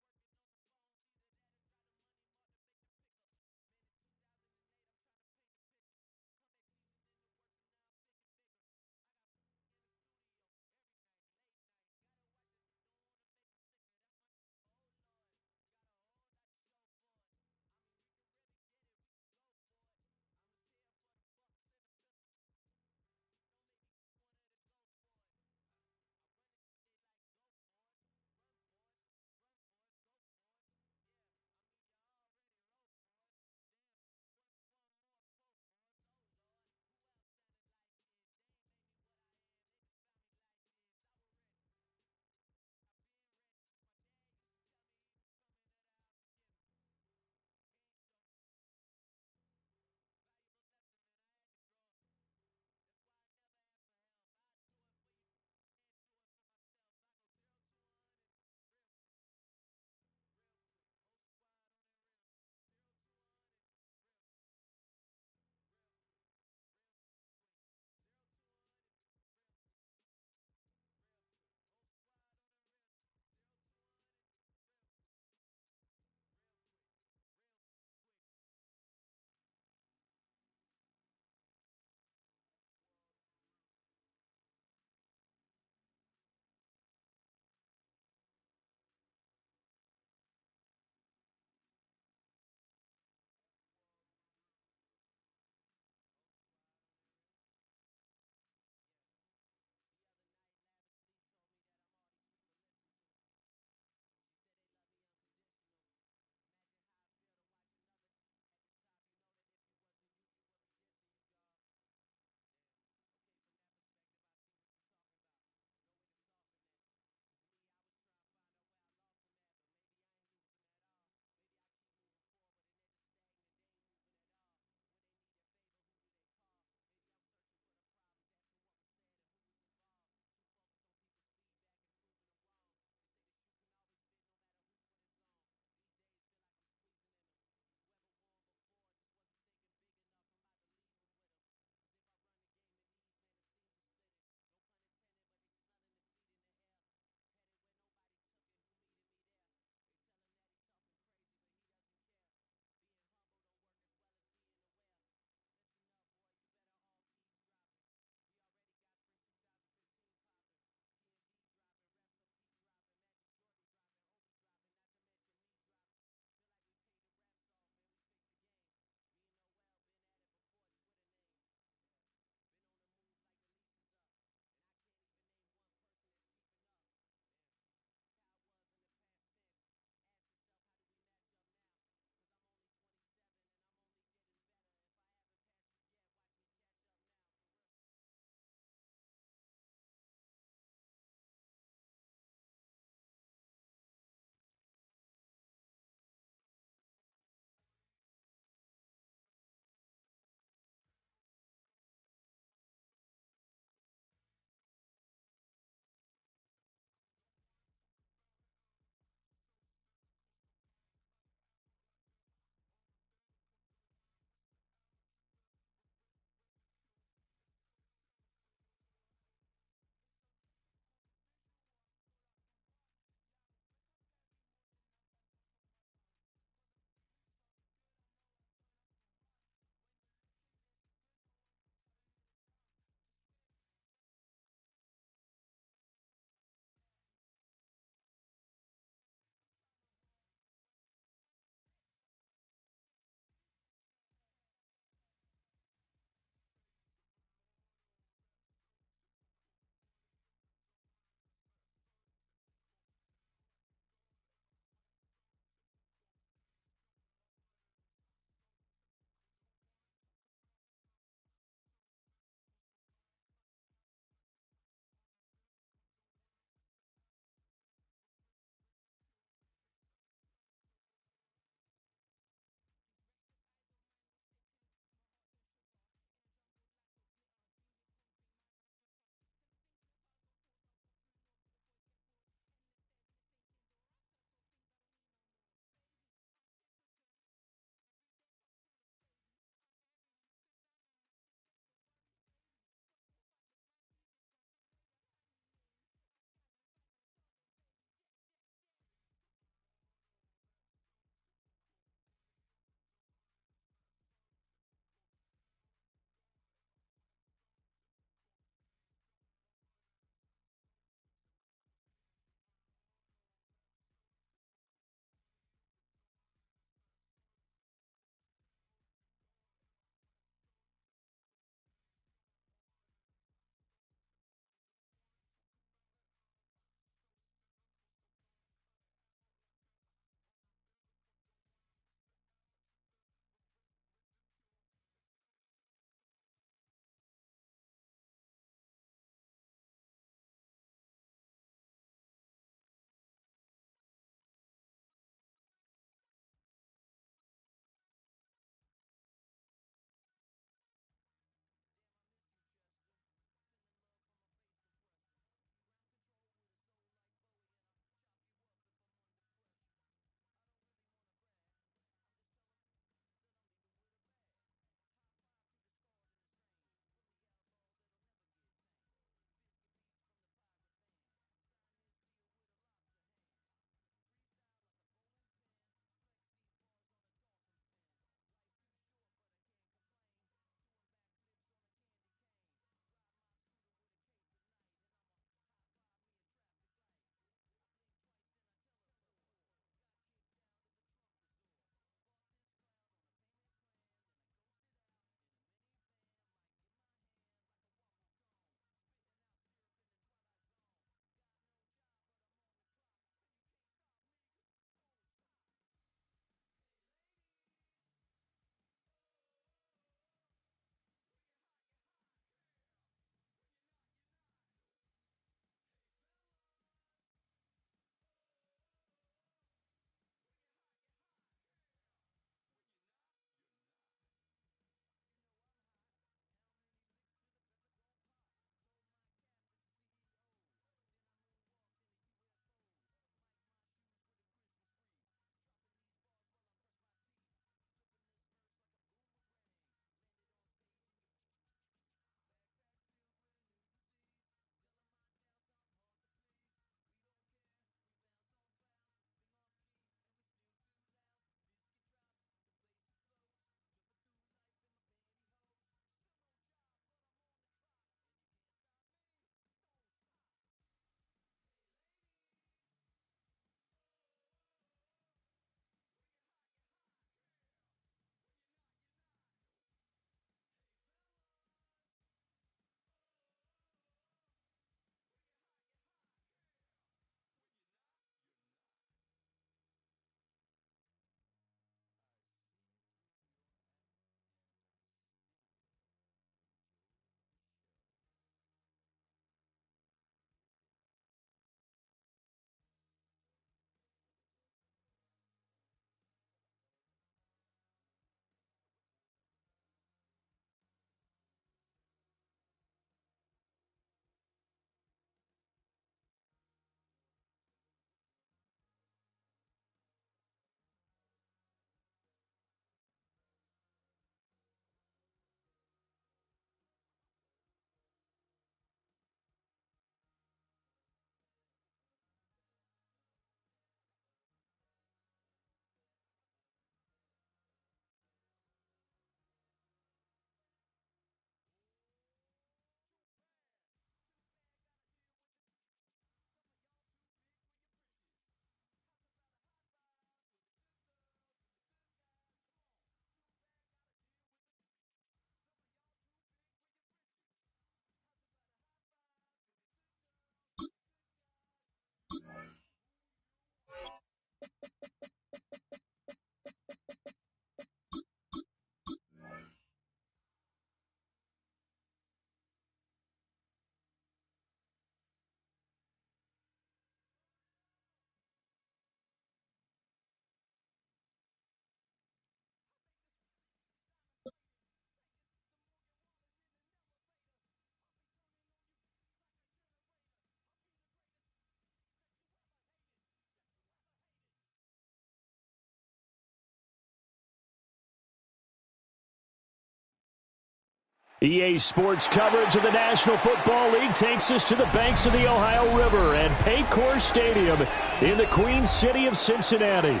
EA Sports coverage of the National Football League takes us to the banks of the Ohio River and Paycor Stadium in the Queen City of Cincinnati.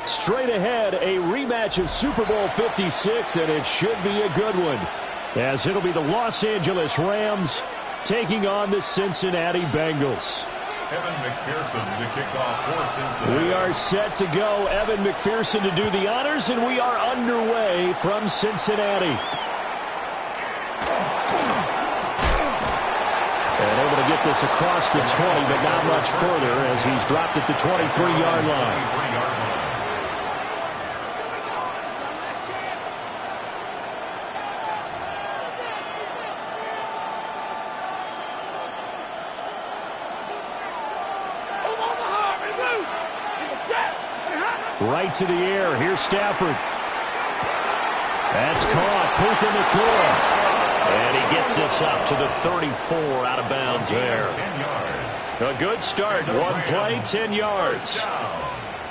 Straight ahead, a rematch of Super Bowl 56, and it should be a good one, as it'll be the Los Angeles Rams taking on the Cincinnati Bengals. Evan McPherson to kick off for Cincinnati. We are set to go. Evan McPherson to do the honors, and we are underway from Cincinnati. And able to get this across the 20, but not much further as he's dropped at the 23-yard line. Right to the air. Here's Stafford. That's caught. Puka Nacua. And he gets this up to the 34 out of bounds there. A good start. One play, 10 yards.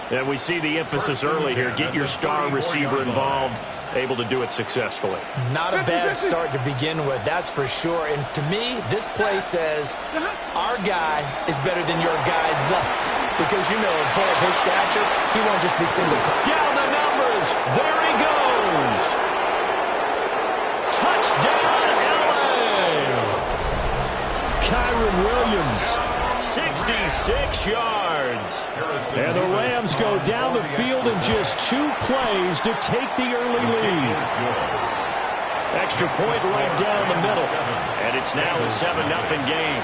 And we see the emphasis early here. Get your star receiver involved. Able to do it successfully. Not a bad start to begin with, that's for sure. And to me, this play says our guy is better than your guy's because, you know, a player of his stature, he won't just be single cut. Down the numbers. There he goes. Touchdown, L.A. Kyren Williams. 66 yards. And the Rams go down the field in just 2 plays to take the early lead. Extra point right down the middle. And it's now a 7-0 game.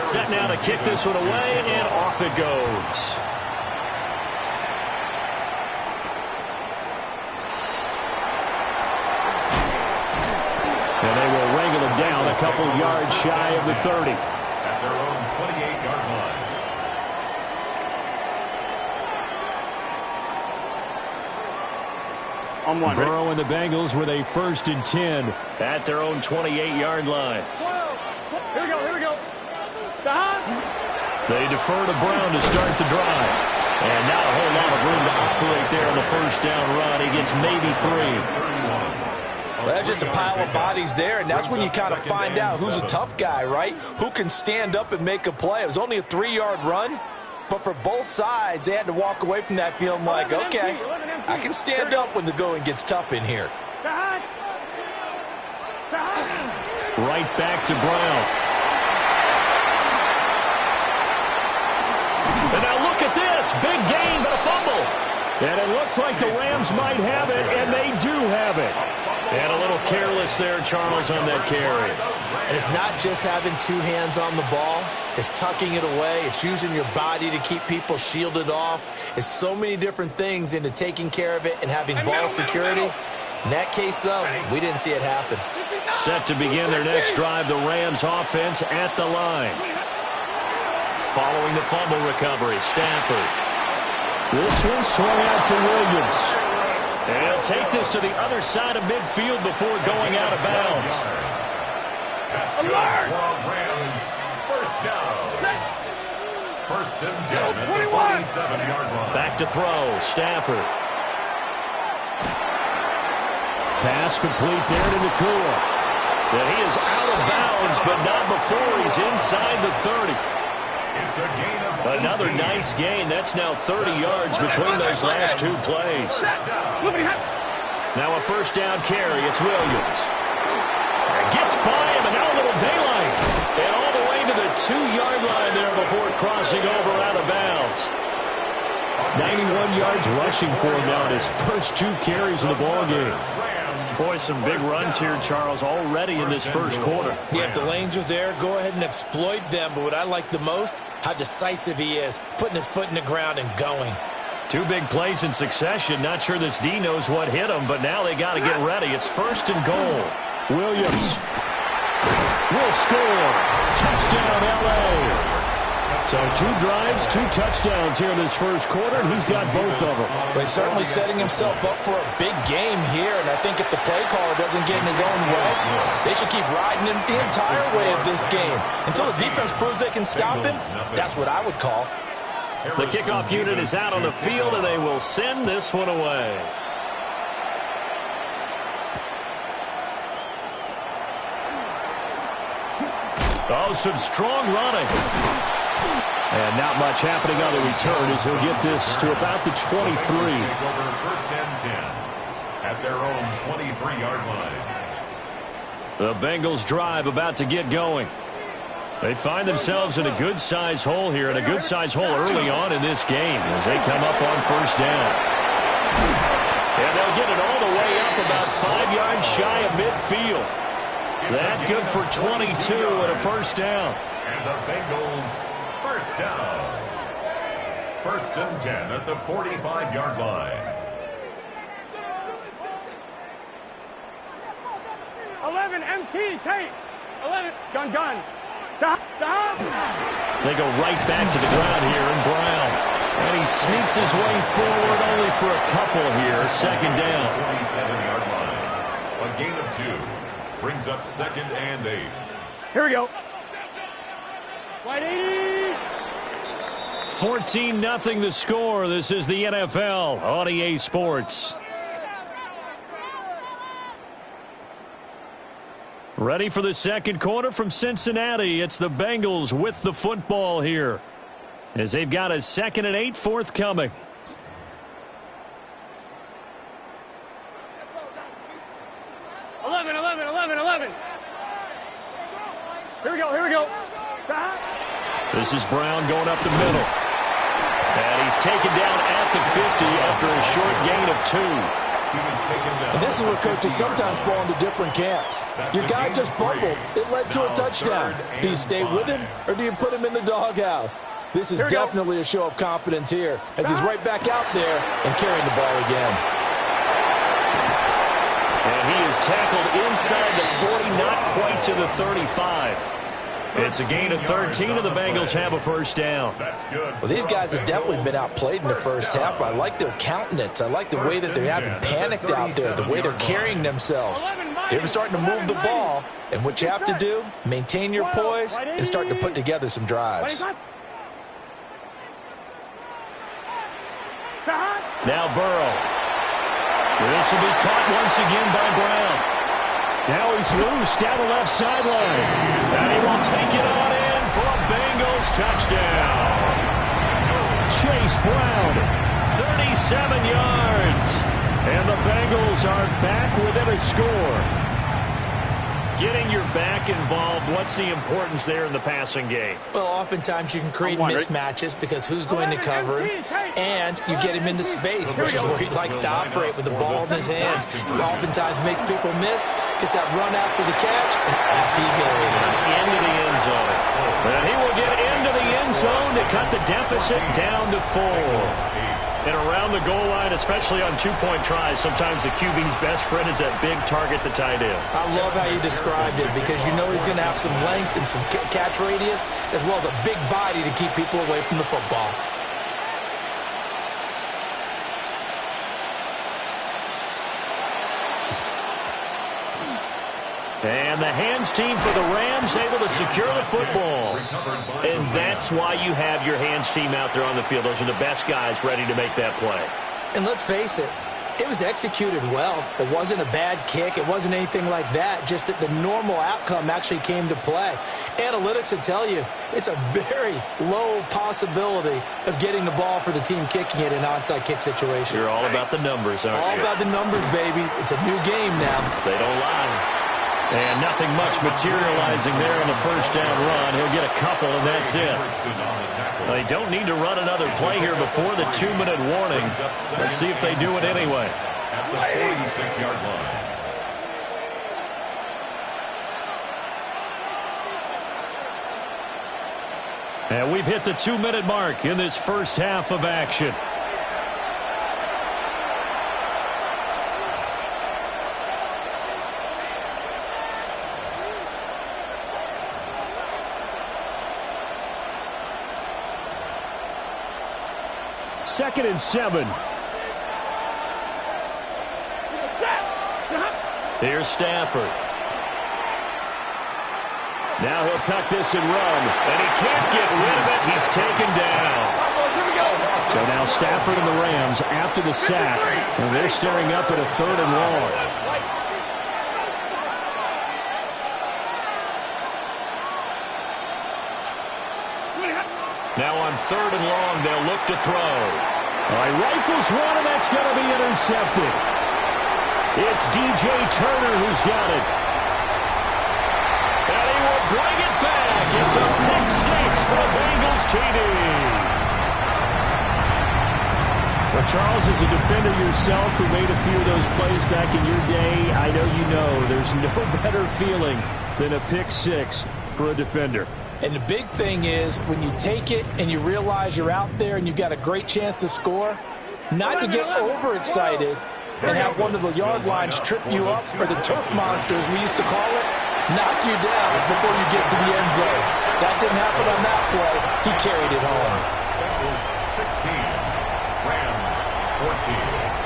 Set now to kick this one away, and off it goes. And they will wrangle him down a couple yards shy of the 30. At their own 28-yard line. On one. Burrow and the Bengals with a 1st and 10. At their own 28-yard line. Here we go, here we go. They defer to Brown to start the drive. And not a whole lot of room to operate there on the first down run. He gets maybe 3. Well, that's just a pile of bodies there, and that's when you kind of find out who's a tough guy, right? Who can stand up and make a play. It was only a 3-yard run, but for both sides, they had to walk away from that feeling like, okay, I can stand up when the going gets tough in here. Right back to Brown. And now look at this. Big gain, but a fumble. And it looks like the Rams might have it, and they do have it. And a little careless there, Charles, on that carry. And it's not just having 2 hands on the ball. It's tucking it away. It's using your body to keep people shielded off. It's so many different things into taking care of it and having ball security. In that case, though, we didn't see it happen. Set to begin their next drive, the Rams offense at the line. Following the fumble recovery, Stafford. This one swung out to Williams. And he'll take this to the other side of midfield before going out of bounds. That's good for Rams. First down. 1st and 10 at the 47-yard line. Back to throw, Stafford. Pass complete there to Nacua. And he is out of bounds, but not before he's inside the 30. It's a gain of Another nice gain. That's now 30 yards between those last 2 plays. Now a first down carry. It's Williams. Gets by him, and now a little daylight. And all the way to the 2-yard line there before crossing over out of bounds. 91 yards rushing for him now in his first 2 carries of the ball game. Boy, some big runs here, Charles, already in this first quarter. Yeah, if the lanes are there, go ahead and exploit them. But what I like the most, how decisive he is, putting his foot in the ground and going. 2 big plays in succession. Not sure this D knows what hit him, but now they got to get ready. It's 1st and goal. Williams will score. Touchdown, L.A. So 2 drives, 2 touchdowns here in this first quarter, and he's got both of them. But he's certainly setting himself up for a big game here, and I think if the play caller doesn't get in his own way, they should keep riding him the entire way of this game. Until the defense proves they can stop him, that's what I would call. The kickoff unit is out on the field, and they will send this one away. Oh, some strong running. And not much happening on the return as he'll get this to about the 23. First and 10 at their own 23-yard line. The Bengals drive about to get going. They find themselves in a good-sized hole here, and a good-sized hole early on in this game as they come up on first down. And they'll get it all the way up about 5 yards shy of midfield. That good for 22 and a first down. And the Bengals first down. First and 10 at the 45-yard line. 11, MT, tape. 11, gun. Stop. They go right back to the ground here, and Brown. And he sneaks his way forward only for a couple here. Second down. 47-yard line. A gain of 2. Brings up second and 8. Here we go. Wide 80. 14-0 the score. This is the NFL on EA Sports. Ready for the second quarter from Cincinnati. It's the Bengals with the football here, as they've got a 2nd and 8 forthcoming. Eleven. Here we go. This is Brown going up the middle. And he's taken down at the 50 after a short gain of 2. And this is where coaches sometimes fall into different camps. Your guy just fumbled. It led to a touchdown. Do you stay with him, or do you put him in the doghouse? This is definitely a show of confidence here, as he's right back out there and carrying the ball again. And he is tackled inside the 40, not quite to the 35. It's a gain of 13, and the Bengals have a first down. Well, these guys have definitely been outplayed in the first half. I like their countenance. I like the way that they haven't panicked out there, the way they're carrying themselves. They're starting to move the ball, and what you have to do, maintain your poise and start to put together some drives. Now Burrow. This will be caught once again by Brown. Now he's loose down the left sideline. And he will take it on in for a Bengals touchdown. Chase Brown. 37 yards. And the Bengals are back within a score. Getting your back involved, what's the importance there in the passing game? Well, oftentimes you can create mismatches because who's going to cover him, and you get him into space, which is where he likes to operate with the ball in his hands. He oftentimes makes people miss, gets that run after the catch, and off he goes. Into the end zone. And he will get into the end zone to cut the deficit down to 4. And around the goal line, especially on two-point tries, sometimes the QB's best friend is that big target, the tight end. I love how you described it because you know he's going to have some length and some catch radius as well as a big body to keep people away from the football. And the hands team for the Rams able to secure the football. And that's why you have your hands team out there on the field. Those are the best guys ready to make that play. And let's face it, it was executed well. It wasn't a bad kick. It wasn't anything like that. Just that the normal outcome actually came to play. Analytics will tell you it's a very low possibility of getting the ball for the team kicking it in an onside kick situation. You're all about the numbers, aren't you? All about the numbers, baby. It's a new game now. They don't lie. And nothing much materializing there on the first down run. He'll get a couple, and that's it. They don't need to run another play here before the 2-minute warning. Let's see if they do it anyway. At the 46-yard line. And we've hit the 2-minute mark in this first half of action. Second and 7. Here's Stafford. Now he'll tuck this and run. And he can't get rid of it. He's taken down. So now Stafford and the Rams after the sack. And they're staring up at a 3rd and long. Now on 3rd and long, they'll look to throw. All right, rifles one, and that's going to be intercepted. It's DJ Turner who's got it. And he will bring it back. It's a pick 6 for the Bengals TD. Well, Charles, as a defender yourself who made a few of those plays back in your day, I know you know there's no better feeling than a pick 6 for a defender. And the big thing is when you take it and you realize you're out there and you've got a great chance to score, not to get overexcited and have one of the yard lines trip you up, or the turf monster, as we used to call it, knock you down before you get to the end zone. That didn't happen on that play. He carried it home. Bengals 16, Rams 14.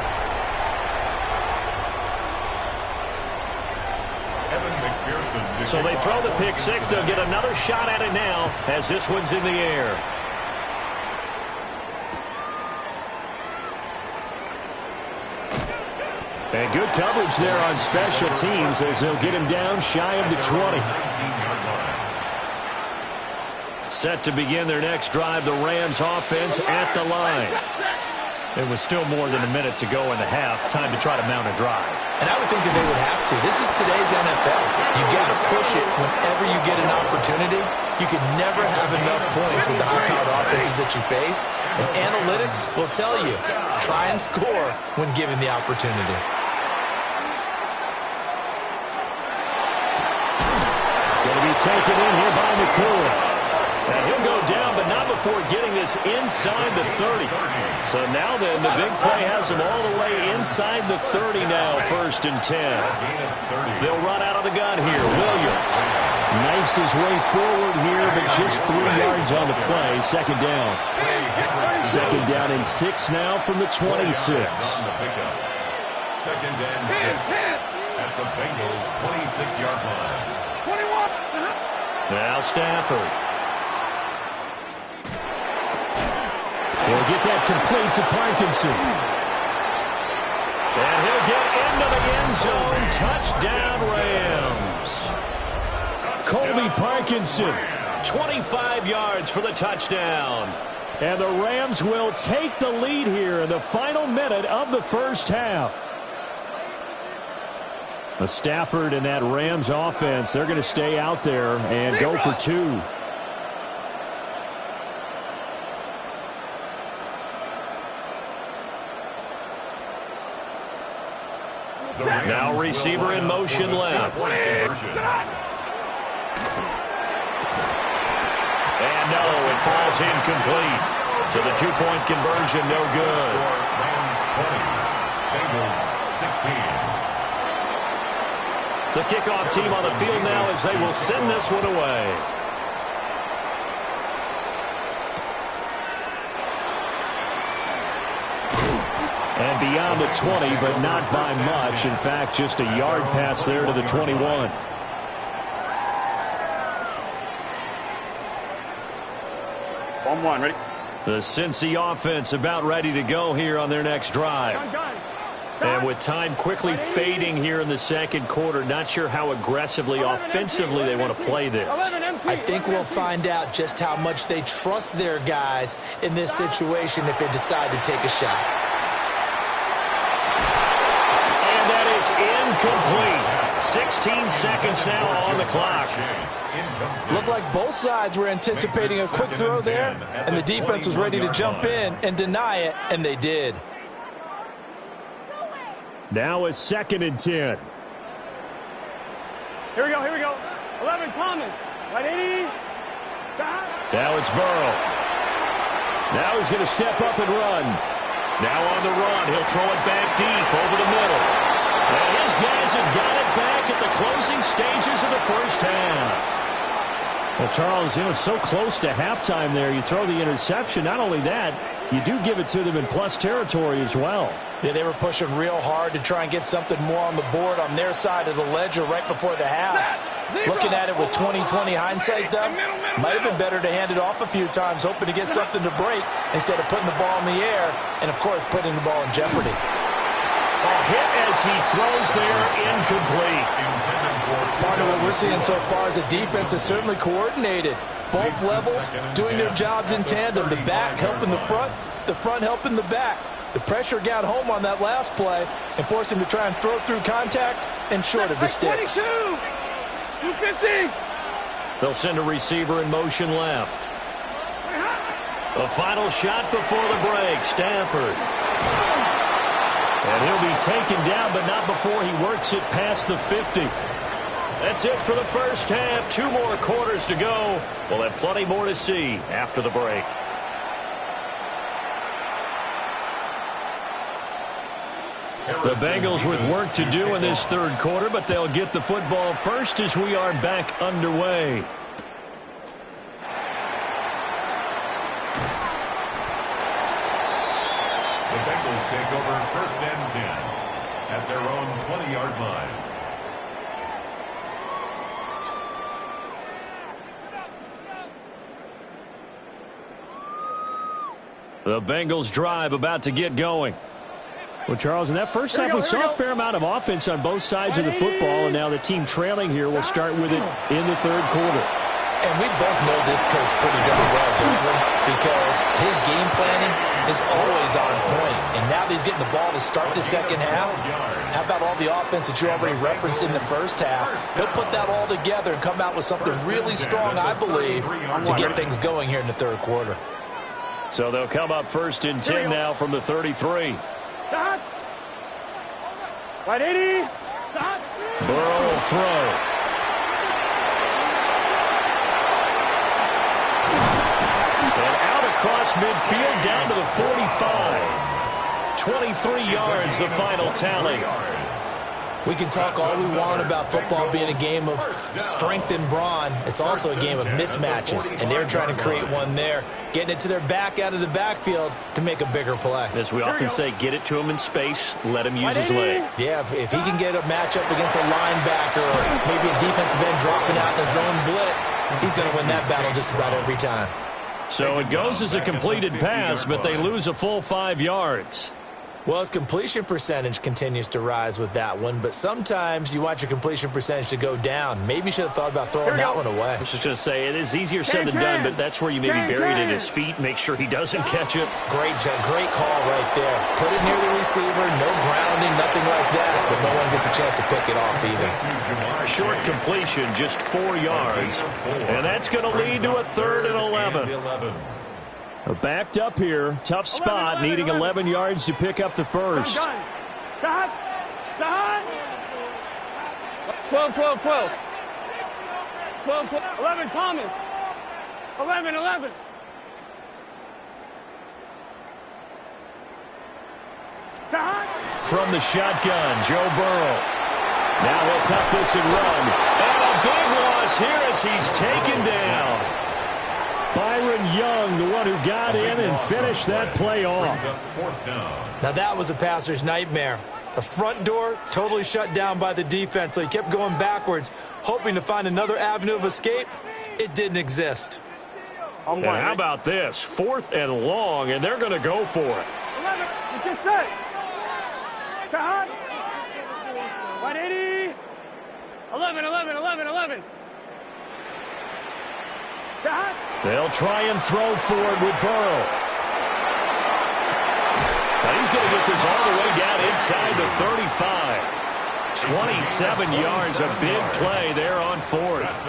So they throw the pick 6. They'll get another shot at it now as this one's in the air. And good coverage there on special teams as they'll get him down shy of the 20. Set to begin their next drive, the Rams offense at the line. It was still more than a minute to go in the half. Time to try to mount a drive. And I would think that they would have to. This is today's NFL. You got to push it whenever you get an opportunity. You can never have enough points with the high-powered offenses that you face. And analytics will tell you, try and score when given the opportunity. Going to be taken in here by McCoy. And he'll go down, but not before getting this inside the 30. So now then, the big play has him all the way inside the 30 now, 1st and 10. They'll run out of the gun here. Williams knifes his way forward here, but just 3 yards on the play. 2nd down. 2nd down and 6 now from the 26. 2nd and 6 at the Bengals' 26-yard line. 21. Now Stafford. He'll get that complete to Parkinson. And he'll get into the end zone. Touchdown, Rams. Colby Parkinson. 25 yards for the touchdown. And the Rams will take the lead here in the final minute of the first half. The Stafford and that Rams offense, they're going to stay out there and go for 2. Now receiver in motion left. And no, it falls incomplete. So the 2-point conversion, no good. Rams 20, Bengals 16. The kickoff team on the field now as they will send this one away. And beyond the 20, but not by much. In fact, just a yard pass there to the 21. One, ready? The Cincy offense about ready to go here on their next drive. And with time quickly fading here in the 2nd quarter, not sure how aggressively, offensively they want to play this. I think we'll find out just how much they trust their guys in this situation if they decide to take a shot. Incomplete. 16 seconds now on the clock. Looked like both sides were anticipating a quick throw there, and the defense was ready to jump in and deny it, and they did. Now a 2nd and 10. Here we go, 11, Thomas. Right 80. Now it's Burrow. Now he's going to step up and run. Now on the run, he'll throw it back deep over the middle. And his guys have got it back at the closing stages of the first half. Well, Charles, it's so close to halftime there. You throw the interception. Not only that, you do give it to them in plus territory as well. Yeah, they were pushing real hard to try and get something more on the board on their side of the ledger right before the half. Looking at it with 20/20 hindsight, though, might have been better to hand it off a few times, hoping to get something to break instead of putting the ball in the air and, of course, putting the ball in jeopardy. A hit as he throws there, incomplete. Part of what we're seeing so far is the defense is certainly coordinated. Both levels doing their jobs in tandem. The back helping the front helping the back. The pressure got home on that last play and forced him to try and throw through contact and short of the sticks. 250. They'll send a receiver in motion left. The final shot before the break, Stafford. And he'll be taken down, but not before he works it past the 50. That's it for the first half. 2 more quarters to go. We'll have plenty more to see after the break. The Bengals with work to do in this third quarter, but they'll get the football first as we are back underway. The Bengals take over 1st and 10 at their own 20-yard line. The Bengals drive about to get going. Well, Charles, in that first half, we saw a fair amount of offense on both sides of the football, and now the team trailing here will start with it in the third quarter. And we both know this coach pretty darn well, don't we? Because his game planning is always on point. And now that he's getting the ball to start the second half, how about all the offense that you already referenced in the first half? He'll put that all together and come out with something really strong, I believe, to get things going here in the third quarter. So they'll come up 1st and 10 now from the 33. Stop. 180. Stop. Burrow will throw. And out across midfield down to the 45. 23 yards, the final tally. We can talk all we want about football being a game of strength and brawn. It's also a game of mismatches, and they're trying to create one there, getting it to their back out of the backfield to make a bigger play. As we often say, get it to him in space, let him use his leg. Yeah, if he can get a matchup against a linebacker or maybe a defensive end dropping out in a zone blitz, he's going to win that battle just about every time. So it goes as a completed pass, but they lose a full 5 yards. Well, his completion percentage continues to rise with that one, but sometimes you want your completion percentage to go down. Maybe you should have thought about throwing that one away. I was just going to say, it is easier said than done, but that's where you maybe bury it at his feet, make sure he doesn't catch it. Great call right there. Put it near the receiver, no grounding, nothing like that, but no one gets a chance to pick it off either. Short completion, just 4 yards, and that's going to lead to a 3rd and 11. Backed up here, tough spot, needing 11 yards to pick up the first. 12, 12, 12. 12, 12. 11, Thomas. 11, 11. From the shotgun, Joe Burrow. Now he'll tuck this and run. And a big loss here as he's taken down. Byron Young, the one who got in and finished that play off. Now that was a passer's nightmare. The front door totally shut down by the defense, so he kept going backwards, hoping to find another avenue of escape. It didn't exist. And how about this? 4th and long, and they're going to go for it. 11, get set. 180. 11, 11, 11, 11. They'll try and throw forward with Burrow. Now he's going to get this all the way down inside the 35. 27 yards, a big play there on 4th.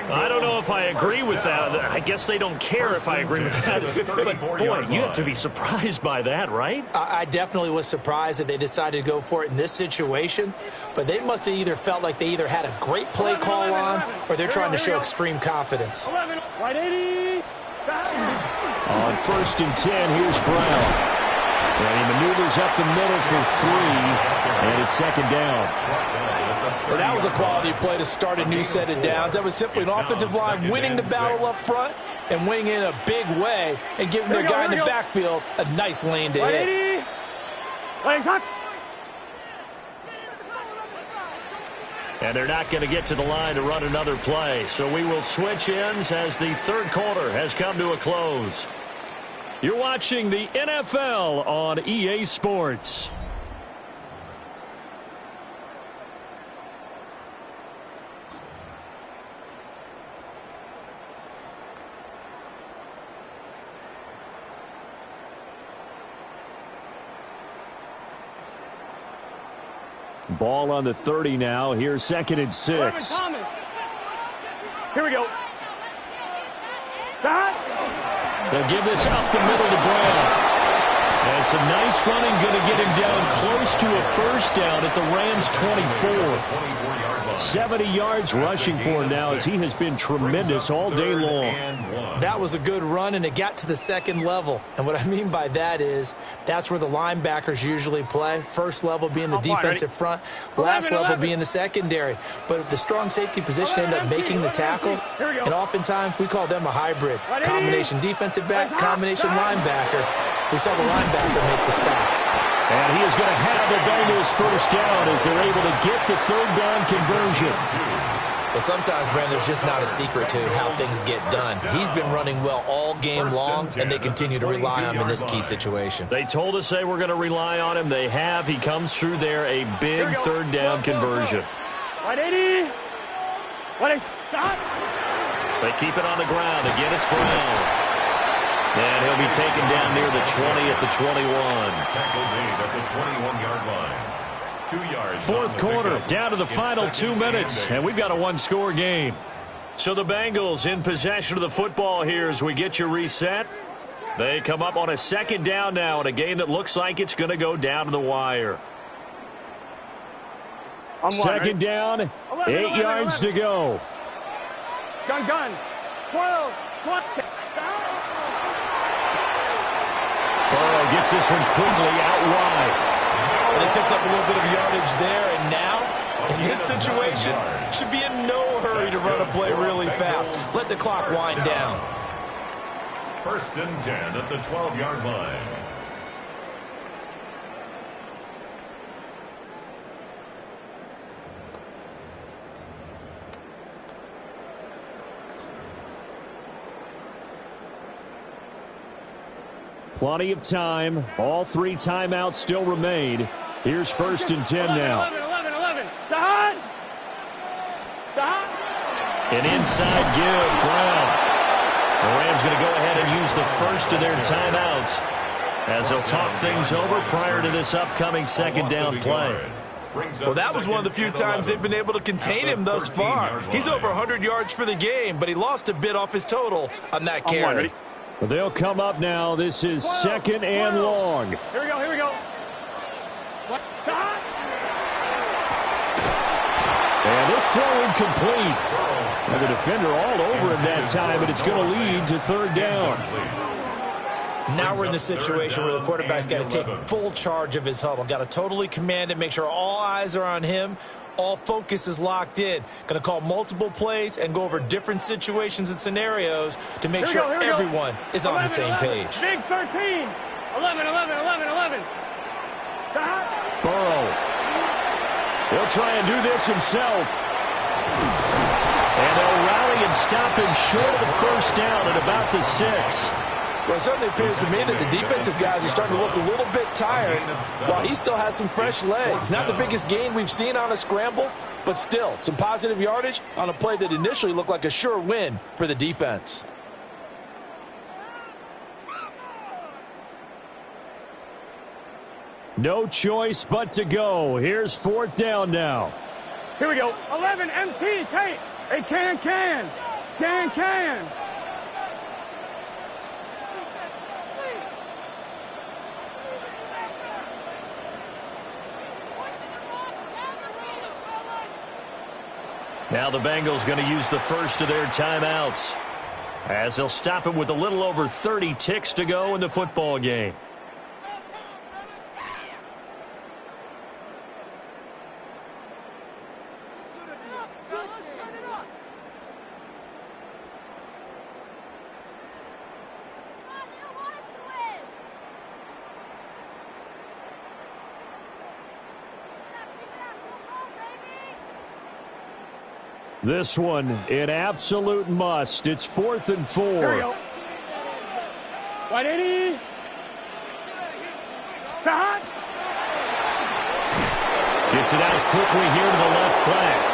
I don't know if I agree with that. I guess they don't care if I agree with that. But, boy, you have to be surprised by that, right? I definitely was surprised that they decided to go for it in this situation. But they must have either felt like they either had a great play call on or they're trying to show extreme confidence. 180. On 1st and 10, here's Brown. And he maneuvers up the middle for 3, and it's 2nd down. Well, that was a quality play to start a new set of downs. That was simply an offensive line winning the battle up front and winning in a big way and giving their guy in the backfield a nice lane to hit. And they're not going to get to the line to run another play, so we will switch ends as the third quarter has come to a close. You're watching the NFL on EA Sports. Ball on the 30 now. Here's 2nd and 6. Thomas. Here we go. Shot. They'll give this up the middle to Brown. And some nice running going to get him down close to a first down at the Rams' 24. 70 yards rushing for him now as he has been tremendous all day long. That was a good run, and it got to the 2nd level. And what I mean by that is that's where the linebackers usually play. First level being the defensive front, last level being the secondary. But the strong safety position ended up making the tackle, and oftentimes we call them a hybrid. Combination defensive back, combination linebacker. We saw the linebacker make the stop. And he is going to have the Bengals first down as they're able to get the 3rd down conversion. Well, sometimes, Brandon, there's just not a secret to how things get done. He's been running well all game long, and they continue to rely on him in this key situation. They told us they were going to rely on him. They have. He comes through there, a big 3rd down conversion. 180. What is stop? They keep it on the ground. Again, it's Brown. And he'll be taken down near the 20 at the 21. Tackle made at the 21-yard line. 2 yards. 4th quarter, down to the final 2 minutes, and we've got a 1-score game. So the Bengals in possession of the football here as we get you reset. They come up on a 2nd down now in a game that looks like it's going to go down to the wire. 2nd down, 8 yards to go. Gun. 12. Burrow gets this one quickly out wide. They picked up a little bit of yardage there, and now, in this situation, should be in no hurry to run a play really fast. Let the clock wind down. 1st and 10 at the 12-yard line. Plenty of time. All 3 timeouts still remain. Here's 1st and 10 now. 11. An inside give, Brown. The Rams going to go ahead and use the first of their timeouts as they'll talk things over prior to this upcoming 2nd down play. Well, that was one of the few times they've been able to contain him thus far. He's over 100 yards for the game, but he lost a bit off his total on that carry. They'll come up now. This is 2nd and long. Here we go. And this throw incomplete. And the defender all over him that time, but it's going to lead to 3rd down. Now we're in the situation where the quarterback's got to take full charge of his huddle. Got to totally command it, make sure all eyes are on him. All focus is locked in. Going to call multiple plays and go over different situations and scenarios to make sure everyone is on the same page. Big 13. 11. Burrow. He'll try and do this himself. And they'll rally and stop him short of the first down at about the 6. Well, it certainly appears to me that the defensive guys are starting to look a little bit tired while he still has some fresh legs. Not the biggest gain we've seen on a scramble, but still some positive yardage on a play that initially looked like a sure win for the defense. No choice but to go. Here's 4th down now. Here we go. 11 MT. Tate. A can. Now the Bengals going to use the first of their timeouts as they'll stop him with a little over 30 ticks to go in the football game. This one, an absolute must. It's 4th and 4. Here we go. 180. Shot. Gets it out quickly here to the left flank.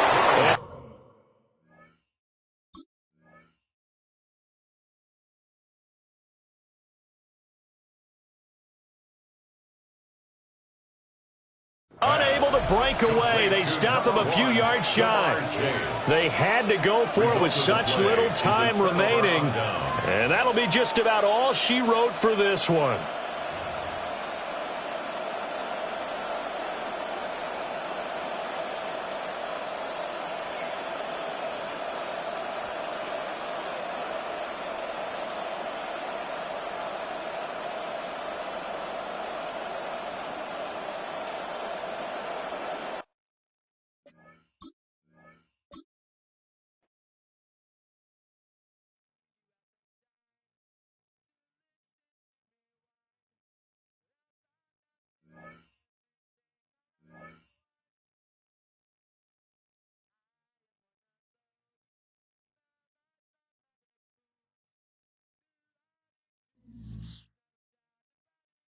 Unable to breakaway. They stop him a few yards shy. They had to go for it with such little time remaining. And that'll be just about all she wrote for this one.